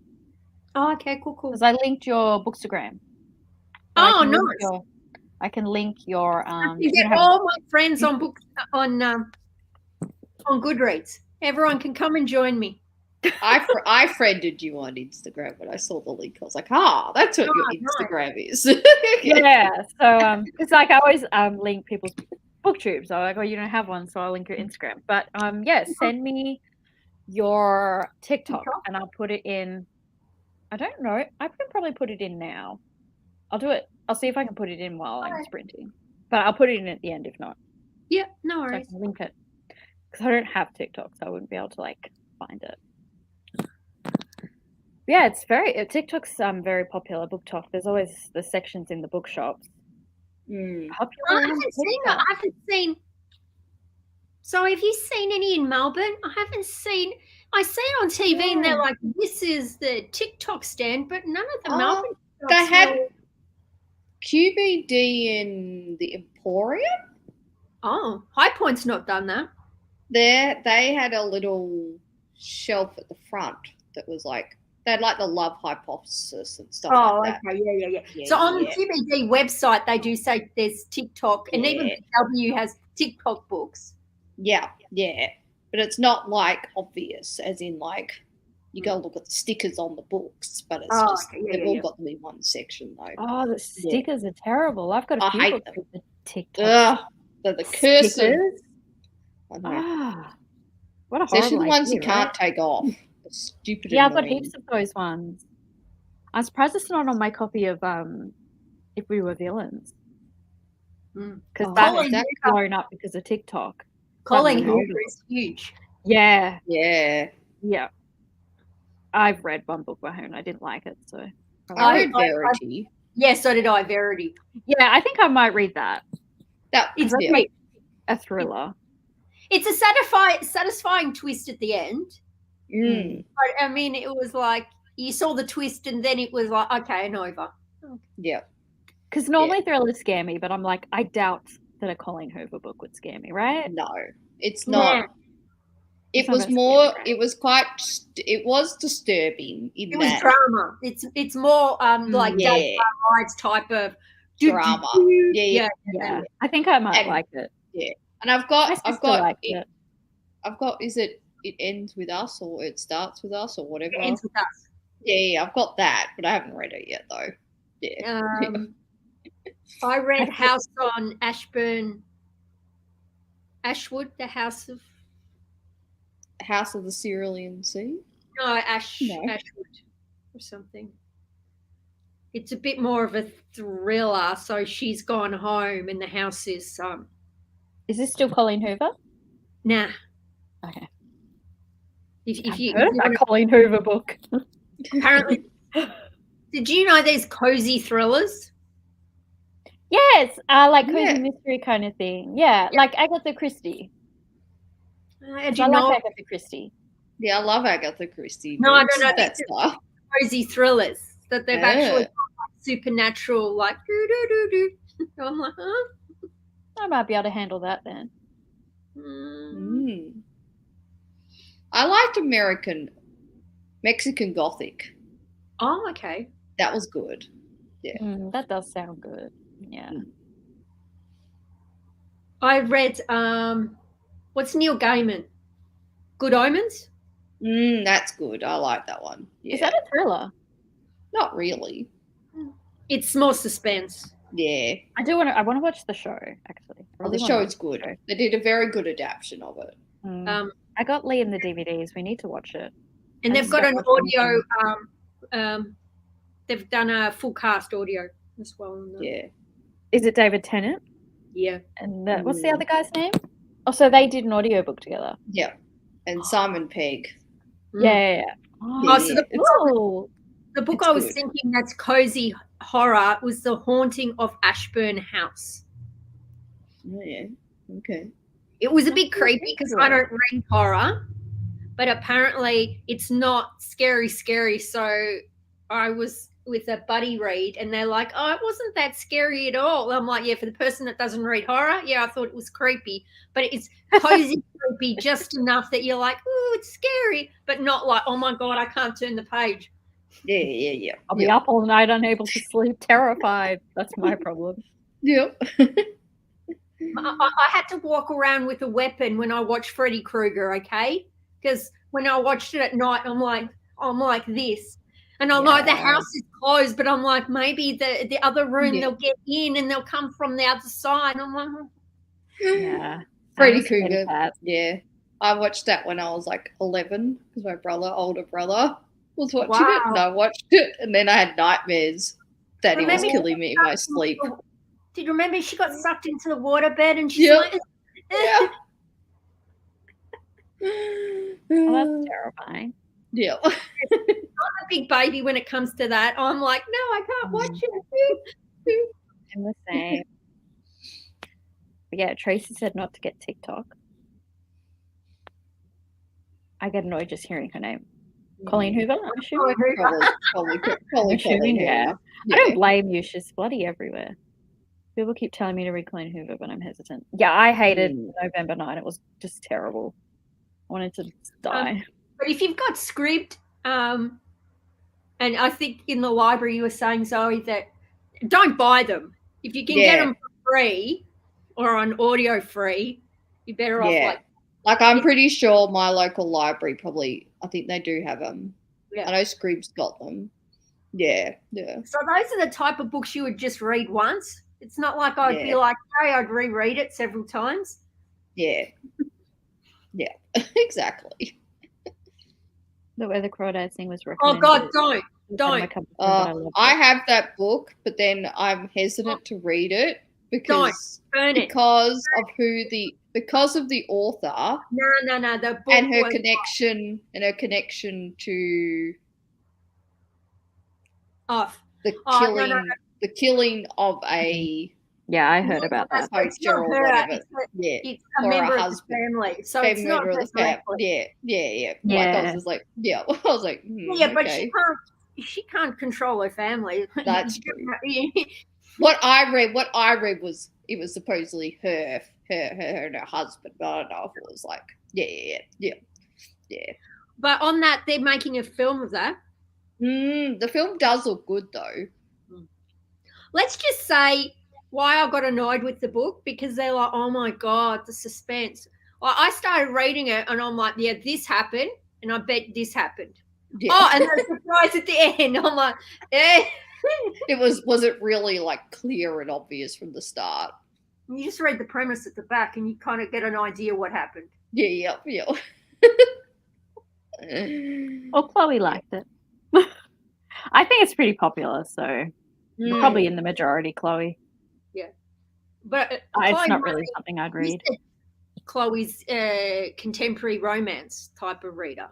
Speaker 3: Oh, okay, cool.
Speaker 2: Because I linked your Bookstagram.
Speaker 3: Oh, nice.
Speaker 2: I can link your
Speaker 3: You get all my friends on books on Goodreads. Everyone can come and join me.
Speaker 4: I friended you on Instagram when I saw the link. I was like, that's what your Instagram is.
Speaker 2: Yeah. So it's like I always link people's booktubes. I'm like, you don't have one, so I'll link your Instagram. But send me your TikTok and I'll put it in. I don't know. I can probably put it in now. I'll do it. I'll see if I can put it in while I'm sprinting. But I'll put it in at the end if not.
Speaker 3: Yeah, no worries.
Speaker 2: So I can link it. Because I don't have TikTok, so I wouldn't be able to find it. Yeah, TikTok's very popular. BookTok. There's always the sections in the bookshops. Popular.
Speaker 3: I haven't seen. So have you seen any in Melbourne? I see it on TV and they're like, this is the TikTok stand, but none of the Melbourne.
Speaker 4: They had QBD in the Emporium.
Speaker 3: Oh, High Point's not done that.
Speaker 4: They had a little shelf at the front that was like, they had like the Love Hypothesis and stuff like that.
Speaker 3: Oh, okay, yeah. So on the QBD website, they do say there's TikTok, and even W has TikTok books.
Speaker 4: Yeah. But it's not like obvious, as in like you go look at the stickers on the books, but it's they've all got them in one section though.
Speaker 2: Oh, the stickers are terrible. I've got a few books with the
Speaker 4: TikTok. The curses.
Speaker 2: What a horrible
Speaker 4: Especially the ones
Speaker 2: idea,
Speaker 4: you can't take off. Stupid.
Speaker 2: Yeah, I've got heaps of those ones. I'm surprised it's not on my copy of If We Were Villains. Because that's blown up because of TikTok.
Speaker 3: Colleen Hoover is huge.
Speaker 2: Yeah.
Speaker 3: I've
Speaker 2: read one book by her and I didn't like it, so
Speaker 4: I read Verity.
Speaker 3: Yeah, so did I. Verity.
Speaker 2: Yeah, I think I might read that.
Speaker 4: It's
Speaker 2: a thriller.
Speaker 3: It's a satisfying twist at the end. But, I mean, it was like you saw the twist and then it was like, okay, and over.
Speaker 4: Yeah.
Speaker 2: Because normally thrillers scare me, but I'm like, I doubt that a Colleen Hoover book would scare me, right?
Speaker 4: No, it's not. It was more. It was disturbing.
Speaker 3: It was drama. It's more like David Rides type of
Speaker 4: drama. Yeah.
Speaker 2: I think I might like it.
Speaker 4: Yeah, and I've got. Is It Ends With Us or It Starts With Us or whatever.
Speaker 3: It Ends With Us.
Speaker 4: Yeah, I've got that, but I haven't read it yet though. Yeah.
Speaker 3: I read House on Ashwood, the House of
Speaker 4: House of the Cerulean Sea.
Speaker 3: No.
Speaker 4: No.
Speaker 3: Ashwood or something. It's a bit more of a thriller. So she's gone home and the house is
Speaker 2: Is this still Colleen Hoover?
Speaker 3: nah.
Speaker 2: Okay.
Speaker 3: If you
Speaker 2: Heard that Colleen Hoover book.
Speaker 3: apparently, did you know there's cozy thrillers?
Speaker 2: Yes, like cozy
Speaker 4: Yeah.
Speaker 2: mystery kind of thing. Yeah, like Agatha Christie.
Speaker 3: I
Speaker 2: I like Agatha Christie.
Speaker 4: Yeah, I love Agatha Christie.
Speaker 3: No, I
Speaker 4: books,
Speaker 3: don't know.
Speaker 4: that
Speaker 3: These
Speaker 4: stuff.
Speaker 3: cozy thrillers that they've
Speaker 4: Yeah.
Speaker 3: actually got like supernatural, like do. I'm like, huh?
Speaker 2: I might be able to handle that then.
Speaker 3: Mm.
Speaker 4: I liked Mexican Gothic.
Speaker 3: Oh, okay.
Speaker 4: That was good.
Speaker 2: That does sound good. Yeah.
Speaker 3: I read what's Neil Gaiman? Good Omens?
Speaker 4: That's good. I like that one. Yeah.
Speaker 2: Is that a thriller?
Speaker 4: Not really.
Speaker 3: It's more suspense.
Speaker 4: Yeah.
Speaker 2: I want to watch the show actually. I
Speaker 4: Oh,
Speaker 2: really
Speaker 4: the
Speaker 2: wanna
Speaker 4: show
Speaker 2: watch
Speaker 4: is good.
Speaker 2: the show.
Speaker 4: They did a very good adaptation of it.
Speaker 2: I got Liam the DVDs. We need to watch it.
Speaker 3: And
Speaker 2: I
Speaker 3: they've
Speaker 2: just
Speaker 3: got
Speaker 2: don't
Speaker 3: an
Speaker 2: watch
Speaker 3: audio they've done a full cast audio as well.
Speaker 4: Yeah.
Speaker 2: Is it David Tennant?
Speaker 3: Yeah.
Speaker 2: And what's the other guy's name? Oh, so they did an audiobook together.
Speaker 4: Yeah. And Simon Pegg.
Speaker 2: Yeah.
Speaker 3: Oh, so the book
Speaker 4: It's
Speaker 3: I was
Speaker 4: good.
Speaker 3: thinking that's cozy horror was The Haunting of Ashburn House.
Speaker 4: Oh, yeah. Okay.
Speaker 3: It was a bit creepy because I don't read horror, but apparently it's not scary. So I was with a buddy read and they're like, oh, it wasn't that scary at all. I'm like, yeah, for the person that doesn't read horror, yeah, I thought it was creepy, but it's cozy creepy just enough that you're like, oh, it's scary, but not like, oh my God, I can't turn the page.
Speaker 4: Yeah.
Speaker 2: I'll be up all night, unable to sleep, terrified. That's my problem.
Speaker 4: Yeah.
Speaker 3: I had to walk around with a weapon when I watched Freddy Krueger, okay? Because when I watched it at night, I'm like this. And I know the house is closed, but I'm like, maybe the other room they'll get in and they'll come from the other side. I'm like,
Speaker 2: Yeah.
Speaker 4: Freddy
Speaker 2: I'm a scaredy
Speaker 4: Krueger.
Speaker 2: cat.
Speaker 4: Yeah. I watched that when I was like 11 because my older brother, was watching it
Speaker 3: Wow.
Speaker 4: and I watched it and then I had nightmares that he was
Speaker 3: Remember-
Speaker 4: killing me in my sleep.
Speaker 3: did you remember she got sucked into the waterbed and she's
Speaker 4: Yeah.
Speaker 3: like,
Speaker 4: Yeah.
Speaker 2: Oh, that's terrifying.
Speaker 4: Yeah.
Speaker 3: I'm a big baby when it comes to that. I'm like, no, I can't watch it.
Speaker 2: I'm the same. But yeah, Tracy said not to get TikTok. I get annoyed just hearing her name. Colleen Hoover, I'm assuming.
Speaker 4: Probably
Speaker 2: I'm assuming,
Speaker 4: Colleen
Speaker 2: yeah.
Speaker 4: Hoover.
Speaker 2: I don't blame you. She's bloody everywhere. People keep telling me to read Colleen Hoover, but I'm hesitant. Yeah, I hated November 9. It was just terrible. I wanted to die.
Speaker 3: But if you've got Scribd, and I think in the library you were saying, Zoe, that don't buy them. If you can get them for free or on audio free, you're better off
Speaker 4: like I'm pretty sure my local library probably, I think they do have them.
Speaker 3: Yeah.
Speaker 4: I know Scrib's got them. Yeah.
Speaker 3: So those are the type of books you would just read once. It's not like I'd be like, hey, I'd reread it several times.
Speaker 4: Yeah. Yeah, exactly.
Speaker 2: The Where the Crawdads thing was
Speaker 3: Oh
Speaker 2: recommended.
Speaker 3: God, don't.
Speaker 4: I have that book, but then I'm hesitant to read it because
Speaker 3: burn it.
Speaker 4: because of the author
Speaker 3: No. The book
Speaker 4: and her
Speaker 3: was-
Speaker 4: connection to
Speaker 3: off.
Speaker 4: the killing of a
Speaker 2: Yeah, I heard about that.
Speaker 4: poacher or whatever. Yeah.
Speaker 3: It's a
Speaker 4: Or a
Speaker 3: member of the
Speaker 4: husband.
Speaker 3: family, so
Speaker 4: They
Speaker 3: it's not
Speaker 4: murder the
Speaker 3: just
Speaker 4: family.
Speaker 3: directly.
Speaker 4: Yeah. Like I was just like, I was like,
Speaker 3: Yeah, but
Speaker 4: okay.
Speaker 3: she can't control her family.
Speaker 4: That's true. What I read was it was supposedly her and her husband, but I don't know if it was like yeah.
Speaker 3: But on that, they're making a film of that.
Speaker 4: The film does look good though.
Speaker 3: Let's just say why I got annoyed with the book, because they're like, oh my God, the suspense. I started reading it and I'm like, yeah, this happened, and I bet this happened.
Speaker 4: Yeah.
Speaker 3: Oh, and the surprise at the end. I'm like, eh.
Speaker 4: Was it really like clear and obvious from the start?
Speaker 3: You just read the premise at the back and you kind of get an idea what happened.
Speaker 4: Yeah.
Speaker 2: Well, Chloe liked it. I think it's pretty popular, so probably in the majority, Chloe.
Speaker 3: Yeah. But
Speaker 2: It's
Speaker 3: Chloe
Speaker 2: not really something I'd read.
Speaker 3: Chloe's contemporary romance type of reader.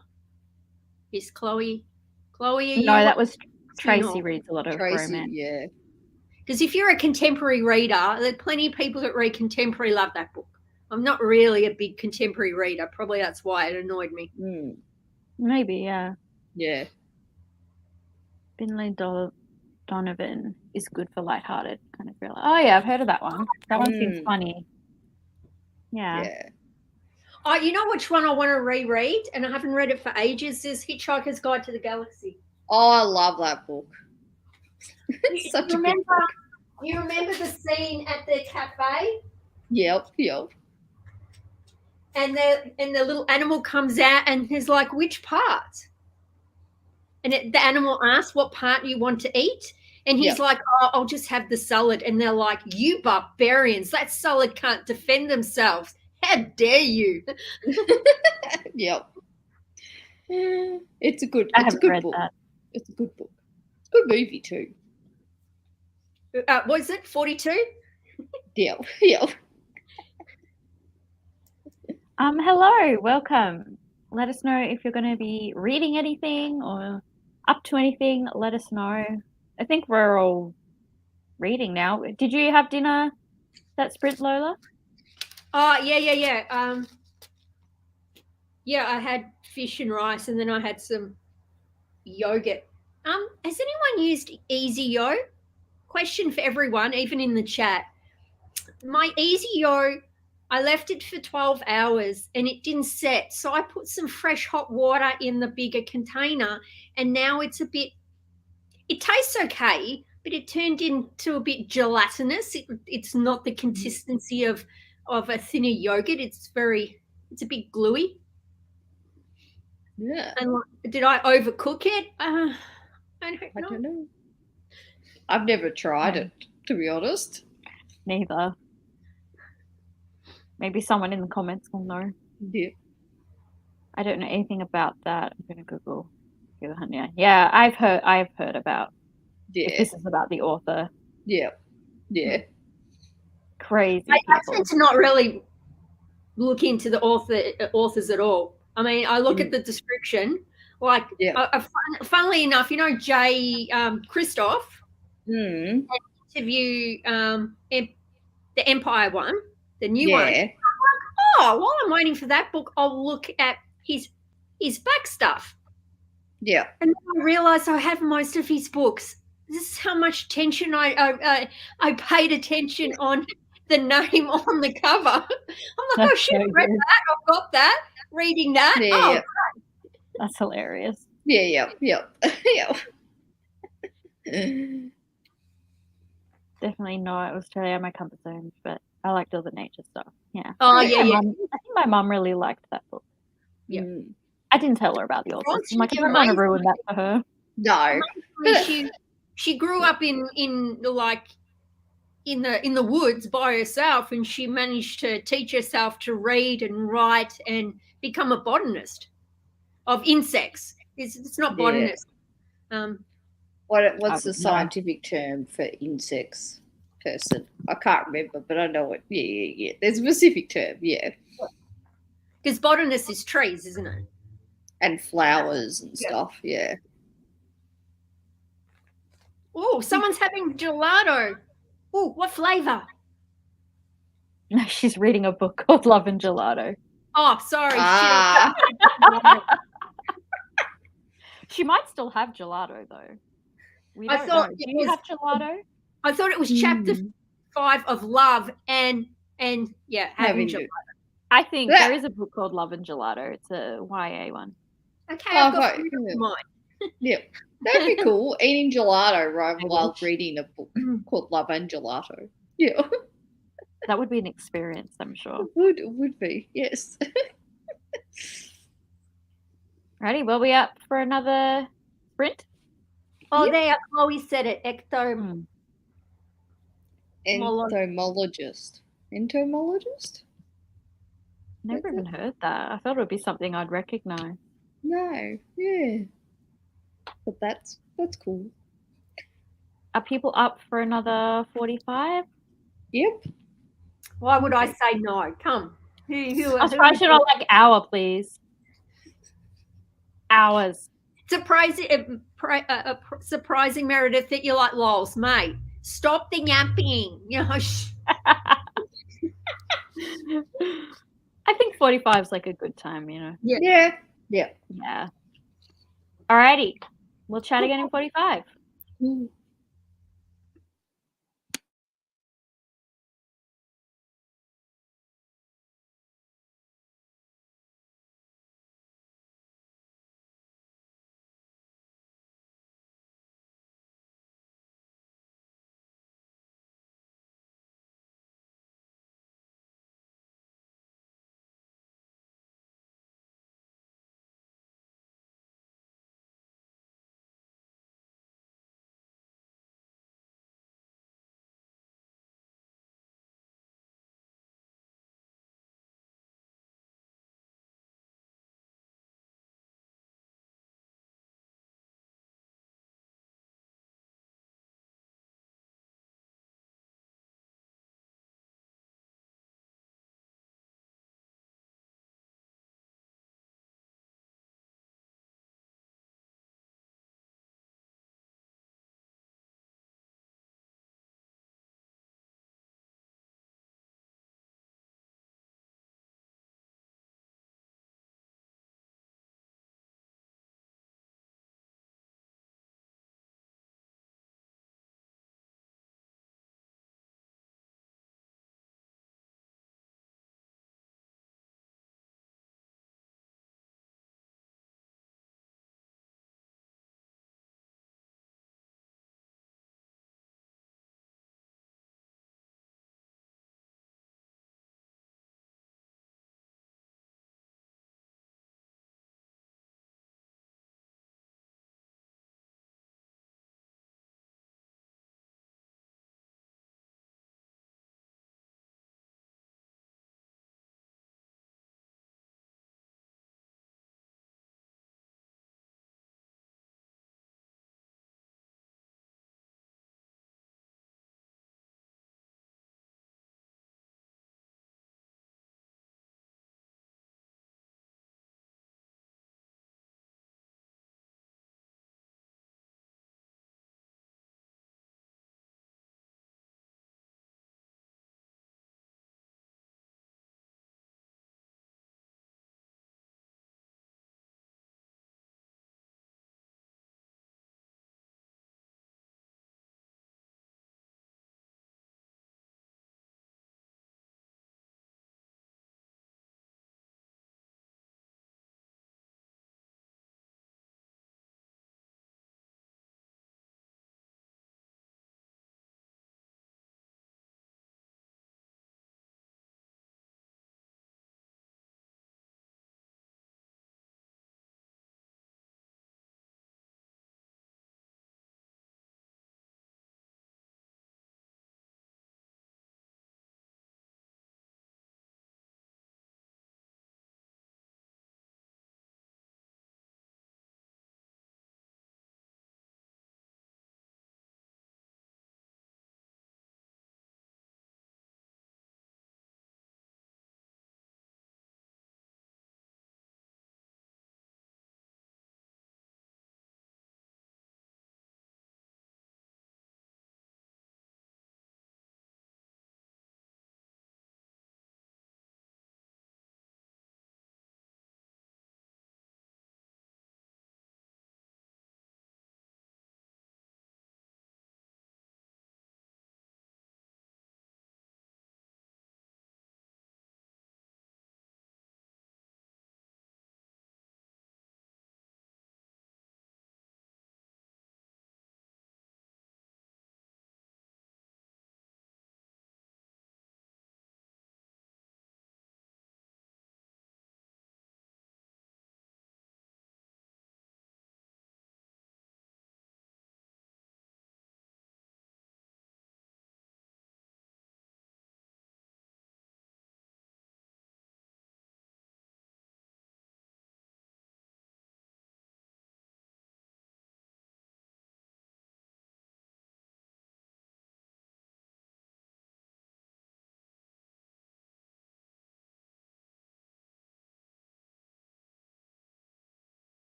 Speaker 3: Is Chloe? Chloe?
Speaker 2: No, that was Tracy
Speaker 3: Tracy
Speaker 2: reads a lot of
Speaker 4: Tracy,
Speaker 2: romance.
Speaker 4: yeah.
Speaker 3: Because if you're a contemporary reader, there are plenty of people that read contemporary love that book. I'm not really a big contemporary reader. Probably that's why it annoyed me.
Speaker 2: Maybe, yeah.
Speaker 4: Yeah.
Speaker 2: Finlay Donovan is good for lighthearted kind of thriller. Oh yeah, I've heard of that one. That one seems funny. Yeah.
Speaker 3: Oh, you know which one I want to reread, and I haven't read it for ages, is Hitchhiker's Guide to the Galaxy.
Speaker 4: Oh, I love that book. It's such a good book.
Speaker 3: You remember the scene at the cafe?
Speaker 4: Yep.
Speaker 3: And the little animal comes out and he's like, which part? And the animal asks what part you want to eat. And he's like, oh, I'll just have the salad. And they're like, you barbarians, that salad can't defend themselves. How dare you?
Speaker 4: Yep. It's a good
Speaker 2: I haven't read
Speaker 4: book.
Speaker 2: that.
Speaker 4: It's a good book. It's a good movie too.
Speaker 3: What is it, 42?
Speaker 4: Yeah.
Speaker 2: Hello, welcome. Let us know if you're going to be reading anything or up to anything. Let us know. I think we're all reading now. Did you have dinner? That Sprint, Lola?
Speaker 3: Oh, yeah. Yeah, I had fish and rice, and then I had some yogurt. Has anyone used Easy Yo? Question for everyone, even in the chat. My Easy Yo, I left it for 12 hours and it didn't set. So I put some fresh hot water in the bigger container, and now it tastes okay, but it turned into a bit gelatinous. It's not the consistency of a thinner yogurt. It's a bit gluey.
Speaker 4: Yeah.
Speaker 3: And did I overcook it? I don't know.
Speaker 4: I've never tried it, to be honest.
Speaker 2: Neither. Maybe someone in the comments will know.
Speaker 4: Yeah.
Speaker 2: I don't know anything about that. I'm going to Google. Yeah, I've heard about.
Speaker 4: Yeah.
Speaker 2: If this is about the author.
Speaker 4: Yeah.
Speaker 2: Crazy.
Speaker 3: I tend to not really look into the authors at all. I mean, I look at the description. Like, funnily enough, you know, Jay Christoph interview the Empire one, the new one. I'm like, oh, while I'm waiting for that book, I'll look at his back stuff.
Speaker 4: Yeah.
Speaker 3: And then I realised I have most of his books. This is how much attention I paid attention on the name on the cover. I'm like, I should have read that. I've got that. Reading that.
Speaker 4: Yeah.
Speaker 2: That's hilarious.
Speaker 4: Yeah.
Speaker 2: Definitely not Australia, my comfort zone, but I liked all the nature stuff. Yeah.
Speaker 3: Oh,
Speaker 2: I
Speaker 3: yeah.
Speaker 2: think my mum really liked that book.
Speaker 3: Yeah.
Speaker 2: I didn't tell her about the authors. I'm like, I don't want to ruin that for her.
Speaker 4: No.
Speaker 3: She grew up in the woods by herself, and she managed to teach herself to read and write and become a botanist of insects. It's not botanist.
Speaker 4: What's the scientific term for insects person? I can't remember, but I know it. Yeah. There's a specific term, yeah.
Speaker 3: Because botanist is trees, isn't it?
Speaker 4: And flowers and stuff, yeah.
Speaker 3: Oh, someone's having gelato. Oh, what flavour?
Speaker 2: No, she's reading a book called Love and Gelato.
Speaker 3: Oh, sorry.
Speaker 2: She might still have gelato though. We
Speaker 3: I
Speaker 2: don't
Speaker 3: thought
Speaker 2: know. Do you have gelato?
Speaker 3: I thought it was chapter 5 of Love and having gelato.
Speaker 2: I think there is a book called Love and Gelato. It's a YA one.
Speaker 3: Okay, I've got mine.
Speaker 4: Yeah, that'd be cool. Eating gelato while reading a book called Love and Gelato. Yeah.
Speaker 2: That would be an experience, I'm sure.
Speaker 4: Would be, yes.
Speaker 2: Righty, well, we up for another sprint?
Speaker 3: Oh,
Speaker 4: Yep.
Speaker 3: there, Chloe said it.
Speaker 4: Entomologist. Entomologist?
Speaker 2: Never
Speaker 4: That's
Speaker 2: even
Speaker 4: it.
Speaker 2: heard that. I thought it would be something I'd recognize.
Speaker 4: No, yeah. But that's cool.
Speaker 2: Are people up for another 45?
Speaker 4: Yep.
Speaker 3: Why would I say no? Come. Who
Speaker 2: I'll try it on like hour, please. Hours.
Speaker 3: surprising, Meredith, that you're like, lols, mate. Stop the yapping. You know,
Speaker 2: I think 45 is like a good time, you know.
Speaker 4: Yeah.
Speaker 2: Yeah. Alrighty. We'll chat again in 45.
Speaker 4: Mm.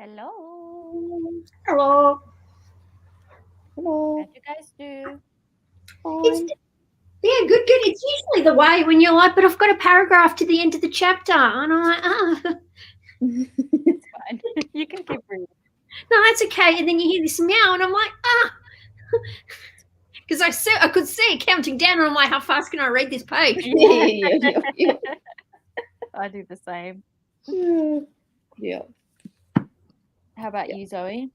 Speaker 2: Hello.
Speaker 3: Hello.
Speaker 4: Hello.
Speaker 2: How'd you guys do?
Speaker 3: It's, yeah, good. It's usually the way when you're like, but I've got a paragraph to the end of the chapter, and I'm like,
Speaker 2: It's fine. You can keep reading.
Speaker 3: no, that's okay. And then you hear this meow, and I'm like, because I could see it counting down, and I'm like, how fast can I read this page?
Speaker 4: Yeah.
Speaker 2: I do the same.
Speaker 4: Yeah.
Speaker 2: How about
Speaker 4: Yeah.
Speaker 2: you, Zoe?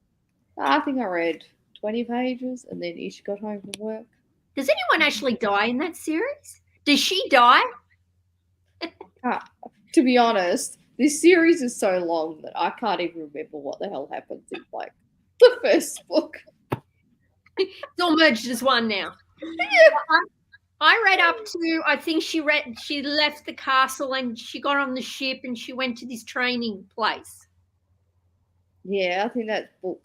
Speaker 4: I think I read 20 pages and then Ish got home from work.
Speaker 3: Does anyone actually die in that series? Does she die?
Speaker 4: To be honest, this series is so long that I can't even remember what the hell happens in like the first book.
Speaker 3: It's all merged as one now. I read up to, I think she left the castle and she got on the ship and she went to this training place.
Speaker 4: Yeah, I think that's book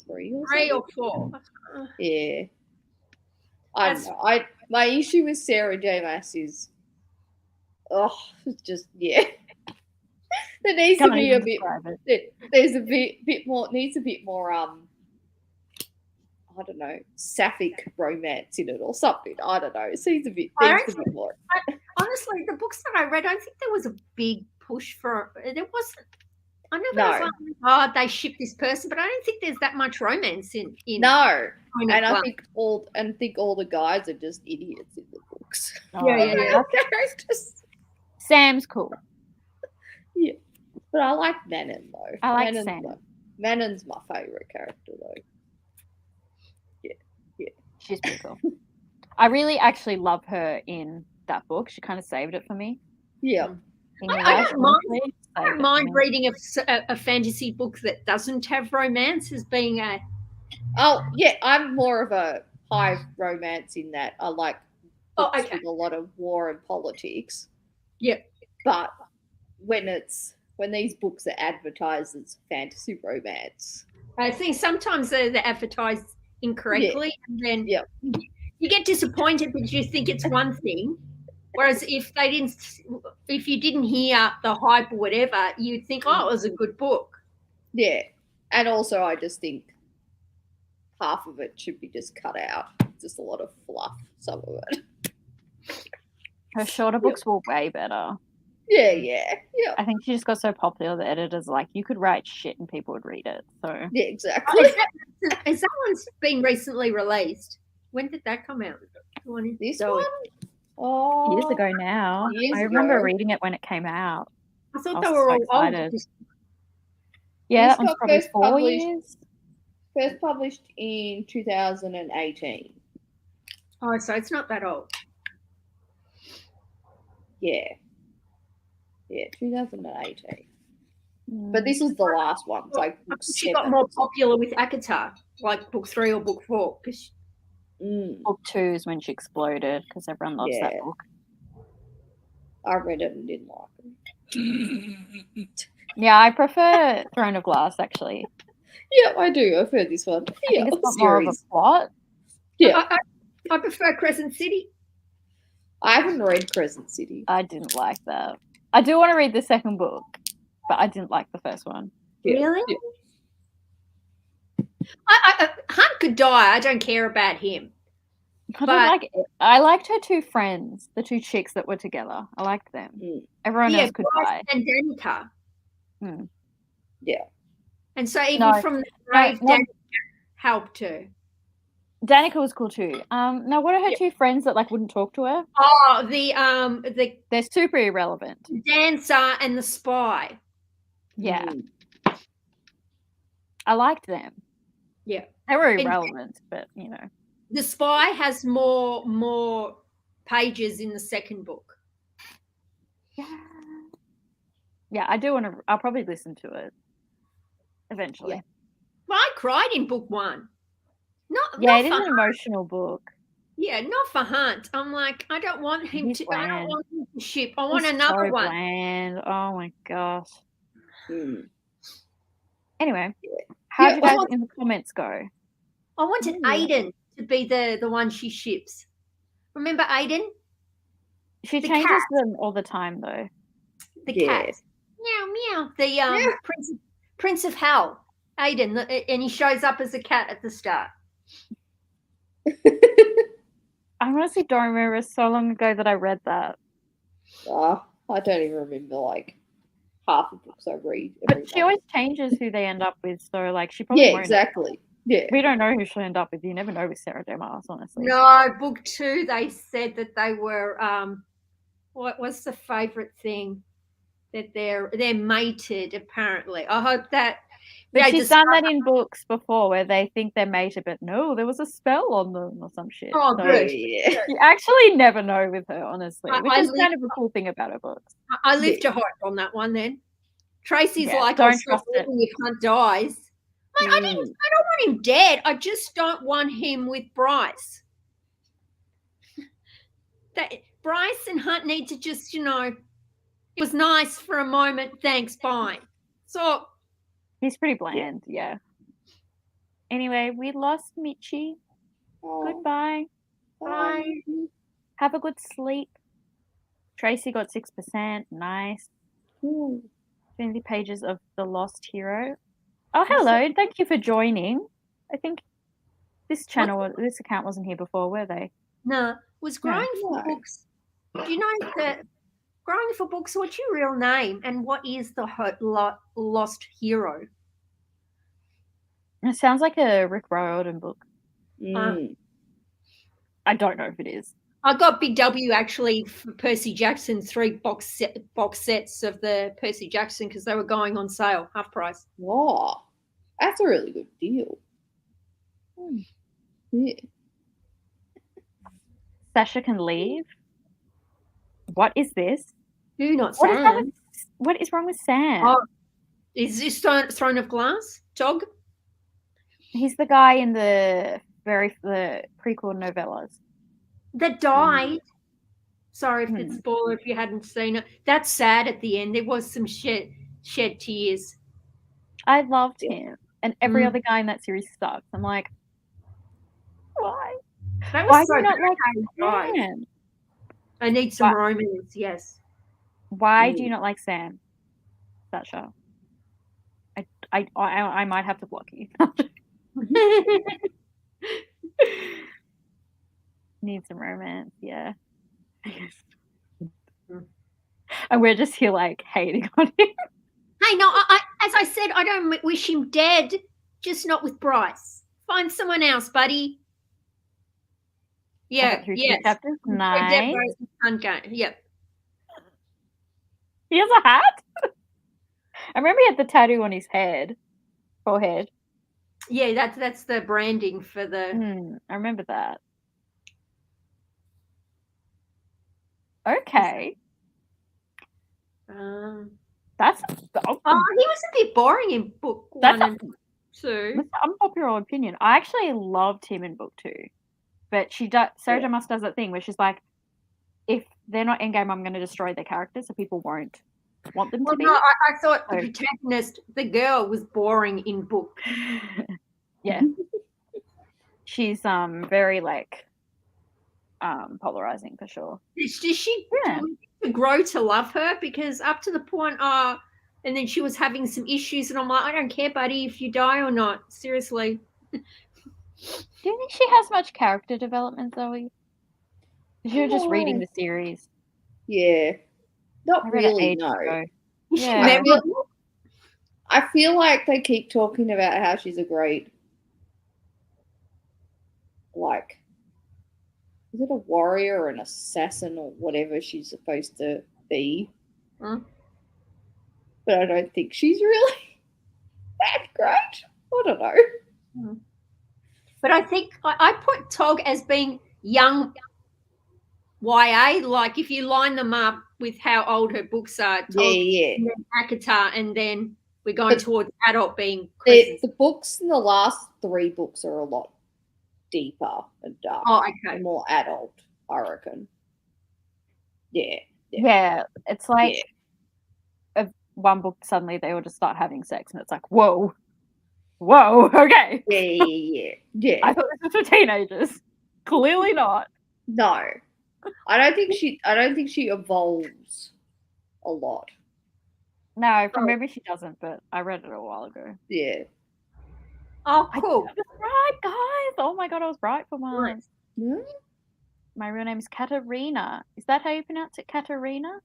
Speaker 4: 3 or
Speaker 3: 3 or
Speaker 4: something.
Speaker 3: 4.
Speaker 4: Yeah. I don't know. My issue with Sarah J. Maas is, it's just, yeah. There needs to be a bit, there's a bit more, needs a bit more, I don't know, sapphic romance in it or something. I don't know. It seems a bit, needs a bit more.
Speaker 3: Honestly, the books that I read, I don't think there was a big push for it. There wasn't. I know
Speaker 4: No.
Speaker 3: there was like, they ship this person, but I don't think there's that much romance in
Speaker 4: No.
Speaker 3: Point
Speaker 4: And
Speaker 3: of
Speaker 4: I
Speaker 3: One.
Speaker 4: think all the guys are just idiots in the books.
Speaker 3: Yeah.
Speaker 4: Characters.
Speaker 2: Sam's cool.
Speaker 4: Yeah. But I like Manon though.
Speaker 2: I like Sam.
Speaker 4: Manon's my favourite character though.
Speaker 2: She's pretty cool. I really actually love her in that book. She kind of saved it for me.
Speaker 4: Yeah.
Speaker 3: I don't mind reading a fantasy book that doesn't have romance as being a.
Speaker 4: Oh yeah, I'm more of a high romance in that. I like books with a lot of war and politics.
Speaker 3: Yeah.
Speaker 4: But when these books are advertised as fantasy romance,
Speaker 3: I think sometimes they're advertised incorrectly, and then you get disappointed because you think it's one thing. Whereas if you didn't hear the hype or whatever, you'd think, oh, it was a good book.
Speaker 4: Yeah. And also I just think half of it should be just cut out. Just a lot of fluff, some of it.
Speaker 2: Her shorter books were way better.
Speaker 4: Yeah.
Speaker 2: I think she just got so popular, the editors like, you could write shit and people would read it. So
Speaker 4: yeah, exactly.
Speaker 3: Has that one's been recently released? When did that come out?
Speaker 4: This one? Oh,
Speaker 2: years ago now. I remember reading it when it came out.
Speaker 3: I thought they were all old.
Speaker 2: Yeah, that one's probably 4 years.
Speaker 4: First published in 2018.
Speaker 3: Oh, so it's not that old.
Speaker 4: Yeah, 2018. But this is the last one. It's like book
Speaker 3: she got more popular with ACOTAR, like book 3 or book 4.
Speaker 2: Book 2 is when she exploded because everyone loves that book.
Speaker 4: I read it and didn't like it.
Speaker 2: Yeah, I prefer Throne of Glass actually.
Speaker 4: Yeah, I do. I've heard this one.
Speaker 2: I think it's got more of a plot.
Speaker 3: Yeah, I prefer Crescent City.
Speaker 4: I haven't read Crescent City.
Speaker 2: I didn't like that. I do want to read the second book, but I didn't like the first one.
Speaker 3: Really? Hunt could die. I don't care about him.
Speaker 2: I liked her 2 friends, the 2 chicks that were together. I liked them. Everyone else could die.
Speaker 3: And Danica.
Speaker 4: Yeah.
Speaker 3: And so even from the grave, Danica helped her.
Speaker 2: Danica was cool too. Now what are her 2 friends that like wouldn't talk to her?
Speaker 3: Oh,
Speaker 2: they're super irrelevant.
Speaker 3: The dancer and the spy.
Speaker 2: Yeah. I liked them.
Speaker 3: Yeah.
Speaker 2: They were irrelevant, but you know.
Speaker 3: The spy has more pages in the second book.
Speaker 2: Yeah, I do want to. I'll probably listen to it eventually.
Speaker 3: Yeah. Well, I cried in book 1.
Speaker 2: It is an emotional book.
Speaker 3: Yeah, not for Hunt. I'm like, I don't want him to. I don't want him to ship. I want another
Speaker 2: so
Speaker 3: one.
Speaker 2: Bland. Oh my gosh. Anyway, how did you guys in the comments go?
Speaker 3: I wanted Aiden to be the one she ships. Remember Aiden?
Speaker 2: She changes them all the time, though.
Speaker 3: The cat. meow. The Prince of Hell, Aiden, and he shows up as a cat at the start.
Speaker 2: I honestly don't remember. It's so long ago that I read that.
Speaker 4: I don't even remember like half the books I read.
Speaker 2: But she always changes who they end up with. So like she probably won't.
Speaker 4: Exactly. Yeah.
Speaker 2: We don't know who she'll end up with. You never know with Sarah J. Maas, honestly.
Speaker 3: No, book 2, they said that they were what was the favorite thing? That they're mated, apparently. I hope that.
Speaker 2: But she's done that in books before where they think they're mated, but no, there was a spell on them or some shit.
Speaker 3: Oh,
Speaker 2: so
Speaker 3: good.
Speaker 2: You actually never know with her, honestly, which is kind of a cool thing about her books.
Speaker 3: I live to hope on that one then. Tracy's like,
Speaker 2: don't trust it.
Speaker 3: If Hunt dies. I don't want him dead. I just don't want him with Bryce. Bryce and Hunt need to just, it was nice for a moment. Thanks, bye. So
Speaker 2: he's pretty bland, yeah. Anyway, we lost Michi. Goodbye.
Speaker 3: Bye.
Speaker 2: Have a good sleep. Tracy got 6%. Nice. 20 pages of The Lost Hero. Oh, hello. Thank you for joining. I think this account wasn't here before, were they?
Speaker 3: No. Was Growing for Books. Do you know that Growing for Books, what's your real name and what is the Lost Hero?
Speaker 2: It sounds like a Rick Riordan book.
Speaker 4: Mm.
Speaker 2: I don't know if it is.
Speaker 3: I got Big W actually for Percy Jackson, 3 box sets of the Percy Jackson because they were going on sale, half price.
Speaker 4: Wow. That's a really good deal. Yeah.
Speaker 2: Sasha can leave. What is this?
Speaker 3: Who, not Sam?
Speaker 2: What is wrong with Sam?
Speaker 3: Oh, is this Throne of Glass? Dog?
Speaker 2: He's the guy in the prequel novellas.
Speaker 3: That died. Sorry if it's a spoiler if you hadn't seen it. That's sad at the end. There was some shed tears.
Speaker 2: I loved him. And every other guy in that series sucks. I'm like, why? Why do you not like Sam?
Speaker 3: I need some romance, yes.
Speaker 2: Why do you not like Sam, Sasha? I might have to block you. Need some romance, yeah. And we're just here like hating on him.
Speaker 3: Hey, no, as I said, I don't wish him dead, just not with Bryce. Find someone else, buddy. Yeah, yes.
Speaker 2: Nice.
Speaker 3: Yep.
Speaker 2: He has a hat? I remember he had the tattoo on his forehead.
Speaker 3: Yeah, that's the branding for the...
Speaker 2: I remember that. Okay. That's...
Speaker 3: he was a bit boring in book 1 and 2.
Speaker 2: That's an unpopular opinion. I actually loved him in book 2. But Sarah J. Maas does that thing where she's like, if they're not endgame, I'm going to destroy their characters so people won't want them to be.
Speaker 3: No, I thought the protagonist, the girl, was boring in book.
Speaker 2: Yeah. She's very like polarizing for sure.
Speaker 3: Does she grow to love her? Because up to the point, and then she was having some issues, and I'm like, I don't care, buddy, if you die or not. Seriously.
Speaker 2: Do you think she has much character development, Zoe? You're just reading the series.
Speaker 4: Yeah. Not really, no.
Speaker 2: Yeah.
Speaker 4: I feel like they keep talking about how she's a great, like, is it a warrior or an assassin or whatever she's supposed to be? But I don't think she's really that great. I don't know.
Speaker 3: But I think I put Tog as being young YA. Like if you line them up with how old her books are, Tog, and then ACOTAR, and then we're going towards adult being
Speaker 4: the books in the last 3 books are a lot deeper and darker.
Speaker 3: Oh, okay.
Speaker 4: And more adult, I reckon.
Speaker 2: Yeah. It's like one book suddenly they all just start having sex and it's like, whoa, okay.
Speaker 4: Yeah.
Speaker 2: I thought this was for teenagers. Clearly not.
Speaker 4: No. I don't think she evolves a lot.
Speaker 2: No, from
Speaker 3: Oh.
Speaker 2: memory she doesn't, but I read it a while ago.
Speaker 4: Yeah.
Speaker 3: Oh,
Speaker 2: I
Speaker 3: cool.
Speaker 2: was right, guys. Oh my god, I was right for once.
Speaker 4: Hmm?
Speaker 2: My real name is Katarina. Is that how you pronounce it, Katarina?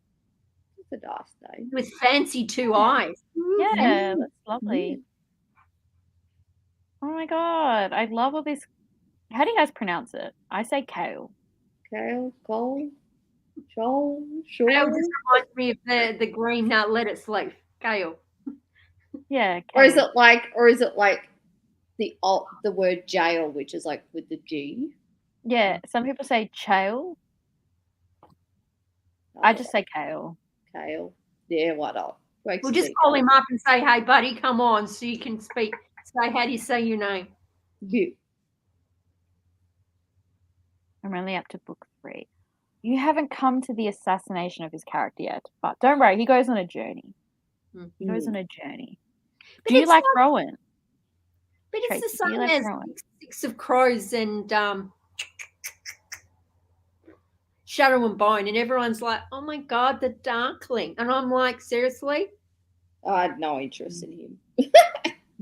Speaker 4: It's a nice name.
Speaker 3: With fancy two eyes.
Speaker 2: Yeah, that's lovely. Oh my god, I love all this. How do you guys pronounce it? I say kale.
Speaker 4: Kale, Cole, Joel, Shaw.
Speaker 3: Kale just reminds me of the green lettuce leaf. Kale.
Speaker 2: Yeah, kale.
Speaker 4: Or is it like the word jail, which is like with the G?
Speaker 2: Yeah, some people say chale. I just say kale.
Speaker 4: Kale. Yeah, why not? Makes
Speaker 3: We'll
Speaker 4: it
Speaker 3: just
Speaker 4: easy.
Speaker 3: call him up and say, hey, buddy, come on, so you can speak. Say, how do you say your name?
Speaker 4: Yeah.
Speaker 2: I'm only up to book 3. You haven't come to the assassination of his character yet, but don't worry, he goes on a journey. He goes on a journey.
Speaker 3: But
Speaker 2: Do you
Speaker 3: it's
Speaker 2: like
Speaker 3: not-
Speaker 2: Rowan?
Speaker 3: But it's
Speaker 2: Tracy,
Speaker 3: the
Speaker 2: do you
Speaker 3: same
Speaker 2: like
Speaker 3: as
Speaker 2: Rowan?
Speaker 3: Six of Crows and Shadow and Bone, and everyone's like, oh my God, the Darkling. And I'm like, seriously?
Speaker 4: I had no interest in him.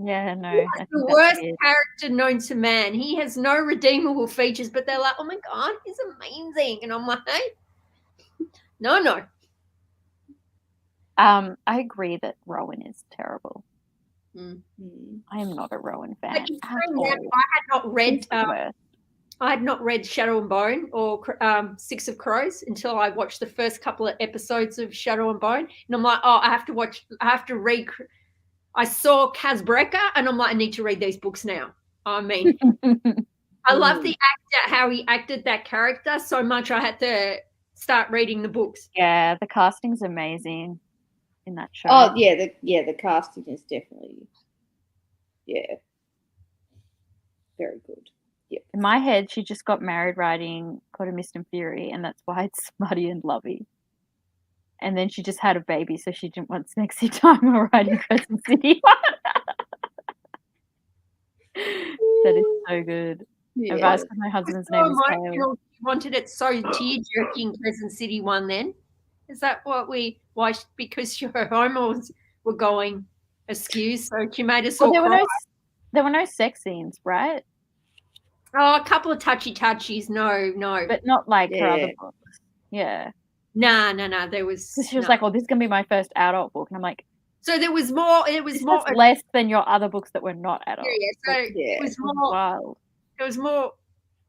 Speaker 2: Yeah, no. I think
Speaker 3: The
Speaker 2: that's
Speaker 3: worst
Speaker 2: weird.
Speaker 3: character known to man. He has no redeemable features, but they're like, oh my God, he's amazing. And I'm like, hey, no.
Speaker 2: I agree that Rowan is terrible.
Speaker 4: Mm.
Speaker 2: I am not a Rowan fan
Speaker 3: But in
Speaker 2: at
Speaker 3: saying
Speaker 2: all.
Speaker 3: that, I
Speaker 2: He's the worst.
Speaker 3: had not read Shadow and Bone or Six of Crows until I watched the first couple of episodes of Shadow and Bone, and I'm like, I have to read. I saw Kaz Brecker, and I'm like, I need to read these books now. I mean, I love the actor, how he acted that character so much. I had to start reading the books.
Speaker 2: Yeah, the casting's amazing in that show.
Speaker 4: Oh yeah, the casting is definitely very good. Yep.
Speaker 2: In my head, she just got married writing Caught a Mist and Fury, and that's why it's smutty and lovey. And then she just had a baby, so she didn't want sexy time while writing Crescent City. That is so good.
Speaker 4: Yeah.
Speaker 2: Advice because my husband's
Speaker 3: So
Speaker 2: name is Kale.
Speaker 3: emotional. She wanted it so tear-jerking, Crescent City one then. Is that what why? Because your hormones were going askew, so she made us all
Speaker 2: Well,
Speaker 3: cry.
Speaker 2: there were no sex scenes, right?
Speaker 3: Oh, a couple of touchy-touchies. No.
Speaker 2: But not like her
Speaker 4: Yeah.
Speaker 2: other books. Yeah.
Speaker 3: No. There was.
Speaker 2: She was
Speaker 3: no.
Speaker 2: like, "Oh, this is gonna be my first adult book," and I'm like,
Speaker 3: So there was more. It was
Speaker 2: "This
Speaker 3: more.
Speaker 2: was less than your other books that were not adult."
Speaker 3: Yeah. So
Speaker 4: Yeah.
Speaker 3: it was
Speaker 2: It was
Speaker 3: more.
Speaker 2: wild.
Speaker 3: It was more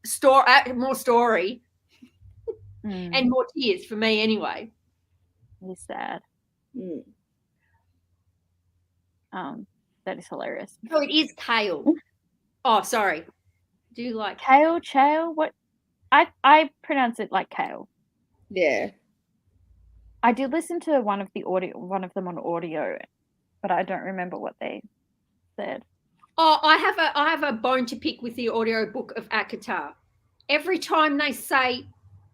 Speaker 3: story, and more tears for me anyway.
Speaker 2: Really sad.
Speaker 4: Mm.
Speaker 2: That is hilarious.
Speaker 3: Oh, it is Kale. Oh, sorry. Do you like?
Speaker 2: Kale, Chale, what? I pronounce it like Kale.
Speaker 4: Yeah.
Speaker 2: I did listen to one of them on audio, but I don't remember what they said.
Speaker 3: Oh, I have a bone to pick with the audiobook of Akatar. Every time they say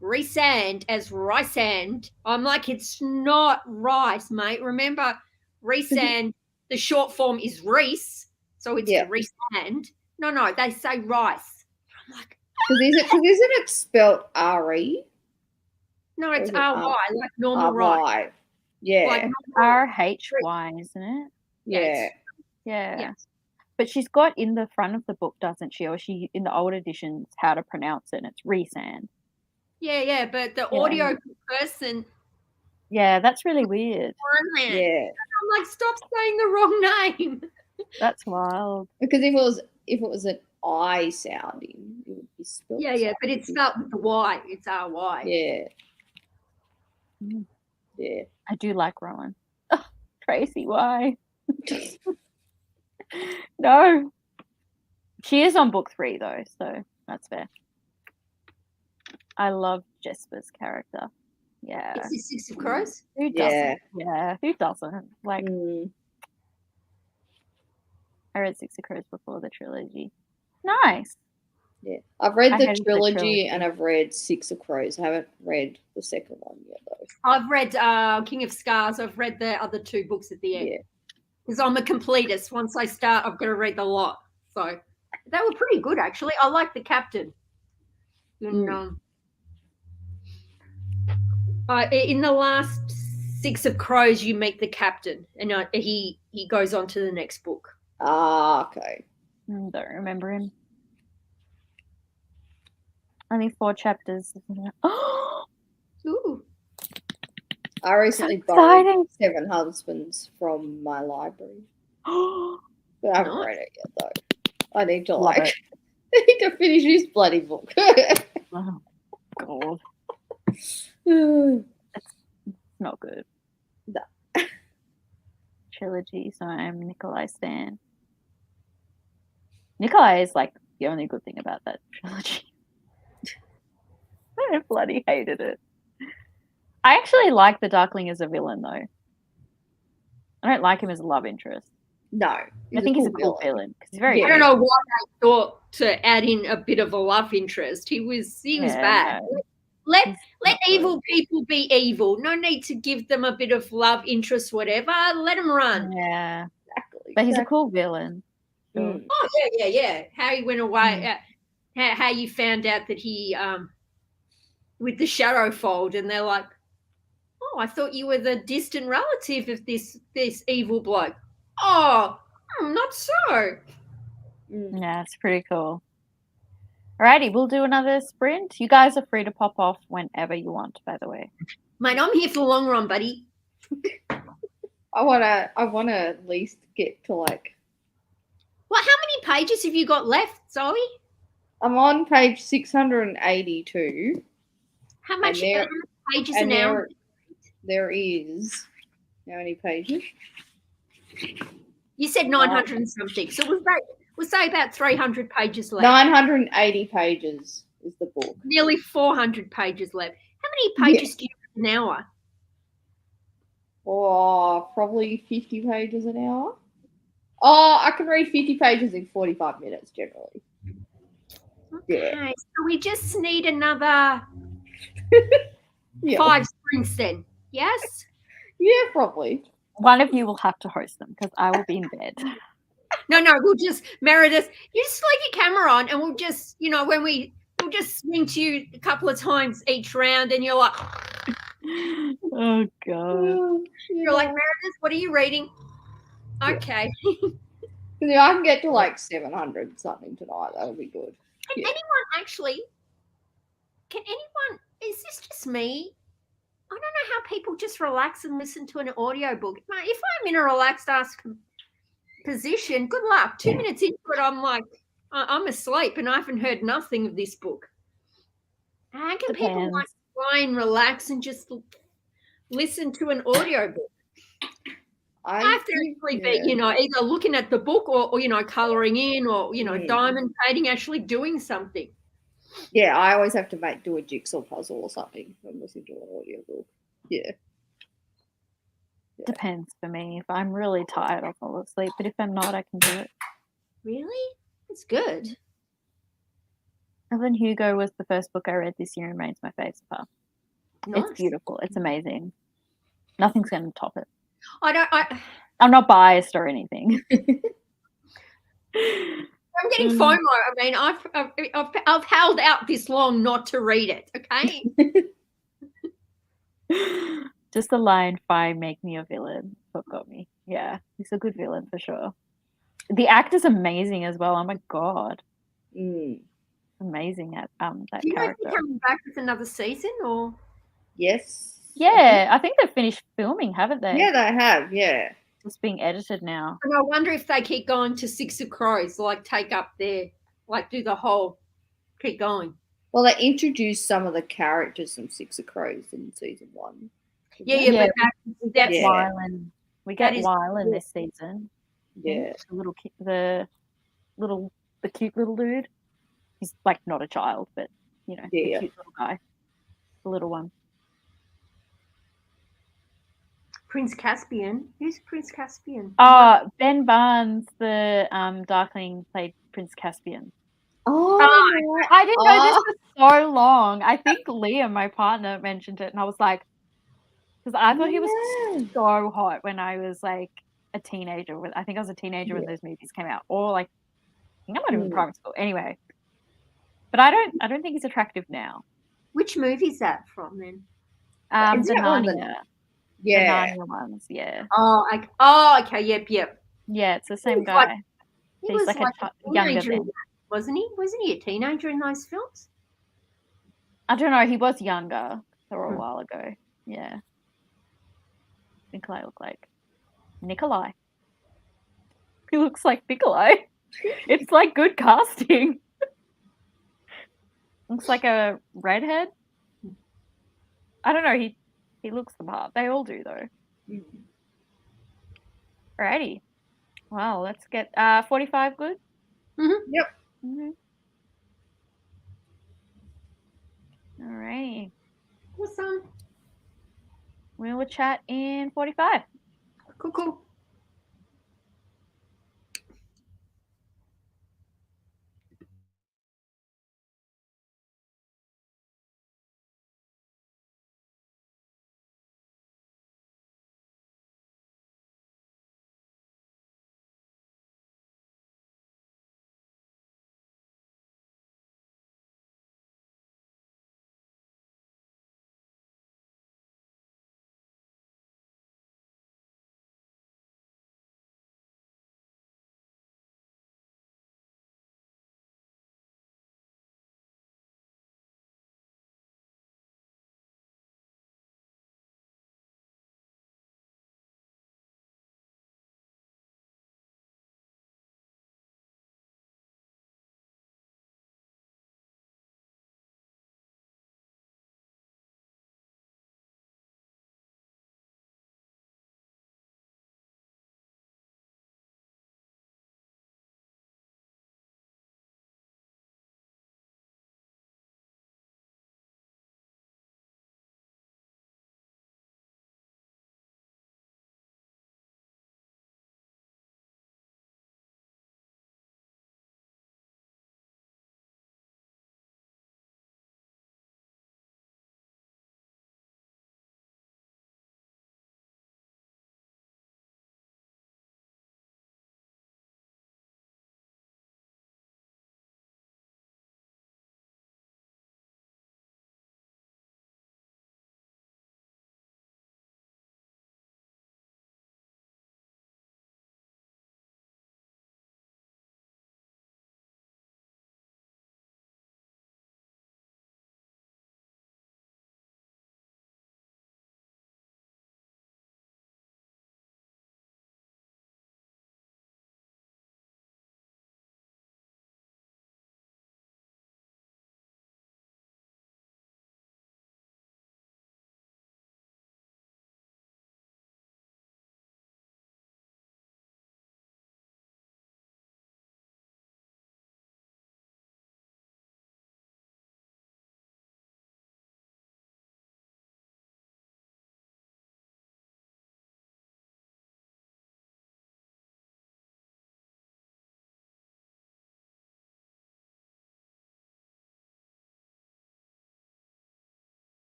Speaker 3: Rhysand as Rysand, I'm like, it's not rice, mate. Remember, Rhysand, the short form is Reese, so it's Rhysand. No, they say rice. I'm like,
Speaker 4: Because isn't it spelt R-E?
Speaker 3: no, it's
Speaker 4: Or is it
Speaker 3: R-Y, like normal rice.
Speaker 4: R-Y. Yeah.
Speaker 3: Like normal,
Speaker 2: RHY, isn't it?
Speaker 4: yeah.
Speaker 2: Yeah.
Speaker 3: yes.
Speaker 2: But she's got in the front of the book, doesn't she? Or she in the old editions how to pronounce it, and it's Rhysand.
Speaker 3: Yeah, but the audio person,
Speaker 2: Yeah, that's really weird.
Speaker 4: Yeah.
Speaker 3: I'm like, stop saying the wrong name.
Speaker 2: That's wild.
Speaker 4: Because if it was an I sounding, it would be spelled.
Speaker 3: Yeah, but it's spelled with the Y. It's R-Y.
Speaker 4: Yeah.
Speaker 2: Mm.
Speaker 4: Yeah.
Speaker 2: I do like Rowan. Oh, Tracy, why? No. She is on book 3 though, so that's fair. I love Jesper's character. Yeah.
Speaker 3: It's the Six of Crows.
Speaker 2: Who doesn't? Yeah, who doesn't? Like,
Speaker 4: Mm.
Speaker 2: I read Six of Crows before the trilogy. Nice.
Speaker 4: Yeah. I've read
Speaker 2: I
Speaker 4: the
Speaker 2: hated the
Speaker 4: trilogy
Speaker 2: trilogy.
Speaker 4: and I've read Six of Crows. I haven't read the second one yet though.
Speaker 3: I've read King of Scars. I've read the other 2 books at the end.
Speaker 4: Yeah.
Speaker 3: Because I'm a completist. Once I start, I've got to read the lot. So they were pretty good, actually. I like the captain. And, in the last Six of Crows, you meet the captain, and he goes on to the next book.
Speaker 4: Ah, okay.
Speaker 2: Don't remember him. Only 4 chapters. Oh,
Speaker 3: Ooh.
Speaker 4: I recently
Speaker 2: exciting.
Speaker 4: borrowed Seven Husbands from my library, but I haven't
Speaker 3: Nice.
Speaker 4: read it yet though. I need to
Speaker 2: Love
Speaker 4: like
Speaker 2: it.
Speaker 4: I need to finish this bloody book.
Speaker 2: Oh, God.
Speaker 4: Mm.
Speaker 2: Not good.
Speaker 4: No.
Speaker 2: Trilogy, so I'm Nikolai Stan. Nikolai is like the only good thing about that trilogy. I bloody hated it. I actually like the Darkling as a villain, though. I don't like him as a love interest.
Speaker 4: No,
Speaker 2: I think he's a cool villain because he's very.
Speaker 4: Yeah.
Speaker 3: I don't know why they thought to add in a bit of a love interest. He was
Speaker 2: Yeah,
Speaker 3: bad.
Speaker 2: no.
Speaker 3: Let
Speaker 2: He's
Speaker 3: let
Speaker 2: not good.
Speaker 3: evil people be evil. No need to give them a bit of love interest, whatever. Let them run.
Speaker 2: Yeah,
Speaker 4: Exactly.
Speaker 2: but he's a cool villain. Sure.
Speaker 4: Mm.
Speaker 3: Oh yeah. How he went away. How you found out that he with the shadow fold, and they're like, "Oh, I thought you were the distant relative of this evil bloke." Oh, not so.
Speaker 4: Mm.
Speaker 2: Yeah, it's pretty cool. Alrighty, we'll do another sprint. You guys are free to pop off whenever you want, by the way.
Speaker 3: Mate, I'm here for the long run, buddy.
Speaker 4: I wanna at least get to like.
Speaker 3: Well, how many pages have you got left, Zoe?
Speaker 4: I'm on page 682.
Speaker 3: How much
Speaker 4: there-
Speaker 3: pages
Speaker 4: And
Speaker 3: an hour?
Speaker 4: there is how many pages?
Speaker 3: You said 900 and something. So we'll say about 300 pages left.
Speaker 4: 980 pages is the book.
Speaker 3: Nearly 400 pages left. How many pages do you read an hour?
Speaker 4: Oh, probably 50 pages an hour. Oh, I can read 50 pages in 45 minutes generally. Yeah.
Speaker 3: Okay, so we just need another
Speaker 4: Yeah.
Speaker 3: 5 sprints then. Yes?
Speaker 4: Yeah, probably.
Speaker 2: One of you will have to host them because I will be in bed.
Speaker 3: No, we'll just, Meredith, you just flick your camera on and we'll just, we'll just swing to you a couple of times each round and you're like,
Speaker 2: Oh God.
Speaker 3: you're like, Meredith, what are you reading? Okay.
Speaker 4: Yeah, I can get to like 700 something tonight. That'll be good.
Speaker 3: Can
Speaker 4: Yeah.
Speaker 3: anyone, is this just me? I don't know how people just relax and listen to an audiobook. If I'm in a relaxed ass position, good luck. 2 minutes into it, I'm like, I'm asleep and I haven't heard nothing of this book. How can people like try and relax and just listen to an audiobook? I have to actually be, either looking at the book or colouring in or, diamond painting, actually doing something.
Speaker 4: Yeah, I always have to do a jigsaw puzzle or something when listening to an audiobook. Yeah.
Speaker 2: Depends for me. If I'm really tired, I'll fall asleep. But if I'm not, I can do it.
Speaker 3: Really? It's good.
Speaker 2: Evelyn Hugo was the first book I read this year and remains my favourite so far.
Speaker 3: Nice.
Speaker 2: It's beautiful. It's amazing. Nothing's going to top it.
Speaker 3: I'm
Speaker 2: not biased or anything.
Speaker 3: I'm getting FOMO. I mean, I've held out this long not to read it. Okay.
Speaker 2: Just the line, "Fine, make me a villain," what got me. Yeah, he's a good villain for sure. The actor's amazing as well. Oh my God. Amazing at that
Speaker 3: Do you know if
Speaker 2: character.
Speaker 3: they're coming back with another season or?
Speaker 4: Yes.
Speaker 2: Yeah, I think they've finished filming, haven't they?
Speaker 4: Yeah, they have. Yeah.
Speaker 2: It's being edited now.
Speaker 3: And I wonder if they keep going to Six of Crows, like take up do the whole, keep going.
Speaker 4: Well, they introduced some of the characters from Six of Crows in season 1.
Speaker 3: Yeah. But that's
Speaker 4: Yeah.
Speaker 2: Wylan. We get
Speaker 3: is
Speaker 2: Wylan this season.
Speaker 4: Yeah.
Speaker 2: The cute little dude. He's like not a child, but the cute little guy, the little one.
Speaker 3: Prince Caspian. Who's Prince Caspian?
Speaker 2: Ben Barnes, the Darkling, played Prince Caspian.
Speaker 4: Oh,
Speaker 2: I didn't know this for so long. I think Liam, my partner, mentioned it, and I was like, because I thought he was so hot when I was like a teenager. I think I was a teenager when those movies came out, or like I think I might have been in primary school. Anyway, but I don't think he's attractive now.
Speaker 3: Which movie is that from then?
Speaker 2: The Narnia.
Speaker 4: Yeah.
Speaker 2: Narnia ones. Yeah.
Speaker 3: Okay. Yep.
Speaker 2: Yeah, it's the same
Speaker 3: was like-
Speaker 2: guy.
Speaker 3: He
Speaker 2: He's
Speaker 3: was
Speaker 2: like
Speaker 3: like
Speaker 2: a
Speaker 3: a
Speaker 2: younger
Speaker 3: teenager, in
Speaker 2: than.
Speaker 3: that, wasn't he? Wasn't he a teenager in those films?
Speaker 2: I don't know. He was younger. They were a
Speaker 3: Hmm.
Speaker 2: while ago. Yeah. Nikolai looked like Nikolai. He looks like Nikolai. It's like good casting. Looks like a redhead. I don't know. He looks the part. They all do though. Alrighty. Wow. Let's get 45 good.
Speaker 4: Yep.
Speaker 2: Mm-hmm. Alrighty.
Speaker 3: Awesome.
Speaker 2: We will chat in 45.
Speaker 3: Cool.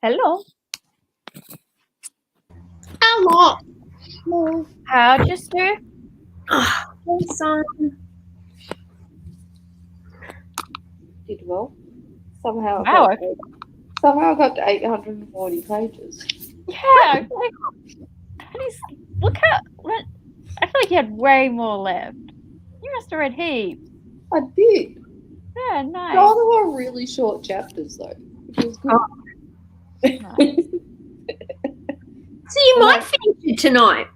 Speaker 2: Hello.
Speaker 3: Hello.
Speaker 4: No,
Speaker 2: How'd you do?
Speaker 3: Son.
Speaker 4: did well. Somehow,
Speaker 2: Wow.
Speaker 4: I got to 840 pages.
Speaker 2: Yeah. Look how. I feel like you had way more left. You must have read heaps.
Speaker 4: I did.
Speaker 2: Yeah, nice.
Speaker 4: All of them were really short chapters, though, which was good.
Speaker 2: Nice.
Speaker 3: So you might finish it tonight.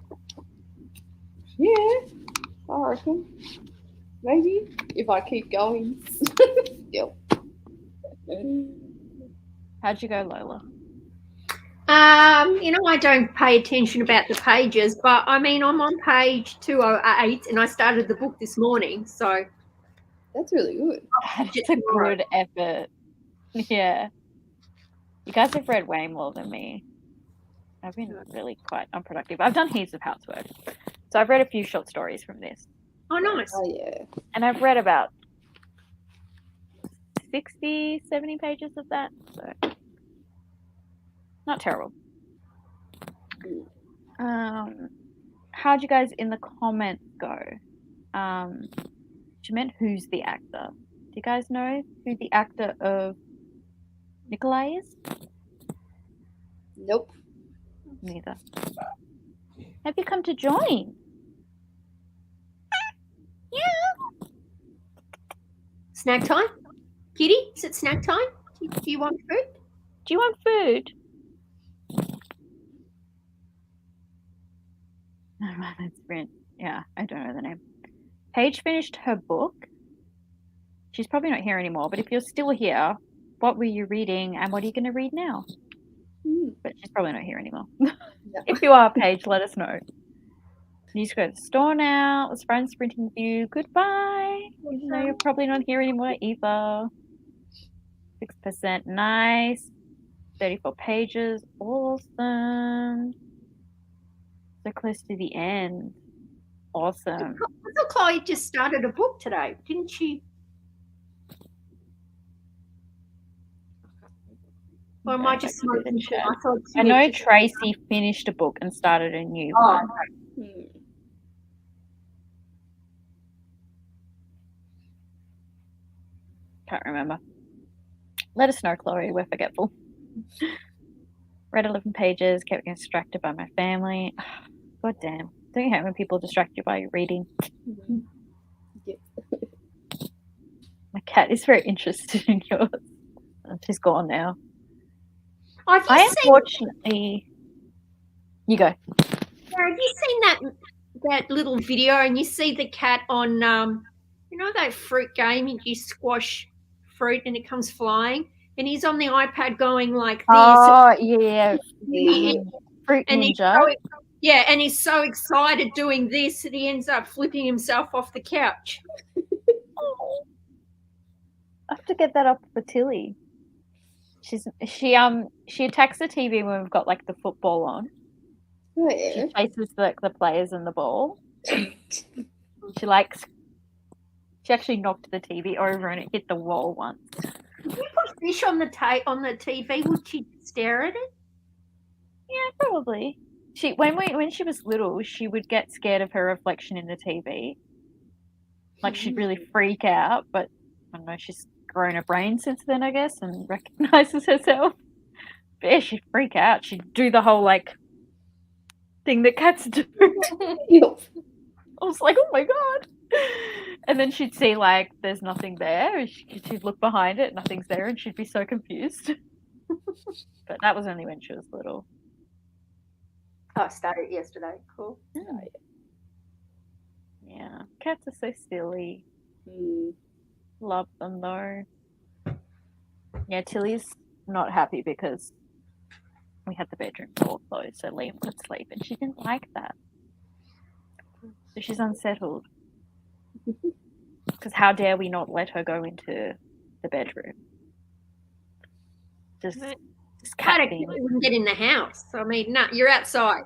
Speaker 4: Yeah, I reckon. Maybe if I keep going. Yep.
Speaker 2: How'd you go, Lola?
Speaker 3: I don't pay attention about the pages, but I mean, I'm on page 208 and I started the book this morning, so
Speaker 4: That's really good.
Speaker 2: It's a good effort. Yeah. You guys have read way more than me. I've been really quite unproductive. I've done heaps of housework. So I've read a few short stories from this.
Speaker 3: oh nice.
Speaker 4: Oh, yeah.
Speaker 2: And I've read about 60, 70 pages of that. So not terrible. How'd you guys in the comments go? She meant who's the actor. Do you guys know who the actor of Nikolai is?
Speaker 4: Nope.
Speaker 2: Neither. Have you come to join?
Speaker 3: Snack time? Kitty, is it snack time? Do you want food?
Speaker 2: Do you want food? No, that's Brent. Yeah, I don't know the name. Paige finished her book. She's probably not here anymore, but if you're still here, what were you reading and what are you going to read now? But she's probably not here anymore. If you are, Paige, let us know. You just go to the store now. It was fun sprinting with you. Goodbye. Even though you're probably not here anymore either. 6% nice. 34 pages. Awesome. So close to the end. Awesome.
Speaker 3: I thought Chloe just started a book today, didn't she? Or am I just smoking?
Speaker 2: I know Tracy finished a book and started a new one. Can't remember. Let us know, Chloe. We're forgetful. Read 11 pages, kept getting distracted by my family. God damn. Don't you hate when people distract you by your reading?
Speaker 4: Yeah.
Speaker 2: My cat is very interested in yours. She's gone now.
Speaker 3: Have you
Speaker 2: Unfortunately, you go.
Speaker 3: Have you seen that little video and you see the cat on that fruit game and you squash fruit and it comes flying and he's on the iPad going like this.
Speaker 2: Oh yeah. Fruit
Speaker 3: and
Speaker 2: Ninja.
Speaker 3: and he's so excited doing this that he ends up flipping himself off the couch.
Speaker 2: I have to get that up for Tilly. She attacks the TV when we've got like the football on.
Speaker 4: Oh, yeah.
Speaker 2: She faces the players and the ball. She actually knocked the TV over and it hit the wall once.
Speaker 3: If you put fish on the TV, would she stare at it?
Speaker 2: Yeah, probably. When she was little, she would get scared of her reflection in the TV. Like she'd really freak out, but I don't know, she's grown a brain since then, I guess, and recognizes herself. But yeah, she'd freak out. She'd do the whole like thing that cats do.
Speaker 4: Yep.
Speaker 2: I was like, oh my god. And then she'd see like there's nothing there. She'd look behind it, nothing's there, and she'd be so confused. But that was only when she was little.
Speaker 3: Oh, I started yesterday. Cool.
Speaker 2: Yeah, cats are so silly. Love them though. Yeah, Tilly's not happy because we had the bedroom door closed so Liam could sleep, and she didn't like that. So she's unsettled. Because how dare we not let her go into the bedroom? Just cat things.
Speaker 3: We can get in the house. I mean, no, you're outside.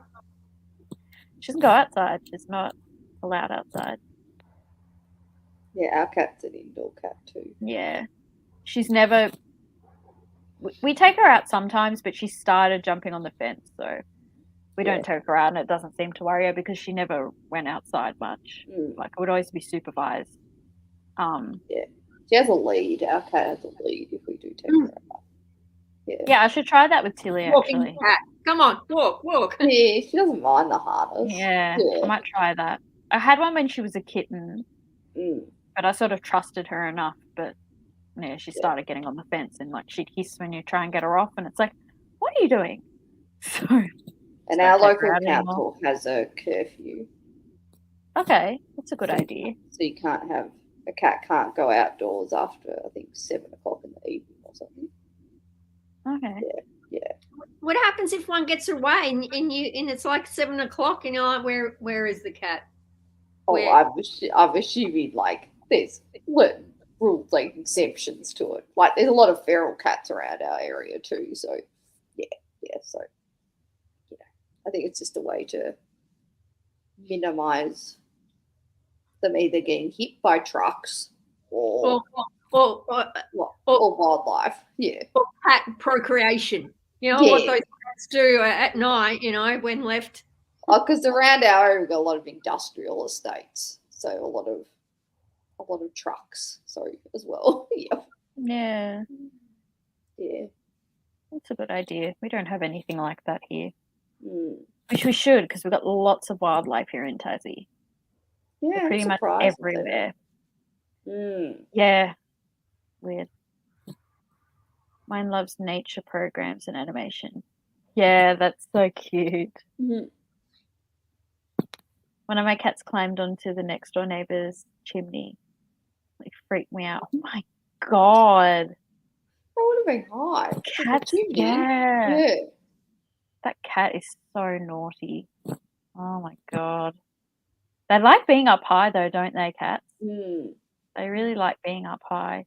Speaker 2: She doesn't go outside. She's not allowed outside.
Speaker 4: Yeah, our cat's an indoor cat too.
Speaker 2: Yeah. She's never we take her out sometimes, but she started jumping on the fence, so we
Speaker 4: Yeah.
Speaker 2: don't take her out, and it doesn't seem to worry her because she never went outside much. Like, it would always be supervised.
Speaker 4: She has a lead. Our cat has a lead if we do take her out.
Speaker 2: Yeah, I should try that with Tilly,
Speaker 3: Walking
Speaker 2: actually.
Speaker 3: cat. Come on, walk.
Speaker 4: Yeah, she doesn't mind the harness.
Speaker 2: Yeah, I might try that. I had one when she was a kitten, but I sort of trusted her enough. But yeah, she started getting on the fence, and like she'd hiss when you try and get her off, and it's like, what are you doing? So.
Speaker 4: And our local council has a curfew.
Speaker 2: Okay, that's a good idea.
Speaker 4: So you can't have a cat can't go outdoors after I think 7 o'clock in the evening or something.
Speaker 2: Okay.
Speaker 4: Yeah.
Speaker 3: What happens if one gets away and it's like 7 o'clock and you're like, where is the cat?
Speaker 4: Oh, I'm assuming like there's rules like exceptions to it. Like there's a lot of feral cats around our area too. So so I think it's just a way to minimize them either getting hit by trucks or wildlife. Yeah.
Speaker 3: Or cat procreation. You know what those cats do at night, when left.
Speaker 4: Because around our area we've got a lot of industrial estates. So a lot of trucks, as well.
Speaker 2: Yeah.
Speaker 4: Yeah.
Speaker 2: That's a good idea. We don't have anything like that here. Which we should, because we've got lots of wildlife here in Tassie.
Speaker 4: Yeah,
Speaker 2: they're pretty much everywhere. Yeah. Weird. Mine loves nature programs and animation. Yeah, that's so cute. One of my cats climbed onto the next door neighbor's chimney. Like, freaked me out. Oh my god.
Speaker 4: That would have been high.
Speaker 2: Cats, yeah. That cat is so naughty. Oh my god. They like being up high though, don't they, cats? They really like being up high.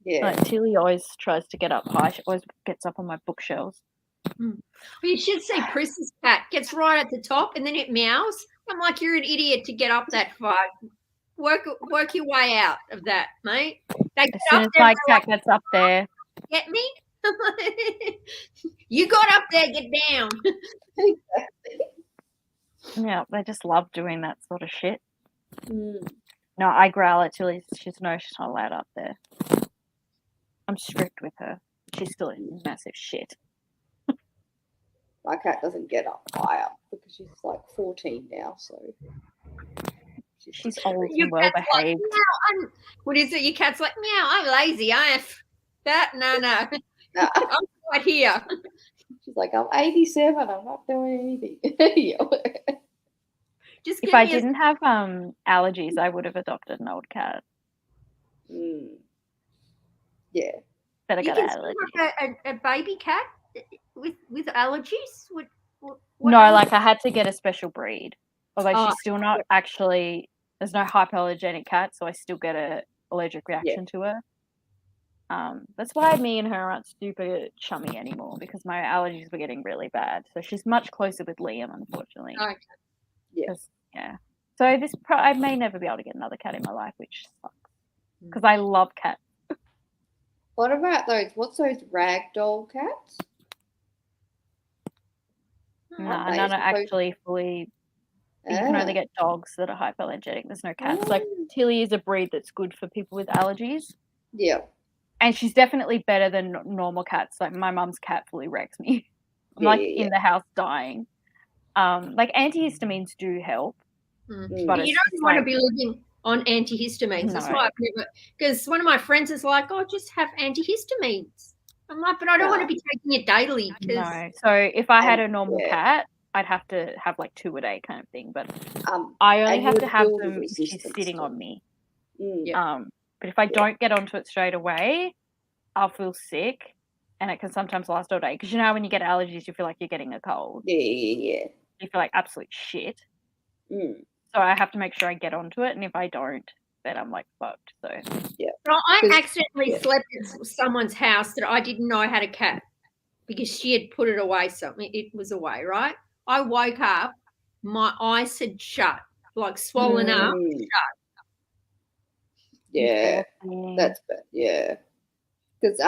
Speaker 4: Yeah.
Speaker 2: Like Tilly always tries to get up high. She always gets up on my bookshelves.
Speaker 3: Well, you should see Chris's cat gets right at the top and then it meows. I'm like, you're an idiot to get up that far. Work your way out of that, mate.
Speaker 2: As soon as my cat gets up there.
Speaker 3: Get me? You got up there, get down.
Speaker 2: Yeah, they just love doing that sort of shit. No, I growl at Tilly. She's not allowed up there. I'm strict with her. She's still in massive shit.
Speaker 4: My cat doesn't get up high up because she's like 14 now, so
Speaker 2: she's old and well behaved.
Speaker 3: Like, what is it? Your cat's like, meow, I'm lazy. I have that. No. I'm right here.
Speaker 4: She's like, I'm 87. I'm not doing anything.
Speaker 3: Just
Speaker 2: if I didn't have allergies, I would have adopted an old cat.
Speaker 4: Yeah.
Speaker 2: Better get allergies.
Speaker 3: Like a baby cat with allergies? What
Speaker 2: no, like I had to get a special breed. Although she's still not actually, there's no hypoallergenic cat, so I still get an allergic reaction to her. That's why me and her aren't super chummy anymore, because my allergies were getting really bad. So she's much closer with Liam, unfortunately.
Speaker 3: Okay.
Speaker 2: Yeah. So I may never be able to get another cat in my life, which sucks. Because I love cats.
Speaker 4: What about what's those ragdoll cats?
Speaker 2: No, none are actually fully. You can only get dogs that are hypoallergenic. There's no cats. Like Tilly is a breed that's good for people with allergies.
Speaker 4: Yeah.
Speaker 2: And she's definitely better than normal cats. Like my mum's cat fully wrecks me. I'm in the house dying. Like antihistamines do help.
Speaker 3: But you don't want to be living on antihistamines. No. That's why because one of my friends is like, oh, just have antihistamines. I'm like, but I don't want to be taking it daily.
Speaker 2: No. So if I had a normal cat, I'd have to have like 2 a day kind of thing. But I only have to have them if she's sitting on me. But if I don't get onto it straight away, I'll feel sick, and it can sometimes last all day. Because you know when you get allergies, you feel like you're getting a cold.
Speaker 4: Yeah.
Speaker 2: You feel like absolute shit. So I have to make sure I get onto it, and if I don't, then I'm like fucked. So
Speaker 3: Well, I accidentally slept at someone's house that I didn't know had a cat because she had put it away. It was away, right? I woke up, my eyes had shut, like swollen up, shut.
Speaker 4: Yeah, that's bad. Yeah. Because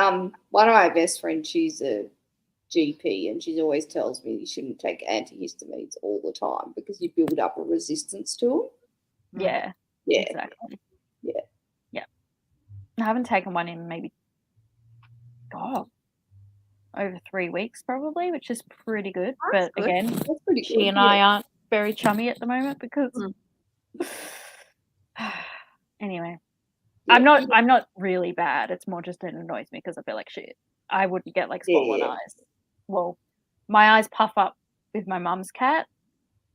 Speaker 4: one of my best friends, she's a GP, and she always tells me you shouldn't take antihistamines all the time because you build up a resistance to them.
Speaker 2: Yeah.
Speaker 4: Yeah.
Speaker 2: Exactly.
Speaker 4: Yeah.
Speaker 2: Yeah. I haven't taken one in maybe over 3 weeks probably, which is pretty good.
Speaker 3: That's
Speaker 2: But
Speaker 3: good.
Speaker 2: again,
Speaker 4: That's pretty
Speaker 2: she
Speaker 4: good.
Speaker 2: and I aren't very chummy at the moment because anyway.
Speaker 4: Yeah.
Speaker 2: I'm not really bad. It's more just it annoys me because I feel like shit. I wouldn't get like swollen
Speaker 4: Yeah.
Speaker 2: eyes. Well, my eyes puff up with my mum's cat,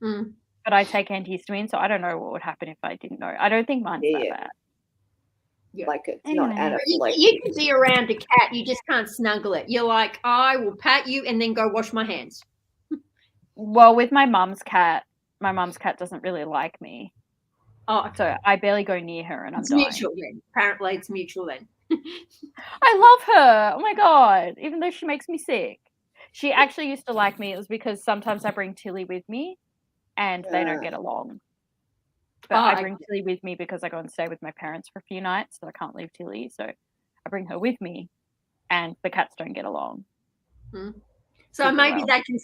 Speaker 3: Mm.
Speaker 2: but I take antihistamine, so I don't know what would happen if I didn't know. I don't think mine's that
Speaker 4: Yeah.
Speaker 2: bad.
Speaker 3: Yeah.
Speaker 4: Like it's
Speaker 2: Anyway.
Speaker 4: not
Speaker 3: You
Speaker 4: anaphylactic.
Speaker 3: can be around a cat, you just can't snuggle it. You're like, I will pat you and then go wash my hands.
Speaker 2: Well, with my mum's cat doesn't really like me,
Speaker 3: Oh,
Speaker 2: so I barely go near her, and I'm
Speaker 3: it's
Speaker 2: dying.
Speaker 3: mutual then. Apparently, it's mutual then.
Speaker 2: I love her. Oh my god! Even though she makes me sick, she actually used to like me. It was because sometimes I bring Tilly with me, and they don't get along. But I bring Tilly with me because I go and stay with my parents for a few nights, so I can't leave Tilly. So I bring her with me, and the cats don't get along.
Speaker 3: So
Speaker 2: Super
Speaker 3: maybe
Speaker 2: well.
Speaker 3: they can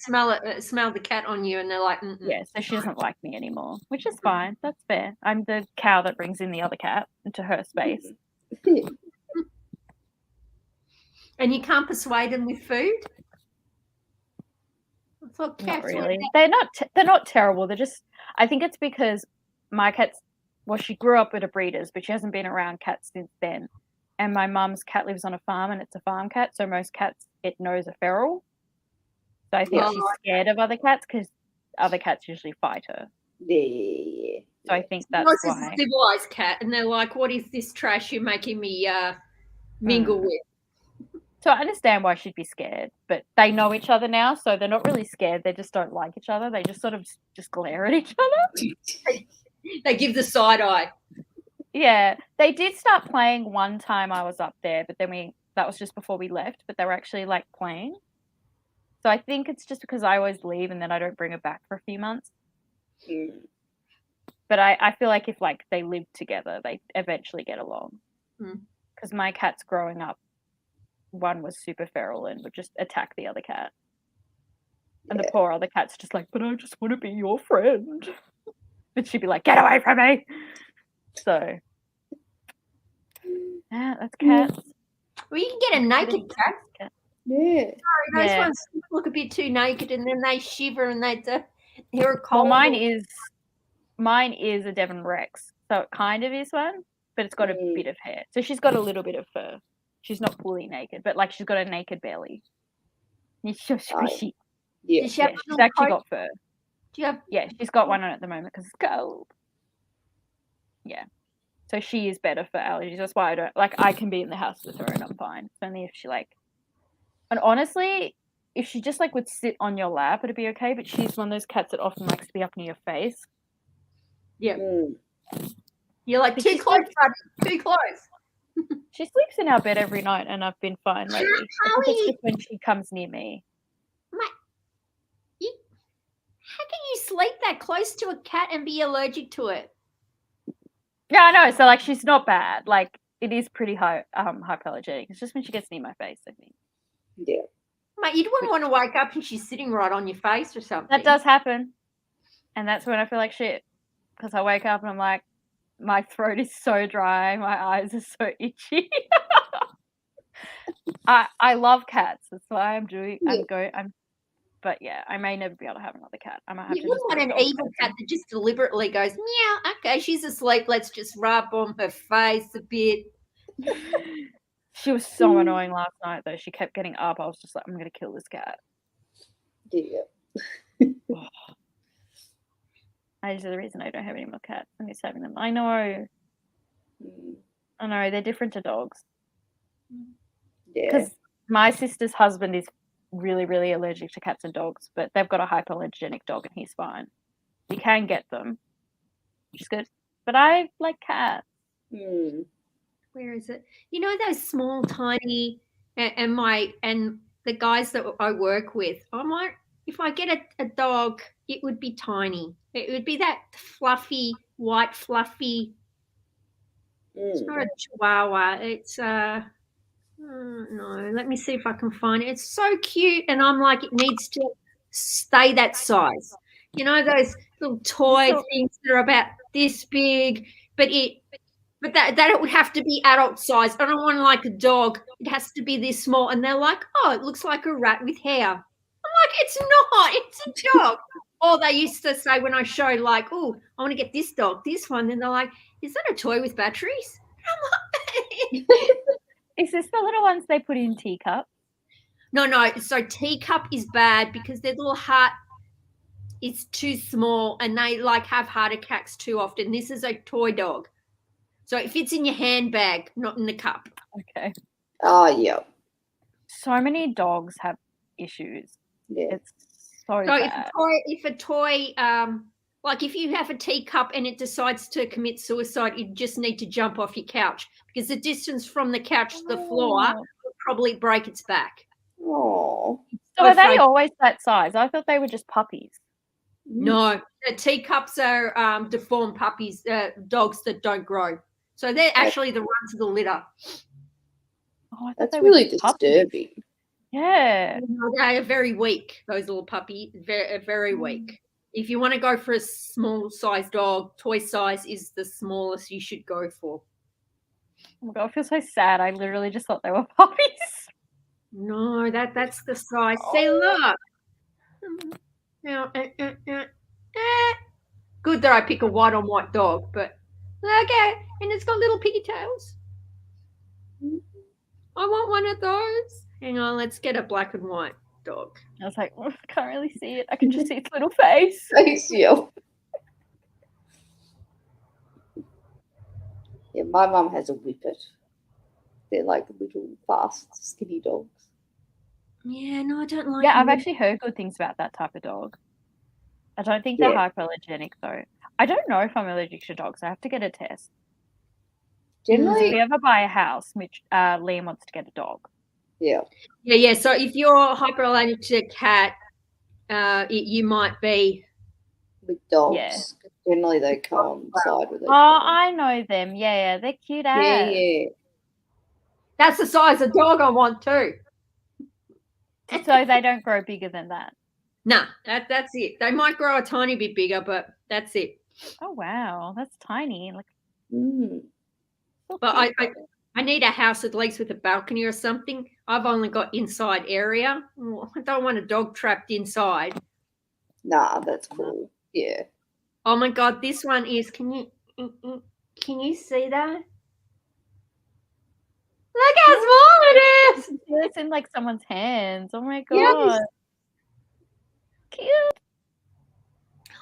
Speaker 3: smell the cat on you, and they're like, mm-mm.
Speaker 2: Yeah, so she doesn't like me anymore, which is fine. That's fair. I'm the cow that brings in the other cat into her space.
Speaker 3: And you can't persuade them with food. I thought
Speaker 2: Not
Speaker 3: cats
Speaker 2: really.
Speaker 3: were
Speaker 2: They're not terrible. They're just. I think it's because my cat's. Well, she grew up with a breeders, but she hasn't been around cats since then. And my mum's cat lives on a farm, and it's a farm cat, so most cats it knows are feral. So I think she's scared of other cats because other cats usually fight her.
Speaker 4: Yeah.
Speaker 2: So I think that's
Speaker 3: Yours is
Speaker 2: why.
Speaker 3: a civilized cat, and they're like, "What is this trash you're making me mingle with?"
Speaker 2: So I understand why she'd be scared, but they know each other now, so they're not really scared. They just don't like each other. They just sort of just glare at each other.
Speaker 3: They give the side eye.
Speaker 2: Yeah, they did start playing one time I was up there, but then that was just before we left, but they were actually like playing. So I think it's just because I always leave and then I don't bring her back for a few months. But I feel like if like they live together, they eventually get along. Because my cats growing up, one was super feral and would just attack the other cat. And the poor other cat's just like, but I just want to be your friend. And she'd be like, get away from me. So, yeah, that's cats.
Speaker 3: Well, you can get a naked cat.
Speaker 4: Yeah.
Speaker 3: Sorry, those ones look a bit too naked, and then they shiver and they're cold.
Speaker 2: Well, mine is a Devon Rex, so it kind of is one, but it's got a bit of hair. So she's got a little bit of fur. She's not fully naked, but like she's got a naked belly. It's so squishy.
Speaker 4: Yeah.
Speaker 3: Does she have
Speaker 2: Yeah,
Speaker 3: a
Speaker 2: she's
Speaker 3: little
Speaker 2: actually
Speaker 3: coat?
Speaker 2: got fur.
Speaker 3: Do you have?
Speaker 2: Yeah, she's got one on at the moment because it's cold. Yeah. So she is better for allergies. That's why I can be in the house with her and I'm fine. It's only if she and honestly, if she just would sit on your lap, it'd be okay. But she's one of those cats that often likes to be up near your face.
Speaker 3: Yeah. You're like, too close, buddy. Too close.
Speaker 2: She sleeps in our bed every night and I've been fine lately. I think it's just when she comes near me.
Speaker 3: How can you sleep that close to a cat and be allergic to it?
Speaker 2: Yeah, I know. So she's not bad. It is pretty hypoallergenic. It's just when she gets near my face, I think.
Speaker 4: Yeah.
Speaker 3: Mate, you wouldn't want to wake up and she's sitting right on your face or something.
Speaker 2: That does happen. And that's when I feel like shit. Because I wake up and I'm like, my throat is so dry. My eyes are so itchy. I love cats. That's why but yeah, I may never be able to have another cat. I might have
Speaker 3: You
Speaker 2: to
Speaker 3: wouldn't
Speaker 2: just
Speaker 3: want an evil cat that just deliberately goes, meow, okay, she's asleep. Let's just rub on her face a bit.
Speaker 2: She was so annoying last night, though. She kept getting up. I was just like, I'm going to kill this cat.
Speaker 4: Yeah.
Speaker 2: That is the reason I don't have any more cats. I miss having them. I know. They're different to dogs.
Speaker 4: Yeah.
Speaker 2: Because my sister's husband is really, really allergic to cats and dogs, but they've got a hypoallergenic dog and he's fine. You can get them, which is good. But I like cats.
Speaker 3: Where is it? You know those small, tiny, and the guys that I work with, I'm like, if I get a dog, it would be tiny. It would be that fluffy, white, fluffy. It's not a chihuahua. It's No, let me see if I can find it. It's so cute, and I'm like, it needs to stay that size. You know those little toy things that are about this big, but that it would have to be adult size. I don't want like a dog. It has to be this small. And they're like, oh, it looks like a rat with hair. I'm like, it's not. It's a dog. Or they used to say when I showed like, oh, I want to get this dog, this one. And they're like, is that a toy with batteries? I'm like,
Speaker 2: Is this the little ones they put in teacups?
Speaker 3: No. So teacup is bad because their little heart is too small and they like have heart attacks too often. This is a toy dog. So it fits in your handbag, not in the cup.
Speaker 2: Okay.
Speaker 4: Oh, yeah.
Speaker 2: So many dogs have issues.
Speaker 4: Yeah.
Speaker 2: It's so bad.
Speaker 3: If a toy, like if you have a teacup and it decides to commit suicide, you just need to jump off your couch because the distance from the couch to the floor will probably break its back.
Speaker 4: Oh.
Speaker 2: So are they always that size? I thought they were just puppies.
Speaker 3: No, the teacups are deformed puppies, dogs that don't grow. So they're actually the runs of the litter.
Speaker 2: Oh, I thought
Speaker 4: That's
Speaker 2: they were
Speaker 4: really
Speaker 2: just puppies.
Speaker 4: disturbing.
Speaker 2: Yeah.
Speaker 3: They are very weak, those little puppies, very weak. If you want to go for a small size dog, toy size is the smallest you should go for.
Speaker 2: Oh my God, I feel so sad. I literally just thought they were puppies.
Speaker 3: No, that's the size. See, look. Now, good that I pick a white on white dog, but okay, and it's got little piggy tails. I want one of those. Hang on, let's get a black and white dog.
Speaker 2: I was like, I can't really see it. I can just see its little face.
Speaker 4: Thanks, you. Yeah, my mum has a whippet. They're like little, fast, skinny dogs.
Speaker 3: Yeah, no, I don't like
Speaker 2: Yeah, I've
Speaker 3: them.
Speaker 2: actually heard good things about that type of dog. I don't think they're hypoallergenic though. I don't know if I'm allergic to dogs. I have to get a test. So if
Speaker 4: Generally,
Speaker 2: we ever buy a house, which Liam wants to get a dog.
Speaker 4: yeah.
Speaker 3: Yeah. So if you're hyperallergic to a cat, you might be.
Speaker 4: With dogs,
Speaker 2: Yeah.
Speaker 4: generally they coincide with it.
Speaker 2: Oh, I know them. Yeah, they're cute as.
Speaker 4: Yeah.
Speaker 3: That's the size of dog I want too.
Speaker 2: So they don't grow bigger than that.
Speaker 3: Nah, that's it. They might grow a tiny bit bigger, but that's it.
Speaker 2: Oh wow, that's tiny. Like, so
Speaker 3: But
Speaker 2: cute.
Speaker 3: I need a house at least with a balcony or something. I've only got inside area. I don't want a dog trapped inside.
Speaker 4: Nah, that's cool. Yeah.
Speaker 3: Oh my God, this one is. Can you see that? Look how small it is.
Speaker 2: It's in like someone's hands. Oh my God.
Speaker 3: Yes.
Speaker 2: Cute.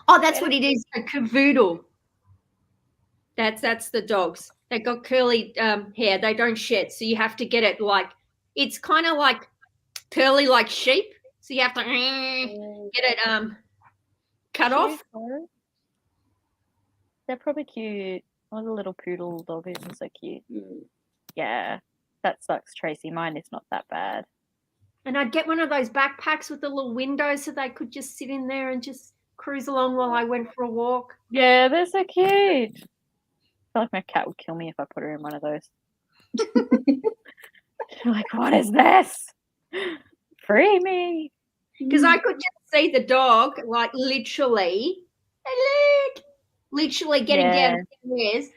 Speaker 3: Oh, that's what it is. A cavoodle. That's the dogs. They got curly hair. They don't shed, so you have to get it like it's kind of like curly like sheep. So you have to get it cut off.
Speaker 2: Though. They're probably cute. Oh, the little poodle dog is so cute. Yeah, that sucks, Tracy. Mine is not that bad.
Speaker 3: And I'd get one of those backpacks with the little windows so they could just sit in there and just cruise along while I went for a walk.
Speaker 2: Yeah, they're so cute. I feel like my cat would kill me if I put her in one of those. You're like, what is this? Free me.
Speaker 3: Because I could just see the dog like literally getting down the stairs.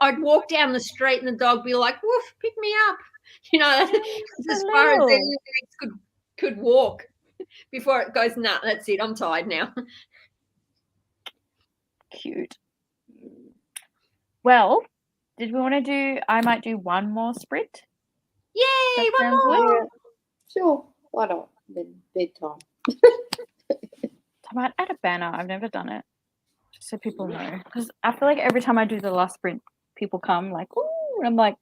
Speaker 3: I'd walk down the street and the dog be like, woof, pick me up. You know, as far as their legs could walk before it goes, nah, that's it, I'm tired now.
Speaker 2: Cute. Well, did we want to do, I might do one more sprint?
Speaker 3: Yay,
Speaker 2: That
Speaker 3: one
Speaker 2: sounds
Speaker 3: more.
Speaker 2: good.
Speaker 4: Sure. Why not? Then bedtime.
Speaker 2: I might add a banner. I've never done it. Just so people know. Because I feel like every time I do the last sprint, people come like, ooh, and I'm like,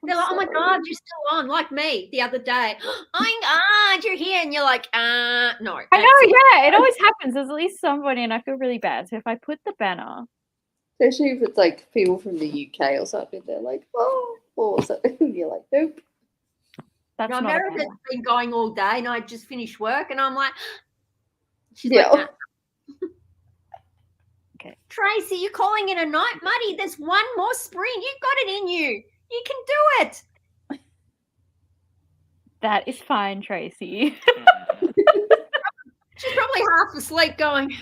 Speaker 3: They're like, oh my God, you're still on, like me the other day. Oh my God, you're here. And you're like, no.
Speaker 2: I know,
Speaker 3: that's it.
Speaker 2: yeah, it always happens. There's at least somebody, and I feel really bad. So if I put the banner,
Speaker 4: Especially if it's like people from the UK or something, they're like, oh, or something. You're like, nope.
Speaker 2: that's
Speaker 3: No,
Speaker 2: not a
Speaker 3: Meredith's
Speaker 2: banner.
Speaker 3: been going all day and I just finished work and I'm like, she's
Speaker 4: Yeah.
Speaker 3: like, nah.
Speaker 2: Okay.
Speaker 3: Tracy, you're calling it a night, Muddy. There's one more sprint. You've got it in you. You can do it.
Speaker 2: That is fine, Tracy.
Speaker 3: She's probably half asleep going,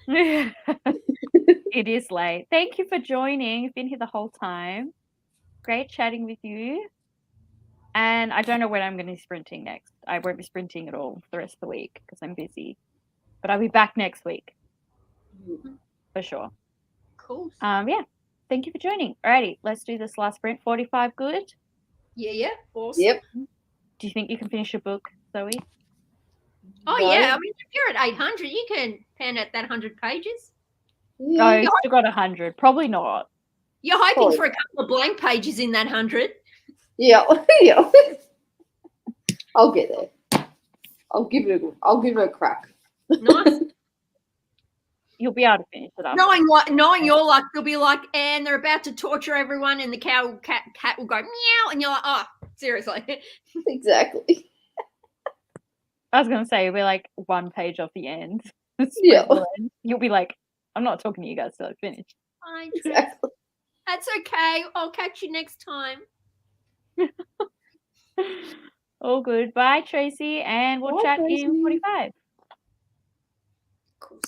Speaker 2: It is late. Thank you for joining. You've been here the whole time. Great chatting with you. And I don't know when I'm going to be sprinting next. I won't be sprinting at all for the rest of the week because I'm busy. But I'll be back next week for sure.
Speaker 3: cool.
Speaker 2: Yeah. Thank you for joining. Alrighty, let's do this last sprint. 45 good.
Speaker 3: Yeah, awesome.
Speaker 4: Yep.
Speaker 2: Do you think you can finish your book, Zoe?
Speaker 3: Oh,
Speaker 4: No.
Speaker 3: yeah. I mean, if you're at 800, you can pen at that 100 pages.
Speaker 2: Oh, you still got 100. Probably not.
Speaker 3: You're hoping
Speaker 4: Probably.
Speaker 3: for a couple of blank pages in that 100.
Speaker 4: Yeah, yeah. I'll get there. I'll give it a crack.
Speaker 3: Nice.
Speaker 2: You'll be able to finish it up.
Speaker 3: knowing your luck, they'll be like, and they're about to torture everyone, and the cat will go meow, and you're like, oh, seriously.
Speaker 4: Exactly.
Speaker 2: I was going to say, you'll be like 1 page off the end.
Speaker 4: Yeah.
Speaker 2: You'll be like, I'm not talking to you guys till I finish.
Speaker 3: Fine,
Speaker 4: Exactly.
Speaker 3: that's okay. I'll catch you next time.
Speaker 2: All good. Bye, Tracy, and we'll
Speaker 4: Bye,
Speaker 2: chat in
Speaker 4: Tracy.
Speaker 2: 45.
Speaker 3: Cool.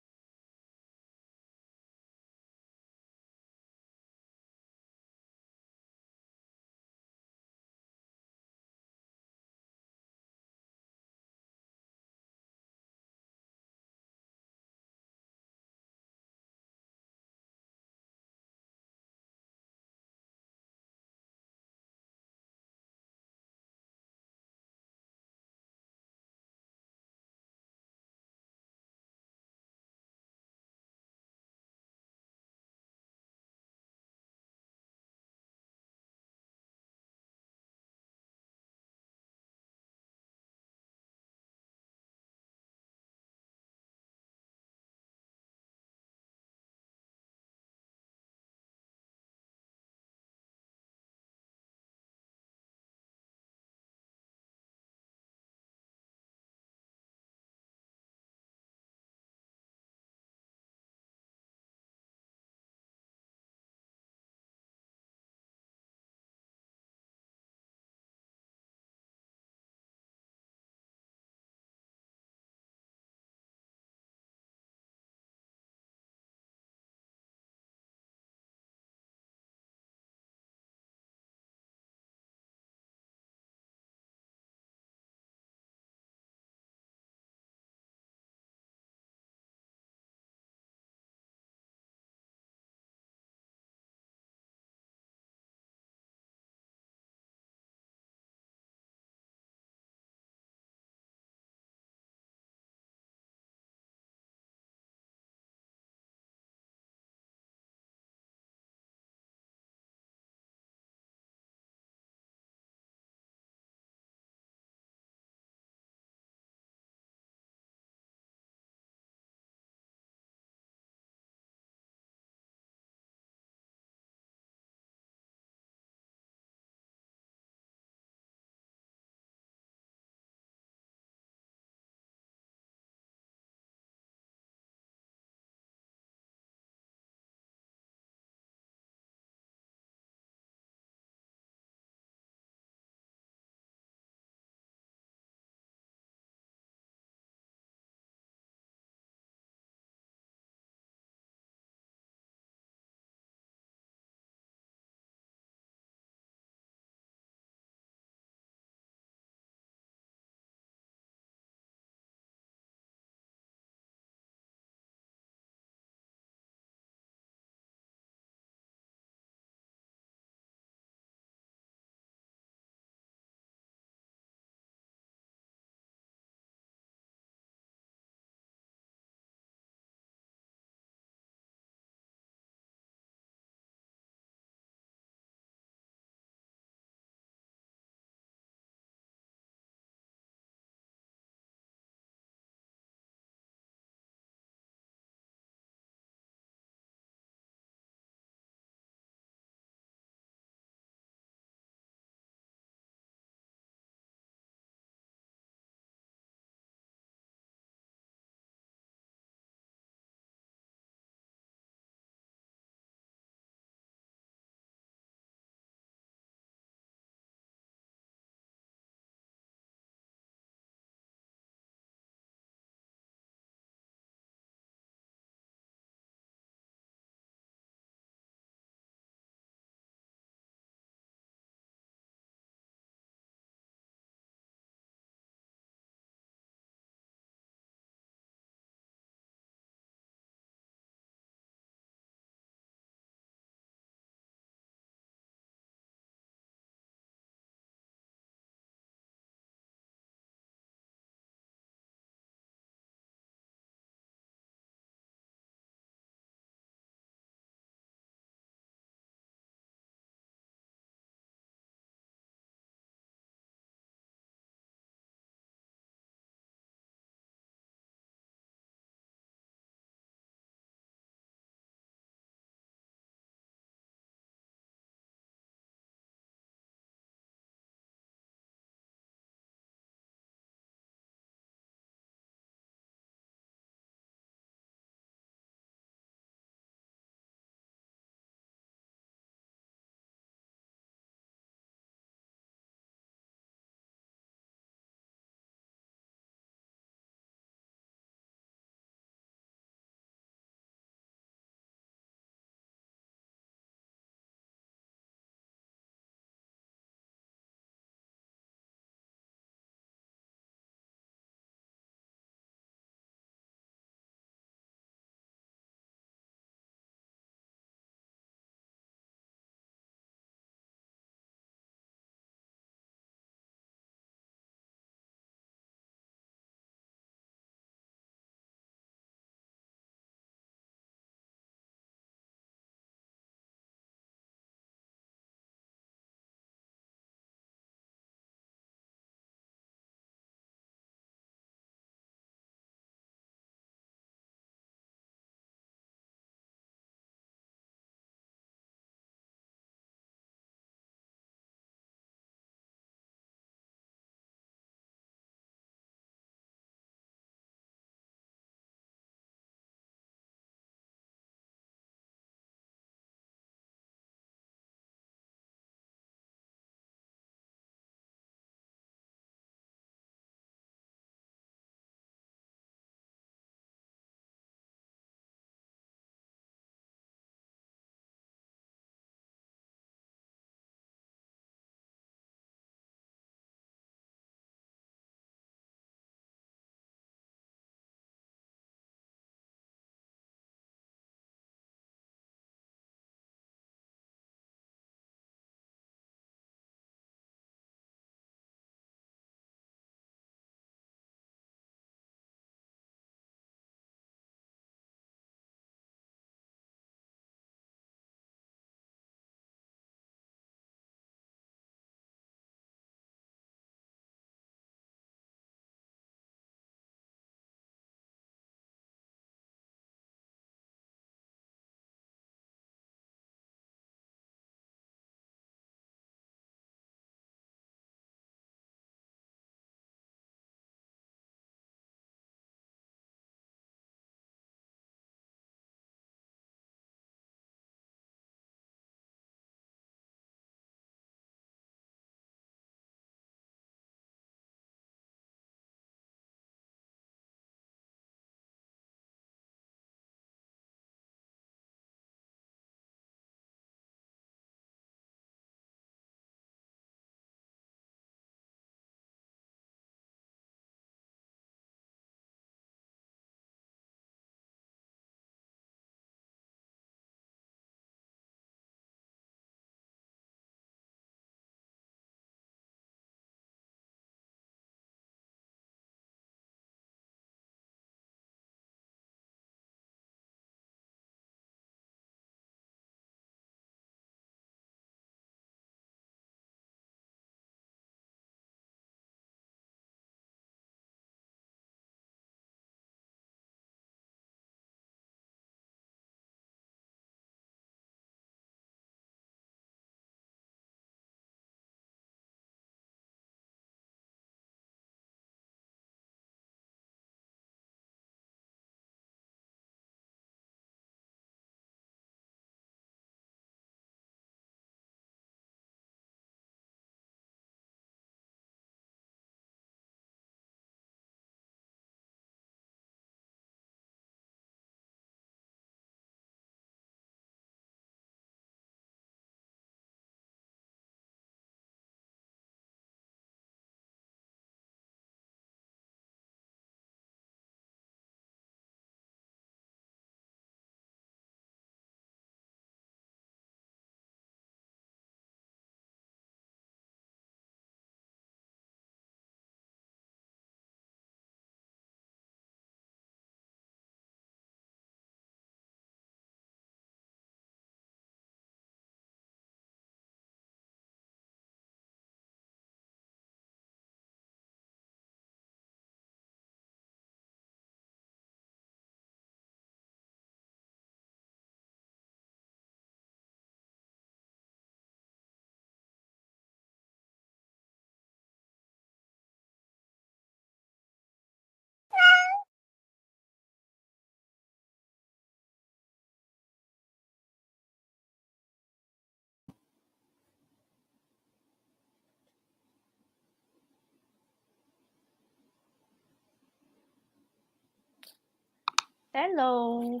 Speaker 2: Hello.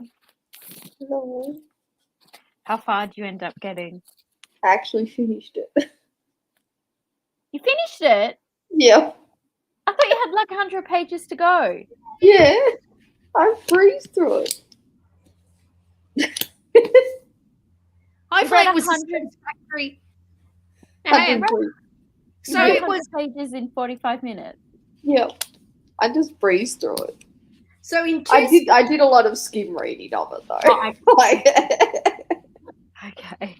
Speaker 4: Hello.
Speaker 2: How far do you end up getting?
Speaker 4: I actually finished it.
Speaker 2: You finished it?
Speaker 4: Yeah.
Speaker 2: I thought you had like 100 pages to go.
Speaker 4: Yeah. I breezed through it.
Speaker 3: Hopefully
Speaker 2: read
Speaker 3: it was
Speaker 2: 100
Speaker 3: satisfactory.
Speaker 2: You
Speaker 3: And
Speaker 2: read
Speaker 3: so
Speaker 2: read
Speaker 3: it
Speaker 2: 100
Speaker 3: was.
Speaker 2: pages in 45 minutes.
Speaker 4: Yeah. I just breezed through it.
Speaker 3: So in two.
Speaker 4: I did a lot of skim reading of it though.
Speaker 3: Oh,
Speaker 4: Like
Speaker 2: Okay.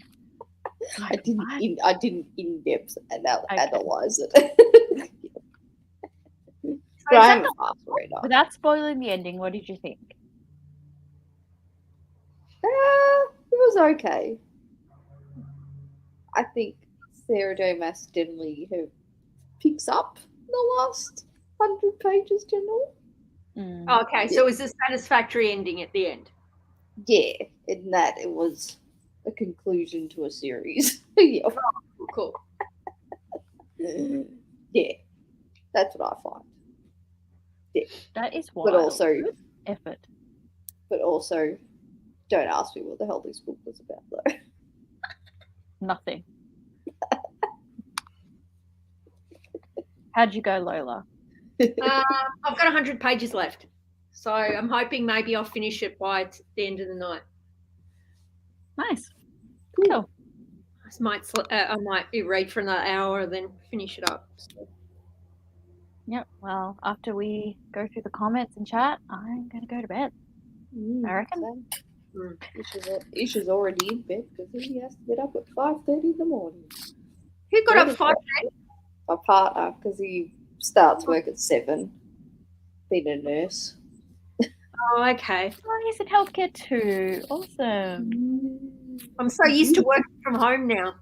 Speaker 4: I didn't in depth analyze it.
Speaker 3: So
Speaker 4: But
Speaker 3: is
Speaker 4: I
Speaker 3: that
Speaker 4: am a fast reader.
Speaker 2: Without spoiling the ending, what did you think?
Speaker 4: It was okay. I think Sarah J. Maas generally picks up the last 100 pages generally.
Speaker 2: Mm.
Speaker 3: okay? So it was a satisfactory ending at the end.
Speaker 4: Yeah, in that it was a conclusion to a series. Yeah.
Speaker 3: Cool.
Speaker 4: Yeah, that's what I find.
Speaker 2: That is
Speaker 4: But
Speaker 2: wild.
Speaker 4: also,
Speaker 2: Good effort.
Speaker 4: don't ask me what the hell this book was about though.
Speaker 2: Nothing. How'd you go, Lola?
Speaker 3: I've got 100 pages left, so I'm hoping maybe I'll finish it by the end of the night.
Speaker 2: Nice.
Speaker 4: Cool.
Speaker 3: I might read for another hour, then finish it up. So.
Speaker 2: Yep. Well, after we go through the comments and chat, I'm going to go to bed. I reckon.
Speaker 4: Isha's already in bed because he has to get up at 5:30 in the morning.
Speaker 3: Who got up 5
Speaker 4: My partner, because he starts work at 7, being a nurse.
Speaker 3: Oh, okay.
Speaker 2: Oh, he's in healthcare too. Awesome.
Speaker 3: I'm so used to working from home now.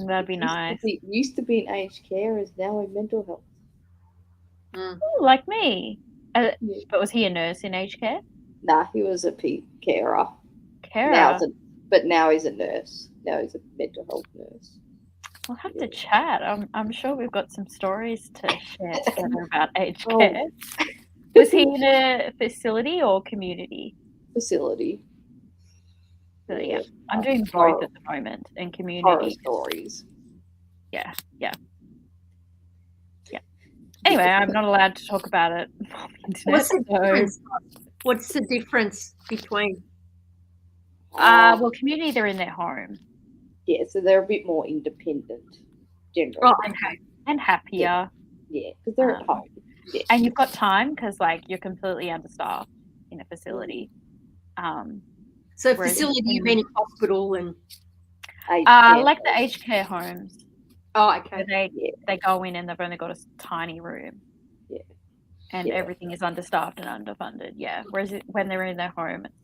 Speaker 2: That'd be nice.
Speaker 4: Used to be in aged care, is now in mental health.
Speaker 2: Ooh, like me.
Speaker 4: Yeah.
Speaker 2: But was he a nurse in aged care?
Speaker 4: Nah, he was a carer.
Speaker 2: Carer.
Speaker 4: But now he's a nurse. Now he's a mental health nurse.
Speaker 2: We'll have to chat. I'm sure we've got some stories to share together about aged
Speaker 4: Oh.
Speaker 2: care. Was he in a facility or community?
Speaker 4: Facility.
Speaker 2: So, yeah. I'm doing both
Speaker 4: Horror.
Speaker 2: at the moment, and
Speaker 4: Horror
Speaker 2: community.
Speaker 4: stories.
Speaker 2: Yeah. Anyway, I'm not allowed to talk about it on the internet.
Speaker 3: What's the difference between?
Speaker 2: Well, community, they're in their home.
Speaker 4: Yeah, so they're a bit more independent, generally.
Speaker 3: Oh, okay.
Speaker 2: And happier.
Speaker 4: Yeah, because they're at home. Yeah.
Speaker 2: And you've got time because, like, you're completely understaffed in a facility.
Speaker 3: So
Speaker 2: Whereas
Speaker 3: facility, you mean in hospital and?
Speaker 4: Aged care
Speaker 2: like the aged care homes.
Speaker 3: Oh, okay.
Speaker 2: Where they go in and they've only got a tiny room.
Speaker 4: Yeah.
Speaker 2: And
Speaker 4: Yeah.
Speaker 2: everything is understaffed and underfunded. Yeah. Whereas when they're in their home, it's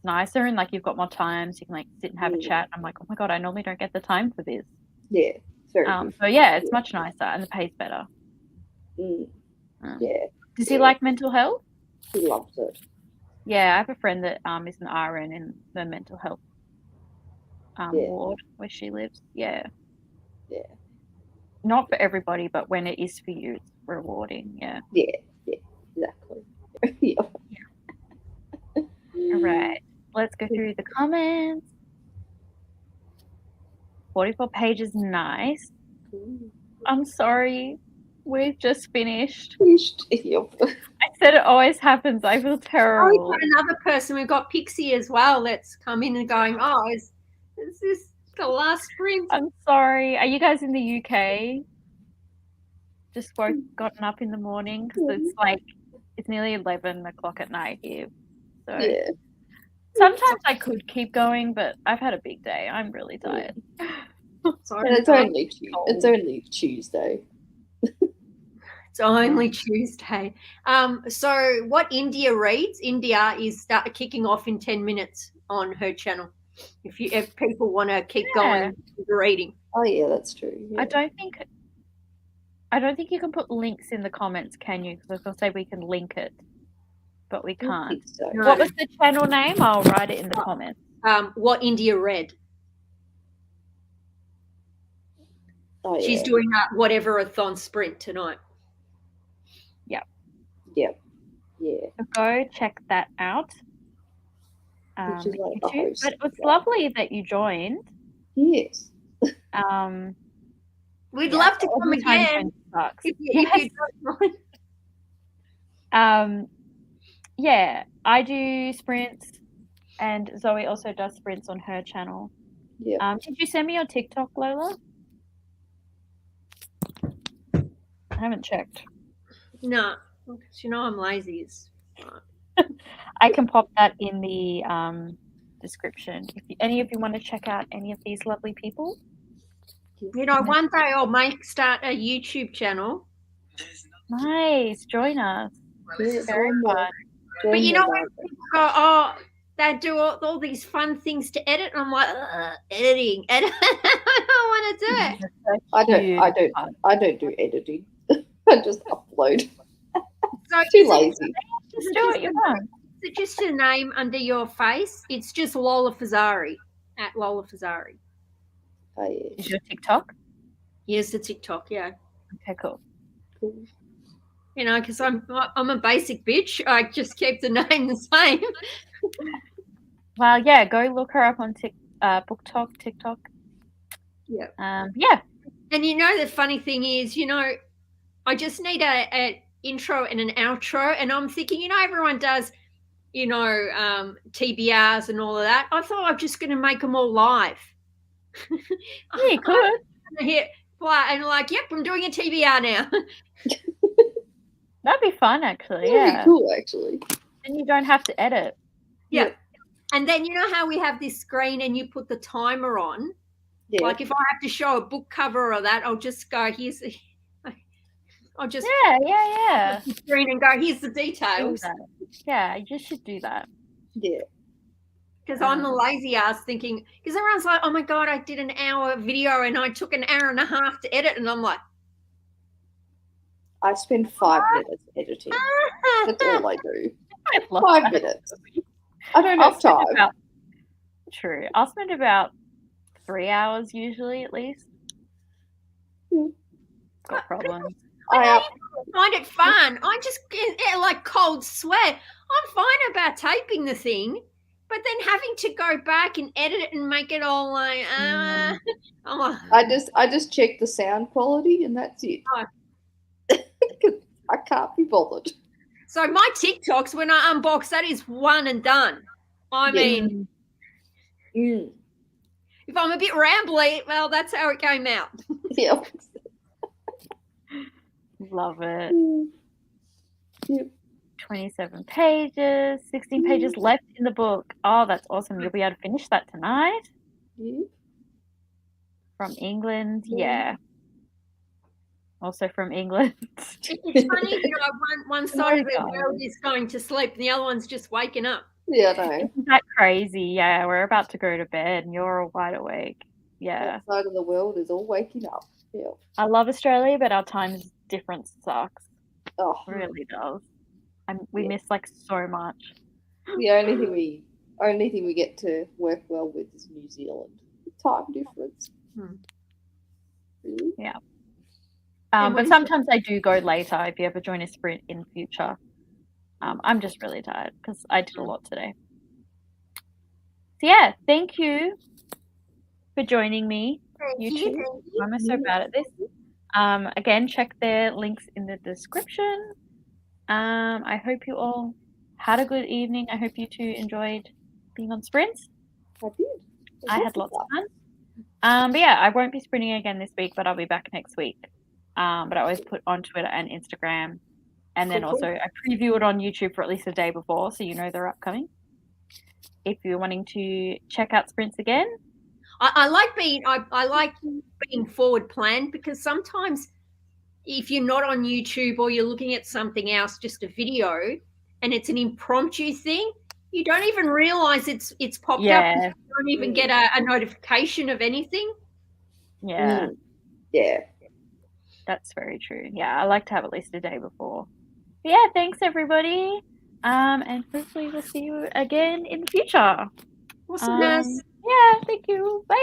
Speaker 2: nicer and like you've got more time, so you can like sit and have a chat. I'm like, oh my god, I normally don't get the time for this.
Speaker 4: Yeah, it's very different.
Speaker 2: So yeah, it's much nicer and the pay's better.
Speaker 4: Yeah,
Speaker 2: Does he like mental health?
Speaker 4: he loves it.
Speaker 2: Yeah, I have a friend that is an RN in the mental health ward where she lives. Yeah.
Speaker 4: Yeah.
Speaker 2: Not for everybody, but when it is for you, it's rewarding. Yeah.
Speaker 4: Yeah, exactly. Yeah.
Speaker 2: All right. Let's go through the comments. 44 pages, nice. I'm sorry. We've just finished.
Speaker 4: Yep.
Speaker 2: I said it always happens. I feel
Speaker 3: Oh,
Speaker 2: terrible.
Speaker 3: we've got another person. We've got Pixie as well. That's come in and going, oh, is this the last sprint?
Speaker 2: I'm sorry. Are you guys in the UK? Just gotten up in the morning because it's nearly 11 o'clock at night here. So
Speaker 4: Yeah.
Speaker 2: sometimes I could keep going, but I've had a big day. I'm really tired.
Speaker 3: Sorry,
Speaker 4: And it's only Tuesday.
Speaker 3: It's only Tuesday. So what India reads, India is kicking off in 10 minutes on her channel. If people want to keep going with the reading.
Speaker 4: Oh yeah, that's true. Yeah.
Speaker 2: I don't think you can put links in the comments, can you? Because they'll say we can link it, but we
Speaker 4: I don't
Speaker 2: can't.
Speaker 4: think so.
Speaker 3: No.
Speaker 2: What was the channel name? I'll write it in the comments.
Speaker 3: What India read.
Speaker 4: Oh, yeah.
Speaker 3: She's doing whatever-a-thon sprint tonight.
Speaker 2: Yeah.
Speaker 4: Yep. Yeah.
Speaker 2: So go check that out.
Speaker 4: Which is like a
Speaker 2: YouTube.
Speaker 4: host.
Speaker 2: But it's lovely that you joined.
Speaker 4: Yes.
Speaker 3: We'd
Speaker 2: Yeah,
Speaker 3: love to
Speaker 2: so
Speaker 3: come
Speaker 2: every time
Speaker 3: again.
Speaker 2: sucks.
Speaker 3: If
Speaker 2: Yes.
Speaker 3: you don't mind.
Speaker 2: Yeah, I do sprints, and Zoe also does sprints on her channel.
Speaker 4: Yeah.
Speaker 2: Did you send me your TikTok, Lola? I haven't checked.
Speaker 3: No, because I'm lazy.
Speaker 2: I can pop that in the description. If any of you want to check out any of these lovely people.
Speaker 3: One day I'll start a YouTube channel.
Speaker 2: Nice, join us.
Speaker 4: Yeah,
Speaker 2: Very
Speaker 4: join
Speaker 2: fun.
Speaker 3: But
Speaker 4: join
Speaker 3: you
Speaker 4: the
Speaker 3: know when
Speaker 4: vibe.
Speaker 3: people go, oh, they do all these fun things to edit, and I'm like, editing. I don't want to do it.
Speaker 4: I don't do editing. I just upload.
Speaker 3: So
Speaker 4: Too lazy.
Speaker 2: Just do what you want.
Speaker 3: Is it just your name under your face? It's just Lola Fazari, at Lola Fazari.
Speaker 4: Oh, yeah.
Speaker 2: Is your TikTok?
Speaker 3: Yes, the TikTok, yeah.
Speaker 2: Okay, cool.
Speaker 4: Cool.
Speaker 3: Because I'm a basic bitch. I just keep the name the same.
Speaker 2: Well, yeah, go look her up on BookTok, TikTok.
Speaker 3: Yeah.
Speaker 2: Yeah.
Speaker 3: And the funny thing is, I just need a intro and an outro, and I'm thinking, everyone does, TBRs and all of that. I thought I'm just going to make them all live.
Speaker 2: Yeah, you could.
Speaker 3: And yep, I'm doing a TBR now.
Speaker 2: That'd be fun, actually.
Speaker 4: That'd
Speaker 2: Yeah.
Speaker 4: be cool, actually.
Speaker 2: And you don't have to edit.
Speaker 3: Yeah. And then how we have this screen and you put the timer on.
Speaker 4: Yeah.
Speaker 3: Like if I have to show a book cover or that, I'll just go, I'll just
Speaker 2: Yeah.
Speaker 3: the screen and go, here's the details.
Speaker 2: Yeah, you should do that.
Speaker 4: Yeah.
Speaker 3: Because I'm the lazy ass thinking, because everyone's like, oh my God, I did an hour video and I took an hour and a half to edit. And I'm like,
Speaker 4: I spend 5 minutes editing. That's all I do.
Speaker 2: I love
Speaker 4: 5
Speaker 2: that.
Speaker 4: minutes. I don't have time.
Speaker 2: True. I'll spend about 3 hours usually, at least. Got problems.
Speaker 3: I find it fun. I just get like cold sweat. I'm fine about taping the thing, but then having to go back and edit it and make it all like, I'm like,
Speaker 4: I just check the sound quality and that's it.
Speaker 3: Oh.
Speaker 4: I can't be bothered.
Speaker 3: So my TikToks, when I unbox, that is one and done. I mean, if I'm a bit rambly, well, that's how it came out.
Speaker 4: Yeah.
Speaker 2: Love it.
Speaker 4: Yep.
Speaker 2: 27 pages, 16 pages left in the book. Oh, that's awesome. You'll be able to finish that tonight.
Speaker 4: Yeah.
Speaker 2: From England. Yeah. Also from England.
Speaker 3: It's funny, one side of the world is going to sleep and the other one's just waking up.
Speaker 4: Yeah, I know.
Speaker 2: Isn't that crazy? Yeah, we're about to go to bed and you're all wide awake. Yeah.
Speaker 4: That side of the world is all waking up. Yeah.
Speaker 2: I love Australia, but our time difference sucks.
Speaker 4: Oh,
Speaker 2: It really does. We miss like so much.
Speaker 4: the only thing we get to work well with is New Zealand. The time difference. Really?
Speaker 2: Yeah. But sometimes I do go later if you ever join a sprint in future. I'm just really tired because I did a lot today. So yeah, thank you for joining me, YouTube. I'm so bad at this. Again, check their links in the description. I hope you all had a good evening. I hope you two enjoyed being on sprints.
Speaker 4: I did.
Speaker 2: I had lots of fun. But yeah, I won't be sprinting again this week, but I'll be back next week. But I always put on Twitter and Instagram. And then also I preview it on YouTube for at least a day before, so you know they're upcoming. If you're wanting to check out sprints again.
Speaker 3: I like being forward planned, because sometimes if you're not on YouTube or you're looking at something else, just a video, and it's an impromptu thing, you don't even realize it's popped up. You don't even get a notification of anything.
Speaker 2: Yeah.
Speaker 4: Yeah.
Speaker 2: That's very true. Yeah, I like to have at least a day before. But yeah, thanks everybody. And hopefully we'll see you again in the future.
Speaker 3: Awesomeness.
Speaker 2: Yeah, thank you. Bye.